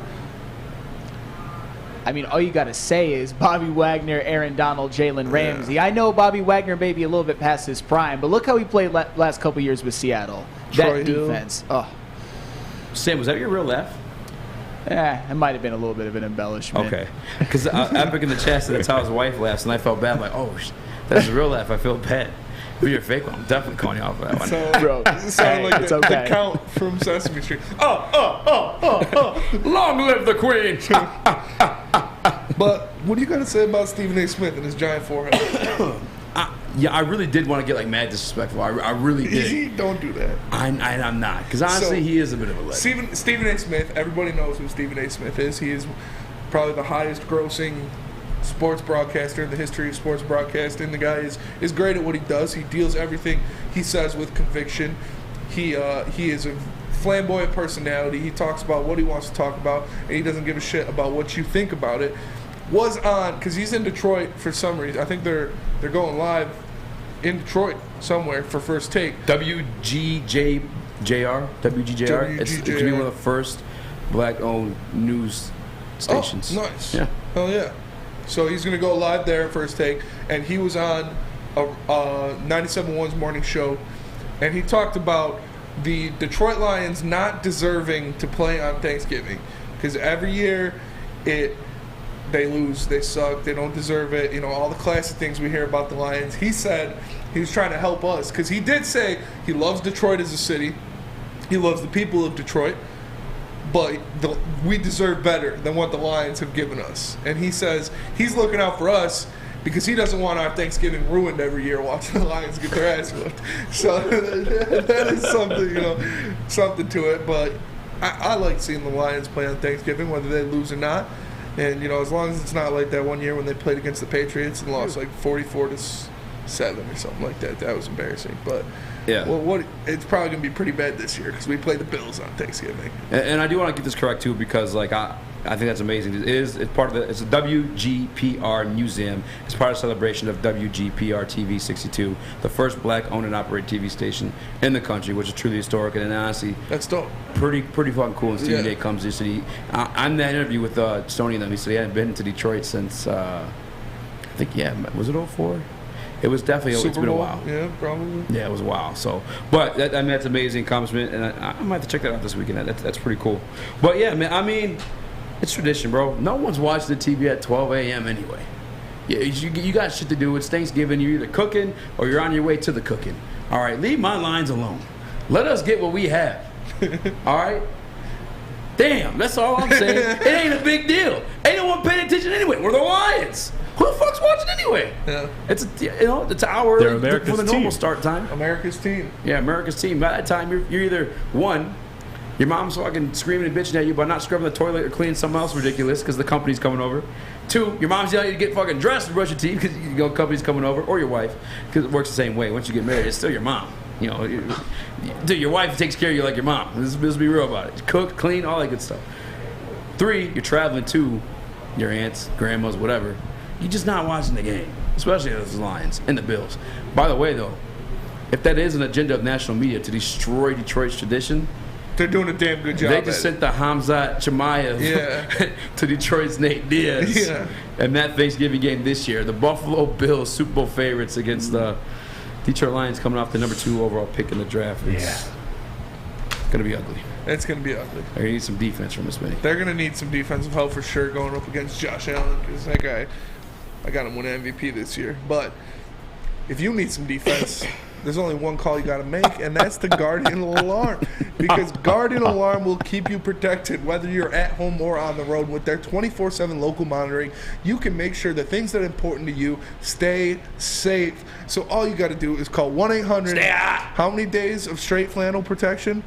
I mean, all you got to say is Bobby Wagner, Aaron Donald, Jalen Ramsey. Yeah. I know Bobby Wagner may be a little bit past his prime, but look how he played last couple years with Seattle.
Troy
that
Hill.
defense. Oh.
Sam, was that your real laugh?
It might have been a little bit of an embellishment.
Okay. Because Epic in the chat said that's how his wife laughs, and I felt bad. I'm like, oh, that's a real laugh. I feel bad. If you're a fake one, I'm definitely calling you out for that one.
So,
Bro,
it sounded like the count from Sesame Street.
Long live the queen!
But what do you got to say about Stephen A. Smith and his giant forehead?
Yeah, I really did want to get like mad disrespectful. I really did.
Don't do that.
I'm not, because honestly, he is a bit of a legend.
Stephen A. Smith. Everybody knows who Stephen A. Smith is. He is probably the highest-grossing sports broadcaster in the history of sports broadcasting. The guy is great at what he does. He deals everything he says with conviction. He is a flamboyant personality. He talks about what he wants to talk about, and he doesn't give a shit about what you think about it. Was on, because he's in Detroit for some reason. I think they're going live in Detroit somewhere for First Take.
WGJR. It's going to be one of the first black-owned news stations.
Oh, nice.
Yeah.
Hell yeah. So he's going to go live there at First Take, and he was on 97.1's morning show, and he talked about the Detroit Lions not deserving to play on Thanksgiving, because every year they lose, they suck, they don't deserve it, you know, all the classic things we hear about the Lions. He said he was trying to help us, because he did say he loves Detroit as a city, he loves the people of Detroit, but we deserve better than what the Lions have given us. And he says he's looking out for us because he doesn't want our Thanksgiving ruined every year watching the Lions get their ass whipped. So that is something, you know, something to it. But I like seeing the Lions play on Thanksgiving, whether they lose or not. And, you know, as long as it's not like that one year when they played against the Patriots and lost like 44-7 or something like that. That was embarrassing. But
yeah,
well, it's probably going to be pretty bad this year because we play the Bills on Thanksgiving.
And I do want to get this correct too, because like I think that's amazing. It's part of it's a WGPR museum. It's part of the celebration of WGPR TV 62, the first black-owned and operated TV station in the country, which is truly historic. And honestly,
that's dope.
Pretty fucking cool. And Stephen A comes to the city. I'm that interview with Stoney and them. He said he hadn't been to Detroit since I think was it 04? It was definitely. It's been a while.
Yeah, probably.
Yeah, it was a while. So, but that's an amazing accomplishment, and I might have to check that out this weekend. That's pretty cool. But yeah, man, I mean, it's tradition, bro. No one's watching the TV at 12 a.m. anyway. Yeah, you got shit to do. It's Thanksgiving. You're either cooking or you're on your way to the cooking. All right, leave my lines alone. Let us get what we have. All right. Damn, that's all I'm saying. It ain't a big deal. Ain't no one paying attention anyway. We're the Lions. Who the fuck's watching anyway? Yeah. It's an hour for the normal start time.
America's team.
Yeah, America's team. By that time, you're either one, your mom's fucking screaming and bitching at you about not scrubbing the toilet or cleaning something else ridiculous because the company's coming over. Two, your mom's yelling at you to get fucking dressed and brush your teeth because the company's coming over, or your wife, because it works the same way. Once you get married, it's still your mom. You know, dude, your wife takes care of you like your mom. Let's be real about it. Cook, clean, all that good stuff. Three, you're traveling to your aunts, grandmas, whatever. You're just not watching the game, especially those Lions and the Bills. By the way, though, if that is an agenda of national media to destroy Detroit's tradition,
they're doing a damn good job.
They just sent the Hamzat Chimaev to Detroit's Nate Diaz.
Yeah.
And that Thanksgiving game this year, the Buffalo Bills Super Bowl favorites against the Detroit Lions coming off the number 2 overall pick in the draft. It's going to be ugly.
It's going to be ugly.
They're going to need some defense from this many.
They're going to need some defensive help for sure going up against Josh Allen, because that guy, I got him win MVP this year. But if you need some defense, there's only one call you got to make, and that's the Guardian Alarm. Because Guardian Alarm will keep you protected, whether you're at home or on the road. With their 24/7 local monitoring, you can make sure the things that are important to you stay safe. So all you got to do is call 1-800. How many days of straight flannel protection?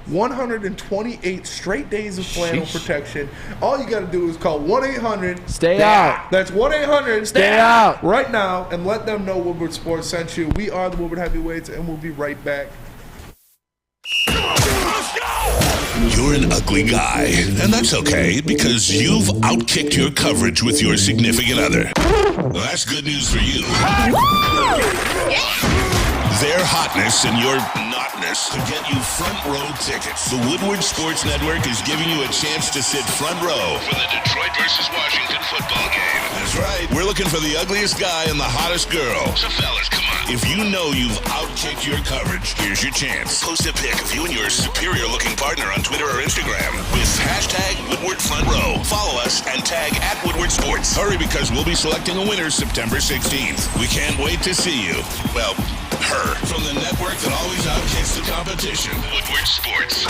128 straight days of flannel protection. All you got to do is call 1-800.
Stay out.
That's 1-800.
Stay out.
Right now, and let them know Woodward Sports sent you. We are the Woodward Heavyweights, and we'll be right back.
You're an ugly guy, and that's okay because you've outkicked your coverage with your significant other. Well, that's good news for you. Their hotness and your notness to get you front row tickets. The Woodward Sports Network is giving you a chance to sit front row for the Detroit versus Washington football game. That's right. We're looking for the ugliest guy and the hottest girl. So fellas, come on. If you know you've outkicked your coverage, here's your chance. Post a pic of you and your superior-looking partner on Twitter or Instagram with hashtag Woodward Front Row. Follow us and tag @Woodward Sports. Hurry, because we'll be selecting a winner September 16th. We can't wait to see you. Well, her. From the network that always outkicks the competition. Woodward Sports.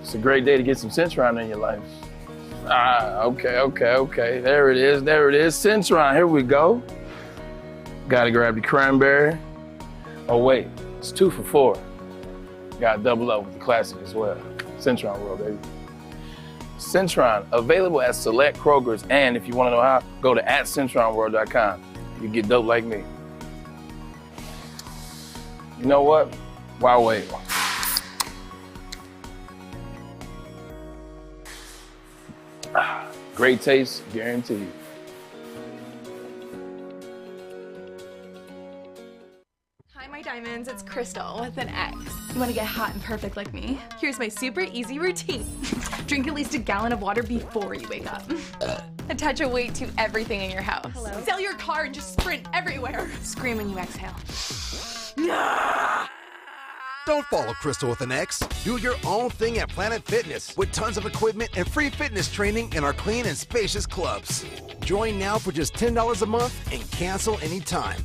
It's a great day to get some Centron in your life. Okay. There it is. Centron, here we go. Gotta grab the cranberry. Oh wait, it's 2 for $4. Gotta double up with the classic as well. Centron World, baby. Centron, available at select Krogers. And if you want to know how, go to @CentronWorld.com. You get dope like me. You know what? Why wait? Great taste, guaranteed.
Hi, my diamonds. It's Crystal with an X. You want to get hot and perfect like me? Here's my super easy routine. Drink at least a gallon of water before you wake up. Attach a weight to everything in your house.
Hello?
Sell your car and just sprint everywhere. Scream when you exhale.
Don't follow Crystal with an X. Do your own thing at Planet Fitness with tons of equipment and free fitness training in our clean and spacious clubs. Join now for just $10 a month and cancel anytime.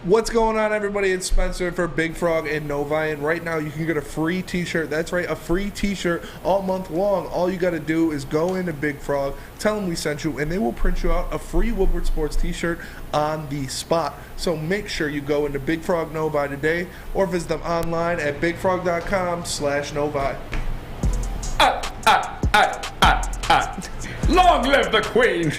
What's going on, everybody? It's Spencer for Big Frog and Novi, and right now you can get a free t-shirt. That's right, a free t-shirt all month long. All you got to do is go into Big Frog, tell them we sent you, and they will print you out a free Woodward Sports t-shirt on the spot. So make sure you go into Big Frog Novi today or visit them online at bigfrog.com/Novi.
Long live the queen!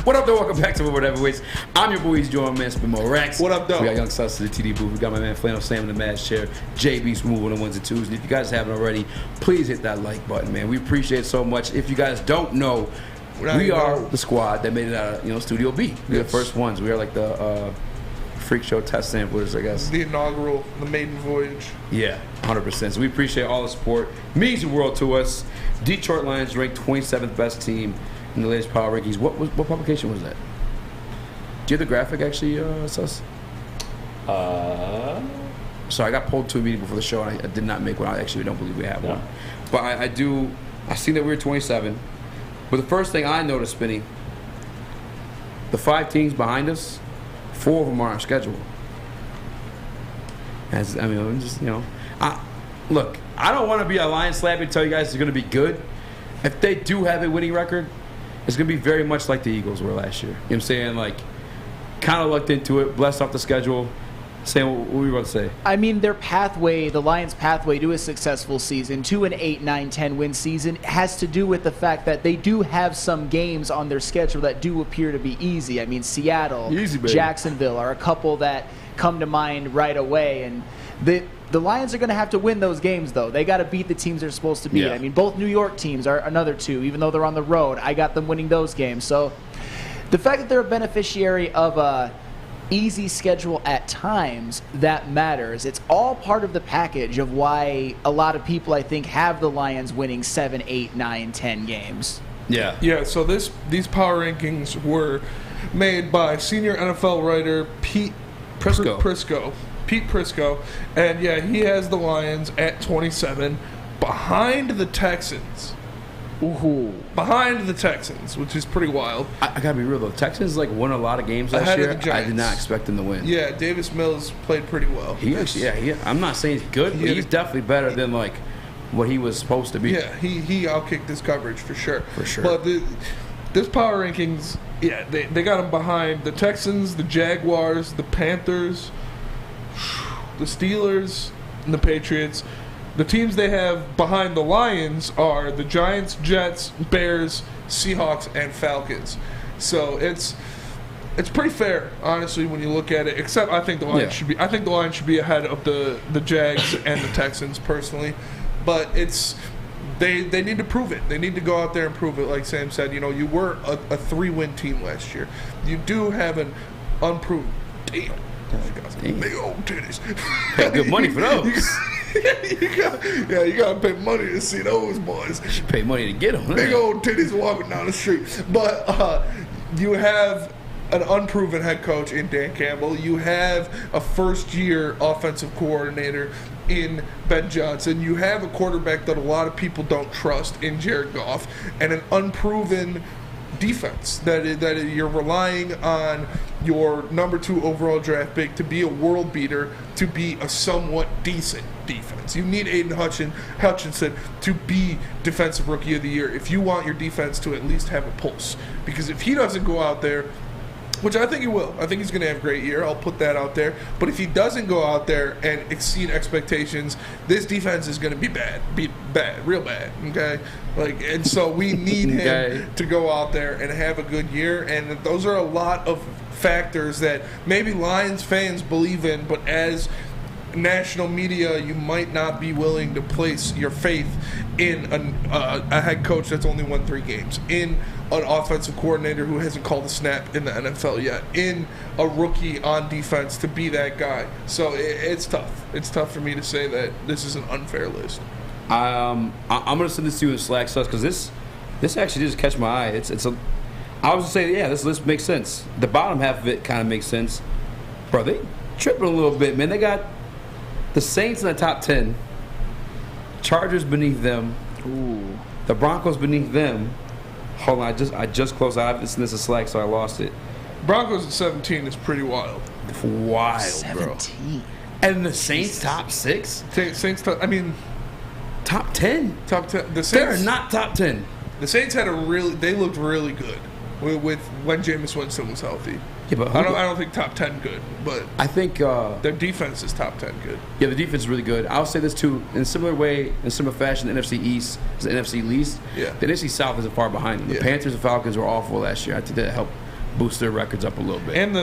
What up, though? Welcome back to Woodward Heavyweights. I'm your boy, Joe, man, Spimo Rex.
What up, though?
We got Young Sus to the TD booth. We got my man Flannel Sam in the Mad Chair. JB's moving on the ones and twos. And if you guys haven't already, please hit that like button, man. We appreciate it so much. If you guys don't know, we are the squad that made it out of Studio B. We're the first ones. We are like the freak show test samplers, I guess.
The inaugural, the maiden voyage.
Yeah, 100%. So we appreciate all the support. Means the world to us. Detroit Lions ranked 27th best team in the latest power rankings. What publication was that? Do you have the graphic actually, Sus? Sorry, I got pulled to a meeting before the show and I did not make one. I actually don't believe we have one. But I seen that we were 27. But the first thing I noticed, Spinny, the 5 teams behind us, 4 of them are on our schedule. Look, I don't want to be a lion slap and tell you guys they're going to be good. If they do have a winning record, it's going to be very much like the Eagles were last year. You know what I'm saying? Like, kind of looked into it, blessed off the schedule. Saying what were you about to say?
I mean, their pathway, the Lions' pathway to a successful season, to an 8, 9, 10 win season, has to do with the fact that they do have some games on their schedule that do appear to be easy. I mean, Seattle, Jacksonville are a couple that come to mind right away. And the Lions are going to have to win those games, though. They got to beat the teams they're supposed to beat.
Yeah.
I mean, both New York teams are another 2, even though they're on the road. I got them winning those games. So the fact that they're a beneficiary of a easy schedule at times, that matters. It's all part of the package of why a lot of people, I think, have the Lions winning 7, 8, 9, 10 games.
Yeah, so these power rankings were made by senior NFL writer Pete Prisco. And yeah, he has the Lions at 27 behind the Texans. Behind the Texans, which is pretty wild.
I gotta be real though. Texans won a lot of games last year. I did not expect them to win.
Yeah, Davis Mills played pretty well.
I'm not saying he's good, but he's definitely better than what he was supposed to be.
Yeah, he outkicked his coverage for sure.
For sure.
But this power rankings, they got him behind the Texans, the Jaguars, the Panthers, the Steelers, and the Patriots. The teams they have behind the Lions are the Giants, Jets, Bears, Seahawks, and Falcons. So it's pretty fair, honestly, when you look at it. Except I think the Lions should be. I think the Lions should be ahead of the Jags and the Texans personally. But they need to prove it. They need to go out there and prove it. Like Sam said, you were a 3-win team last year. You do have an unproven. Damn. Big old titties.
Pay good money for those.
you gotta pay money to see those boys.
You should pay money to get them.
Big old titties walking down the street. But you have an unproven head coach in Dan Campbell. You have a first-year offensive coordinator in Ben Johnson. You have a quarterback that a lot of people don't trust in Jared Goff, and an unproven defense that you're relying on your number 2 overall draft pick to be a world beater, to be a somewhat decent defense. You need Aiden Hutchinson to be Defensive Rookie of the Year if you want your defense to at least have a pulse. Because if he doesn't go out there Which I think he will. I think he's going to have a great year. I'll put that out there. But if he doesn't go out there and exceed expectations, this defense is going to be bad, real bad. Okay, and so we need him to go out there and have a good year. And those are a lot of factors that maybe Lions fans believe in, but as national media, you might not be willing to place your faith in a head coach that's only won 3 games, in an offensive coordinator who hasn't called a snap in the NFL yet, in a rookie on defense to be that guy. So it's tough. It's tough for me to say that this is an unfair list.
I'm going to send this to you in Slack stuff because this actually just catch my eye. I was going to say, yeah, this list makes sense. The bottom half of it kind of makes sense. Bro, they tripping a little bit, man. They got the Saints in the top 10, Chargers beneath them, the Broncos beneath them. Hold on, I just closed out. This is Slack, so I lost it.
Broncos at 17 is pretty wild.
Wild,
17.
bro. And the Saints top 6?
Saints top
10?
Top 10. The Saints,
they're not top 10.
The Saints they looked really good with when Jameis Winston was healthy.
Yeah, but
I don't think top 10 good, but
I think
their defense is top 10 good.
Yeah, the defense is really good. I'll say this too, in a similar way, in similar fashion, the NFC East is the NFC least.
Yeah.
The NFC South isn't far behind them. The Panthers and Falcons were awful last year. I think that helped boost their records up a little bit.
And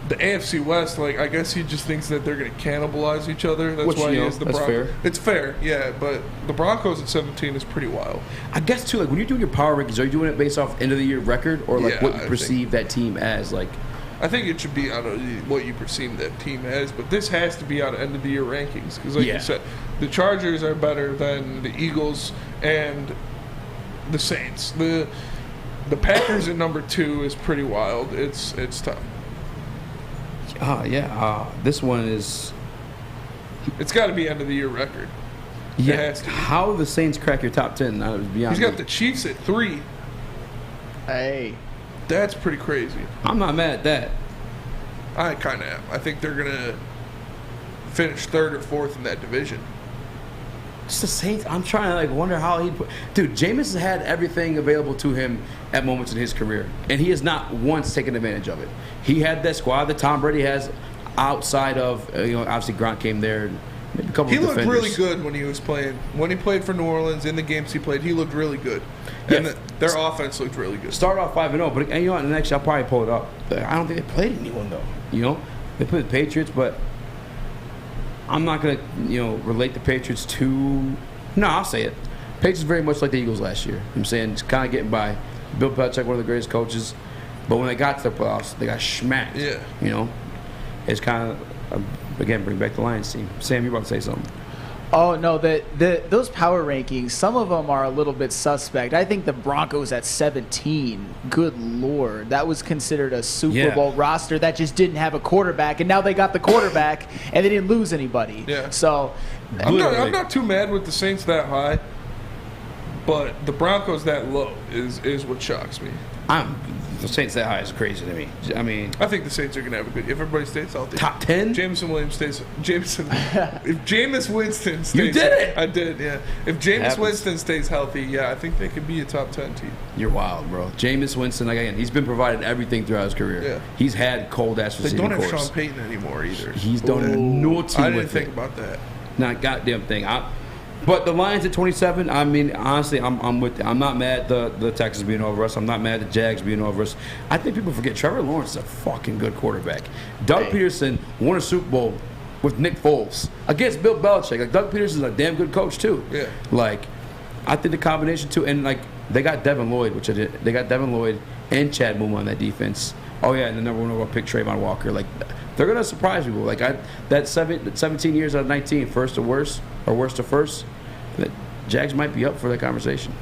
the AFC West, I guess he just thinks that they're going to cannibalize each other. That's why he has the Broncos.
Fair.
It's fair, yeah, but the Broncos at 17 is pretty wild.
I guess too, when you're doing your power rankings, are you doing it based off end of the year record or what you perceive that team as? I
think it should be out of what you perceive that team as, but this has to be out of end of the year rankings because, you said, the Chargers are better than the Eagles and the Saints. The Packers at number 2 is pretty wild. It's tough.
This one is.
It's got to be end of the year record.
Yeah.
It has to be.
How do the Saints crack your top 10?
He's got the Chiefs at 3.
Hey,
that's pretty crazy.
I'm not mad at that.
I kind of am. I think they're gonna finish 3rd or 4th in that division.
It's the Saints. I'm trying to wonder how he. Dude, Jameis has had everything available to him at moments in his career, and he has not once taken advantage of it. He had that squad that Tom Brady has, outside of obviously Gronk came there. Maybe a couple.
He
of
looked
defenders.
really good when he was playing. When he played for New Orleans in the games he played, he looked really good, and their offense looked really good.
Started off 5-0, but and actually I'll probably pull it up. I don't think they played anyone though. They played the Patriots, but. I'm not going to, relate the Patriots to... No, I'll say it. Patriots very much like the Eagles last year. I'm saying it's kind of getting by. Bill Belichick, one of the greatest coaches. But when they got to the playoffs, they got smacked.
Yeah.
It's kind of, again, bring back the Lions team. Sam, you're about to say something.
Oh, no, those power rankings, some of them are a little bit suspect. I think the Broncos at 17, good Lord, that was considered a Super Bowl roster that just didn't have a quarterback, and now they got the quarterback, and they didn't lose anybody.
Yeah.
So,
I'm not too mad with the Saints that high, but the Broncos that low is what shocks me.
The Saints that high is crazy to me.
I think the Saints are going to have a good. If everybody stays healthy,
top 10.
If Jameis Winston stays,
you did it.
I did. Yeah. If Jameis Winston stays healthy, I think they could be a top 10 team.
You're wild, bro. Jameis Winston, again, he's been provided everything throughout his career.
Yeah.
He's had cold ass receiving
They don't have
course.
Sean Payton anymore either.
He's done nothing.
I didn't think about that.
Not a goddamn thing. But the Lions at 27, honestly, I'm with you. I'm not mad at the Texans being over us. I'm not mad at the Jags being over us. I think people forget Trevor Lawrence is a fucking good quarterback. Doug Peterson won a Super Bowl with Nick Foles against Bill Belichick. Doug Peterson's a damn good coach, too.
Yeah.
I think the combination, too, and, they got Devin Lloyd, which I did. They got Devin Lloyd and Chad Moom on that defense. Oh, yeah, and the number one overall pick, Trayvon Walker. They're going to surprise people. That 17 years out of 19, first to worst, or worst to first, the Jags might be up for that conversation.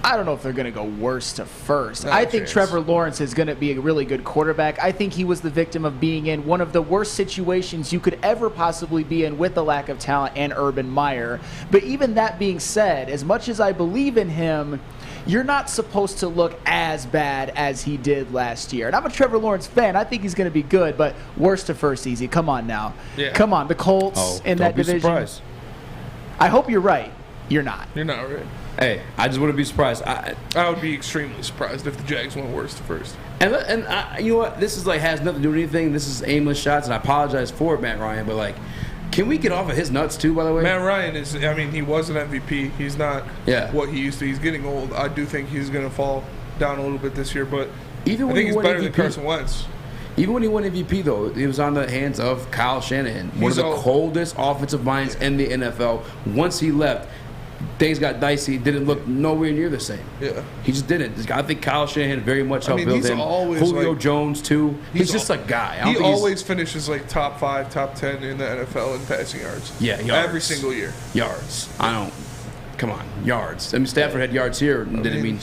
I don't know if they're going to go worst to first. I think Trevor Lawrence is going to be a really good quarterback. I think he was the victim of being in one of the worst situations you could ever possibly be in with the lack of talent and Urban Meyer. But even that being said, as much as I believe in him, you're not supposed to look as bad as he did last year. And I'm a Trevor Lawrence fan. I think he's going to be good, but worst to first, Eazy. Come on now.
Yeah.
Come on. The Colts in that division.
Surprised.
I hope you're right. You're not.
You're not, right?
Hey, I just wouldn't be surprised.
I would be extremely surprised if the Jags went worst to first.
And you know what? This is like has nothing to do with anything. This is aimless shots, and I apologize for it, Matt Ryan. But like, can we get off of his nuts too? By the way,
Matt Ryan is. I mean, he was an MVP. He's not what he used to. He's getting old. I do think he's going to fall down a little bit this year, but
even
I
when
think
he
he's
won
better
MVP,
than Carson Wentz.
Even when he won MVP, though, it was on the hands of Kyle Shanahan, one of the coldest offensive minds in the NFL. Once he left, things got dicey. It didn't look nowhere near the same.
Yeah.
He just didn't. I think Kyle Shanahan very much helped build him.
Always
Julio Jones, too. He's just a guy.
He always finishes like top 5, top 10 in the NFL in passing yards.
Yeah, yards.
Every single year.
Yards. Come on, yards. I mean, Stafford had yards here. Didn't mean,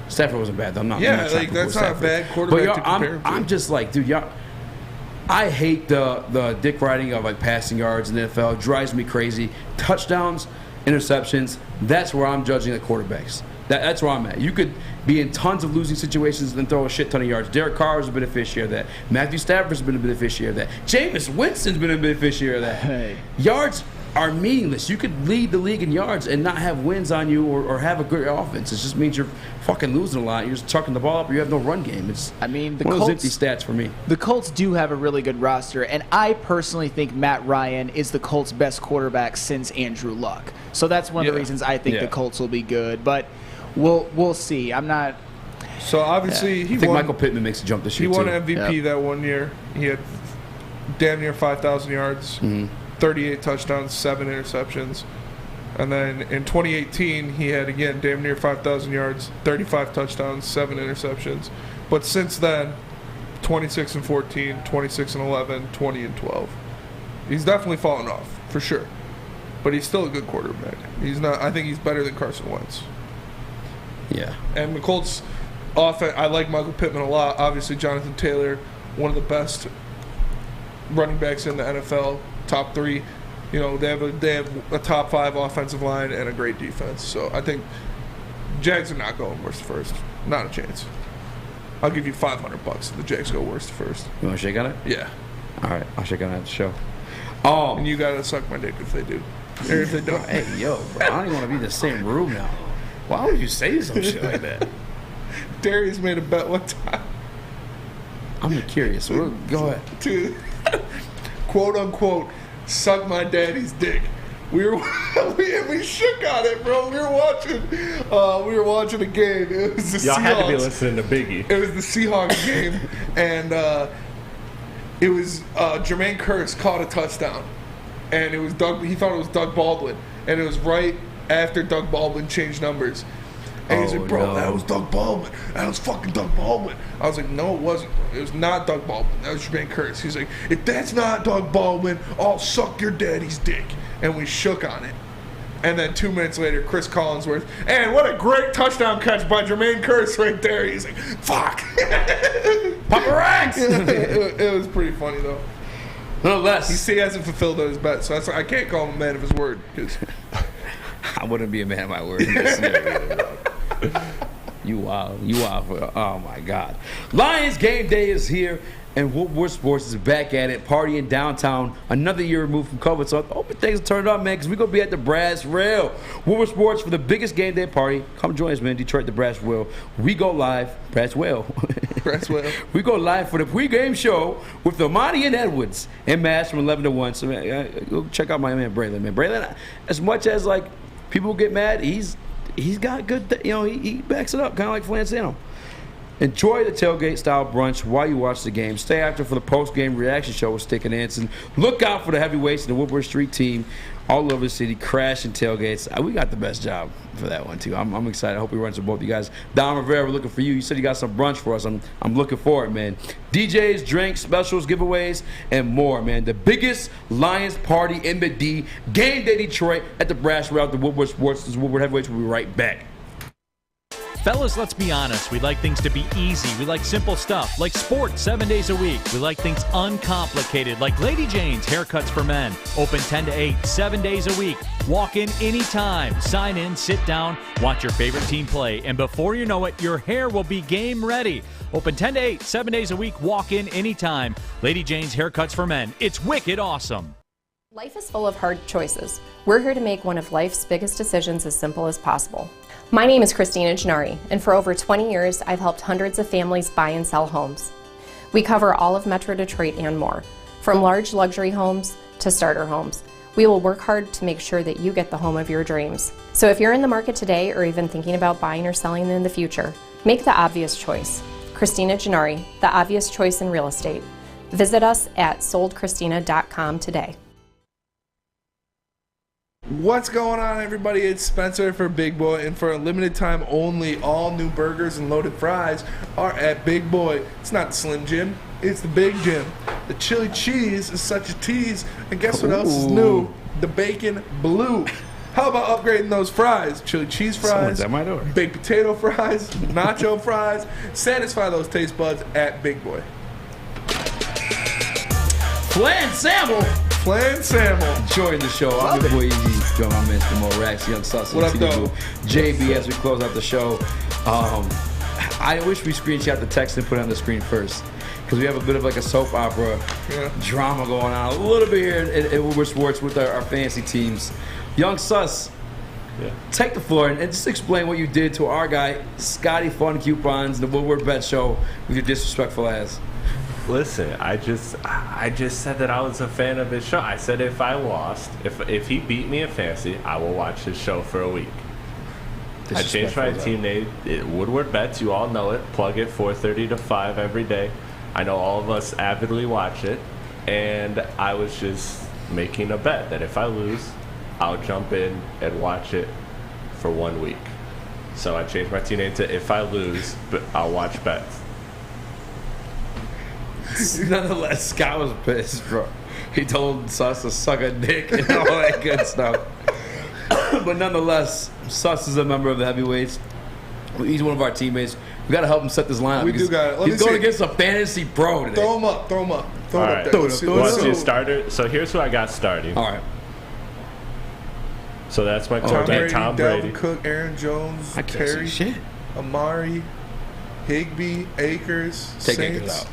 Stafford wasn't bad, though. I'm not
like that's not a bad quarterback to compare him to.
I'm just like, dude, I hate the dick riding of like passing yards in the NFL. It drives me crazy. Touchdowns, interceptions, that's where I'm judging the quarterbacks. That's where I'm at. You could be in tons of losing situations and throw a shit ton of yards. Derek Carr is a beneficiary of that. Matthew Stafford's been a beneficiary of that. Jameis Winston's been a beneficiary of that.
Hey.
Yards are meaningless. You could lead the league in yards and not have wins on you or have a good offense. It just means you're fucking losing a lot. You're just chucking the ball up or you have no run game. It's
the
one of
Colts,
those empty stats for me.
The Colts do have a really good roster, and I personally think Matt Ryan is the Colts' best quarterback since Andrew Luck. So that's one of the reasons I think the Colts will be good. But we'll see. I'm not.
So obviously,
I think Michael Pittman makes a jump this year.
He won MVP that one year. He had damn near 5,000 yards. 38 touchdowns, 7 interceptions. And then in 2018, he had, again, damn near 5,000 yards, 35 touchdowns, 7 interceptions. But since then, 26-14, 26-11, 20-12. He's definitely fallen off, for sure. But he's still a good quarterback. He's not. I think he's better than Carson Wentz.
Yeah.
And the Colts offense, I like Michael Pittman a lot. Obviously, Jonathan Taylor, one of the best running backs in the NFL. Top 3, they have a top 5 offensive line and a great defense. So I think Jags are not going worst to first. Not a chance. I'll give you $500 if the Jags go worst to first.
You want to shake on it?
Yeah.
All right, I'll shake on it at the show.
And you gotta suck my dick if they do, or if they don't.
Hey, yo, bro, I don't even want to be in the same room now. Why would you say some shit like that?
Darius made a bet one time.
I'm curious. Go ahead.
To quote unquote, suck my daddy's dick. We shook on it, bro. We were watching a game. It was the
Y'all
Seahawks.
had to be listening to Biggie.
It was the Seahawks game, and it was Jermaine Kearse caught a touchdown, and it was he thought it was Doug Baldwin, and it was right after Doug Baldwin changed numbers. And he's like, bro, that was Doug Baldwin. That was fucking Doug Baldwin. I was like, no, it wasn't. It was not Doug Baldwin. That was Jermaine Kearse. He's like, if that's not Doug Baldwin, I'll suck your daddy's dick. And we shook on it. And then 2 minutes later, Chris Collinsworth, and what a great touchdown catch by Jermaine Kearse right there. He's like, fuck.
Papa Rex!
It was pretty funny, though.
Nonetheless.
He hasn't fulfilled his bet, so I can't call him a man of his word.
I wouldn't be a man of my word in this scenario. You wild. Oh, my God. Lions game day is here, and Woodward Sports is back at it, partying downtown, another year removed from COVID. So I hope things turned up, man, because we're going to be at the Brass Rail. Woodward Sports for the biggest game day party. Come join us, man. Detroit, the Brass Rail. We go live. Brass Rail.
Brass Rail.
We go live for the pregame show with Amani and Edwards in Mass from 11 to 1. So, man, go check out my man, Braylon. Man, Braylon, as much as, like, people get mad, he's got good, he backs it up, kind of like Flancino. Enjoy the tailgate-style brunch while you watch the game. Stay active for the post-game reaction show with Stick and Anson. Look out for the heavyweights and the Woodward Street team all over the city, crashing tailgates. We got the best job for that one, too. I'm excited. I hope we run to both you guys. Don Rivera, we're looking for you. You said you got some brunch for us. I'm looking for it, man. DJs, drinks, specials, giveaways, and more, man. The biggest Lions party in the D. Game day Detroit at the Brass Rail, the Woodward Sports. This is Woodward Heavyweights. We'll be right back.
Fellas, let's be honest. We like things to be easy. We like simple stuff, like sports 7 days a week. We like things uncomplicated, like Lady Jane's Haircuts for Men. Open 10 to 8, 7 days a week. Walk in anytime. Sign in, sit down, watch your favorite team play, and before you know it, your hair will be game ready. Open 10 to 8, 7 days a week. Walk in anytime. Lady Jane's Haircuts for Men. It's wicked awesome.
Life is full of hard choices. We're here to make one of life's biggest decisions as simple as possible. My name is Christina Gennari, and for over 20 years, I've helped hundreds of families buy and sell homes. We cover all of Metro Detroit and more, from large luxury homes to starter homes. We will work hard to make sure that you get the home of your dreams. So if you're in the market today or even thinking about buying or selling in the future, make the obvious choice. Christina Gennari, the obvious choice in real estate. Visit us at soldchristina.com today.
What's going on, everybody? It's Spencer for Big Boy, and for a limited time only, all new burgers and loaded fries are at Big Boy. It's not the Slim Jim, it's the Big Jim. The chili cheese is such a tease, and guess what else is new? The bacon blue. How about upgrading those fries? Chili cheese fries,
Someone's at my door.
baked potato fries, nacho fries. Satisfy those taste buds at Big Boy.
Flan Sample.
Flan Sample.
Enjoying the show. I'm your boy Eazy. Join my man, Jamal Rax, Young Sus,
What up, though?
JB, as we close out the show. I wish we screenshot the text and put it on the screen first, because we have a bit of like a soap opera drama going on a little bit here at Woodward Sports with our fantasy teams. Young Sus, take the floor and just explain what you did to our guy, Scotty Fun Coupons, the Woodward Bet Show, with your disrespectful ass.
Listen, I just said that I was a fan of his show. I said if I lost, if he beat me in fantasy, I will watch his show for a week. I changed my team name. Woodward Bets, you all know it. Plug it 4:30 to 5 every day. I know all of us avidly watch it, and I was just making a bet that if I lose, I'll jump in and watch it for 1 week. So I changed my team name to if I lose, but I'll watch bets.
Nonetheless, Scott was pissed, bro. He told Sus to suck a dick and all that good stuff. But nonetheless, Sus is a member of the heavyweights. He's one of our teammates. We got to help him set this lineup.
We do got it.
He's going against a fantasy pro today.
Throw him up. Throw him up. Throw
All
it
right.
up there.
What's your starter? So here's who I got starting.
All right.
So that's my quarterback, Tom Brady.
Dalvin Cook, Aaron Jones,
I can't
Terry,
see shit.
Amari, Higbee, Akers,
Take
Saints.
Akers out.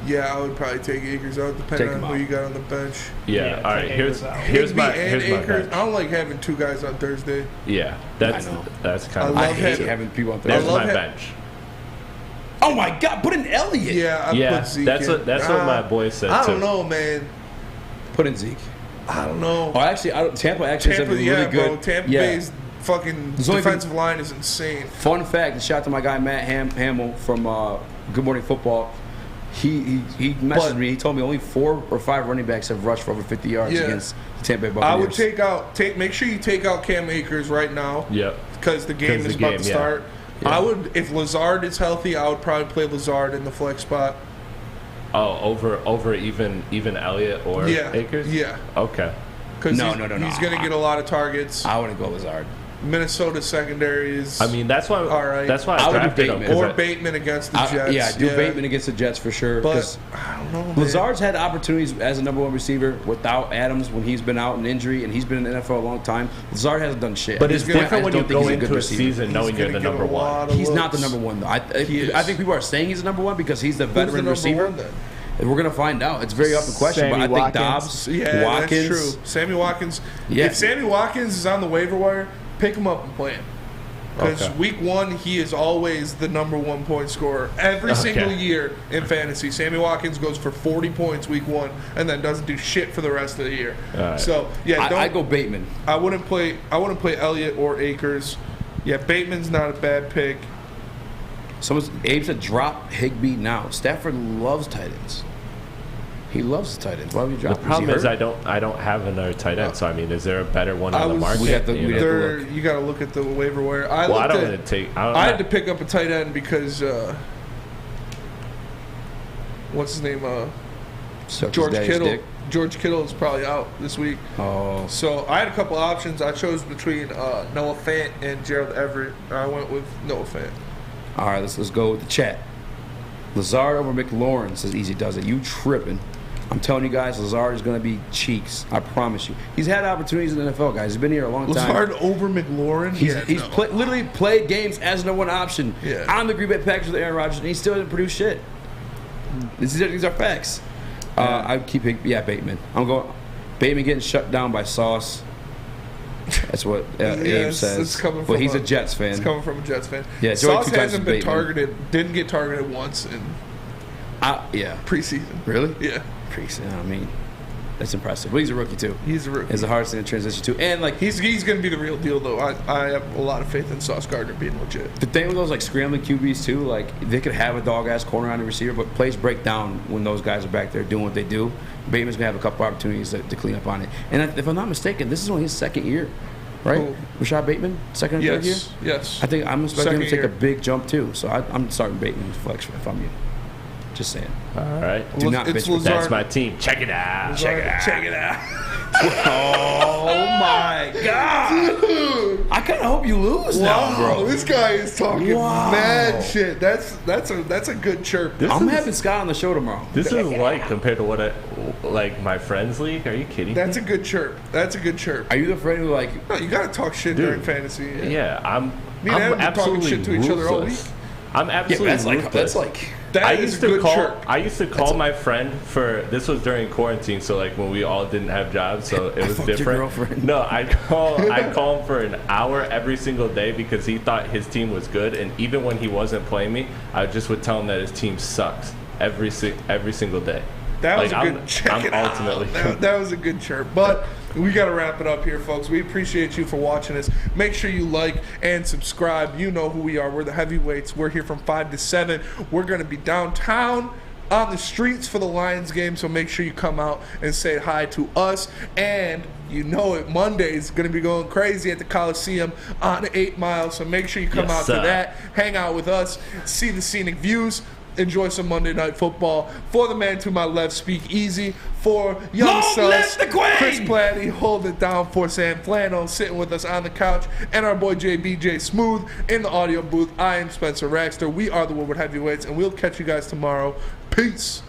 Yeah, I would probably take Akers out, depending
Take him
on who
out.
you got on the bench.
Yeah. All right. Here's
Higbee
my
and Akers.
bench.
I don't like having two guys on Thursday.
Yeah, that's kind of.
I
I
love
hate having people on
There's
Thursday.
my bench.
Oh my God! Put in Elliott.
Yeah, I put Zeke
that's
in.
what my boy said
I
too.
don't know, man.
Put in Zeke.
I don't know.
Oh, actually, Tampa actually has a really good.
Bro. Tampa Bay's fucking
There's only
defensive line is insane.
Fun fact: shout out to my guy Matt Hamill from Good Morning Football. He messaged me. He told me only 4 or 5 running backs have rushed for over 50 yards against the Tampa Bay Buccaneers.
I would make sure you take out Cam Akers right now.
Yep.
Because the game is about to start.
Yeah.
I would, if Lazard is healthy, I would probably play Lazard in the flex spot.
Oh, over even Elliott or Akers?
Yeah.
Okay.
Because
No.
he's going to get a lot of targets.
I wouldn't go Lazard.
Minnesota secondary is.
I mean, that's why.
All right.
That's why
I
I
would do
drafted him.
Bateman.
Or Bateman against the Jets.
Yeah, do Bateman against the Jets for sure.
But I don't know, man.
Lazard's had opportunities as a number 1 receiver without Adams when he's been out in injury, and he's been in the NFL a long time. Lazard hasn't done shit.
But it's different when you
don't think
go
he's a good
into a
receiver.
season knowing you're the number one.
He's not the number 1 though. I think people are saying he's the number 1 because he's the veteran
Who's the number
receiver.
1 then?
And we're gonna find out. It's very up in question, but I think Dobbs, Watkins.
That's true. Sammy Watkins.
Yeah.
If Sammy Watkins is on the waiver wire, pick him up and play him. Because week 1, he is always the number 1 point scorer every single year in fantasy. Sammy Watkins goes for 40 points week 1 and then doesn't do shit for the rest of the year.
Right.
So
I go Bateman.
I wouldn't play Elliott or Akers. Yeah, Bateman's not a bad pick.
Abe said drop Higbee now. Stafford loves tight ends. He loves tight ends. Why would you drop
The
him?
problem is I don't have another tight end. So I mean, is there a better one on the market?
You got to look at the waiver wire. I had to pick up a tight end because what's his name? George Kittle. George Kittle is probably out this week.
Oh.
So I had a couple options. I chose between Noah Fant and Gerald Everett. I went with Noah Fant.
All right, let's go with the chat. Lazard over McLaurin, says Eazy does it. You tripping. I'm telling you guys, Lazard is going to be cheeks. I promise you. He's had opportunities in the NFL, guys. He's been here a long time.
Lazard over McLaurin?
He's literally played games as number 1 option on the Green Bay Packers with Aaron Rodgers, and he still didn't produce shit. These are facts. I'd keep Bateman. I'm going. Bateman getting shut down by Sauce. That's what Abe says.
It's coming
but
from
he's a Jets fan.
It's coming from a Jets fan.
Yeah,
Sauce
Joey
hasn't been targeted. Didn't get targeted once in preseason.
Really?
Yeah.
Preseason. I mean, that's impressive. But he's a rookie too.
He's a rookie.
It's the hardest thing to transition to, and like
he's going to be the real deal though. I have a lot of faith in Sauce Gardner being legit.
The thing with those like scrambling QBs too, like they could have a dog ass corner on the receiver, but plays break down when those guys are back there doing what they do. Bateman's gonna have a couple opportunities to clean up on it. And if I'm not mistaken, this is only his second year, right?
Cool.
Rashad Bateman, second or third year?
Yes.
I think I'm expecting him to take
Second
a
year.
big jump too. So I'm starting Bateman flex if I'm you. Just saying.
All right.
Do not
it's
bitch with
That's my team. Check it out.
Check it out. Oh my God, dude!
I kind of hope you lose now, bro.
This guy is talking mad shit. That's a good chirp.
I'm having Scott on the show tomorrow.
This is light compared to what my friends league. Are you kidding?
That's a good chirp. That's a good chirp.
Are you the friend who like?
No, you gotta talk shit during fantasy.
Yeah, I'm.
Me and Adam been talking
absolutely
shit to each other all
ruthless.
week.
I'm absolutely ruthless.
That is a good chirp.
I used to call my friend for this was during quarantine, so like when we all didn't have jobs, so it was
fucked your
different.
girlfriend.
No, I call him for an hour every single day because he thought his team was good, and even when he wasn't playing me, I just would tell him that his team sucks every single day.
That was
like,
a good check.
I'm ultimately
that was a good chirp. But we got to wrap it up here, folks. We appreciate you for watching us. Make sure you like and subscribe. You know who we are. We're the Heavyweights. We're here from 5 to 7. We're going to be downtown on the streets for the Lions game, so make sure you come out and say hi to us. And you know it, Monday's going to be going crazy at the Coliseum on 8 Mile, so make sure you come out to that, hang out with us, see the scenic views, enjoy some Monday Night Football. For the man to my left, Speak Eazy. For Young Sus, Chris Platty, hold it down for Sam Flano, sitting with us on the couch, and our boy JBJ Smooth in the audio booth. I am Spencer Raxter. We are the Woodward Heavyweights, and we'll catch you guys tomorrow. Peace.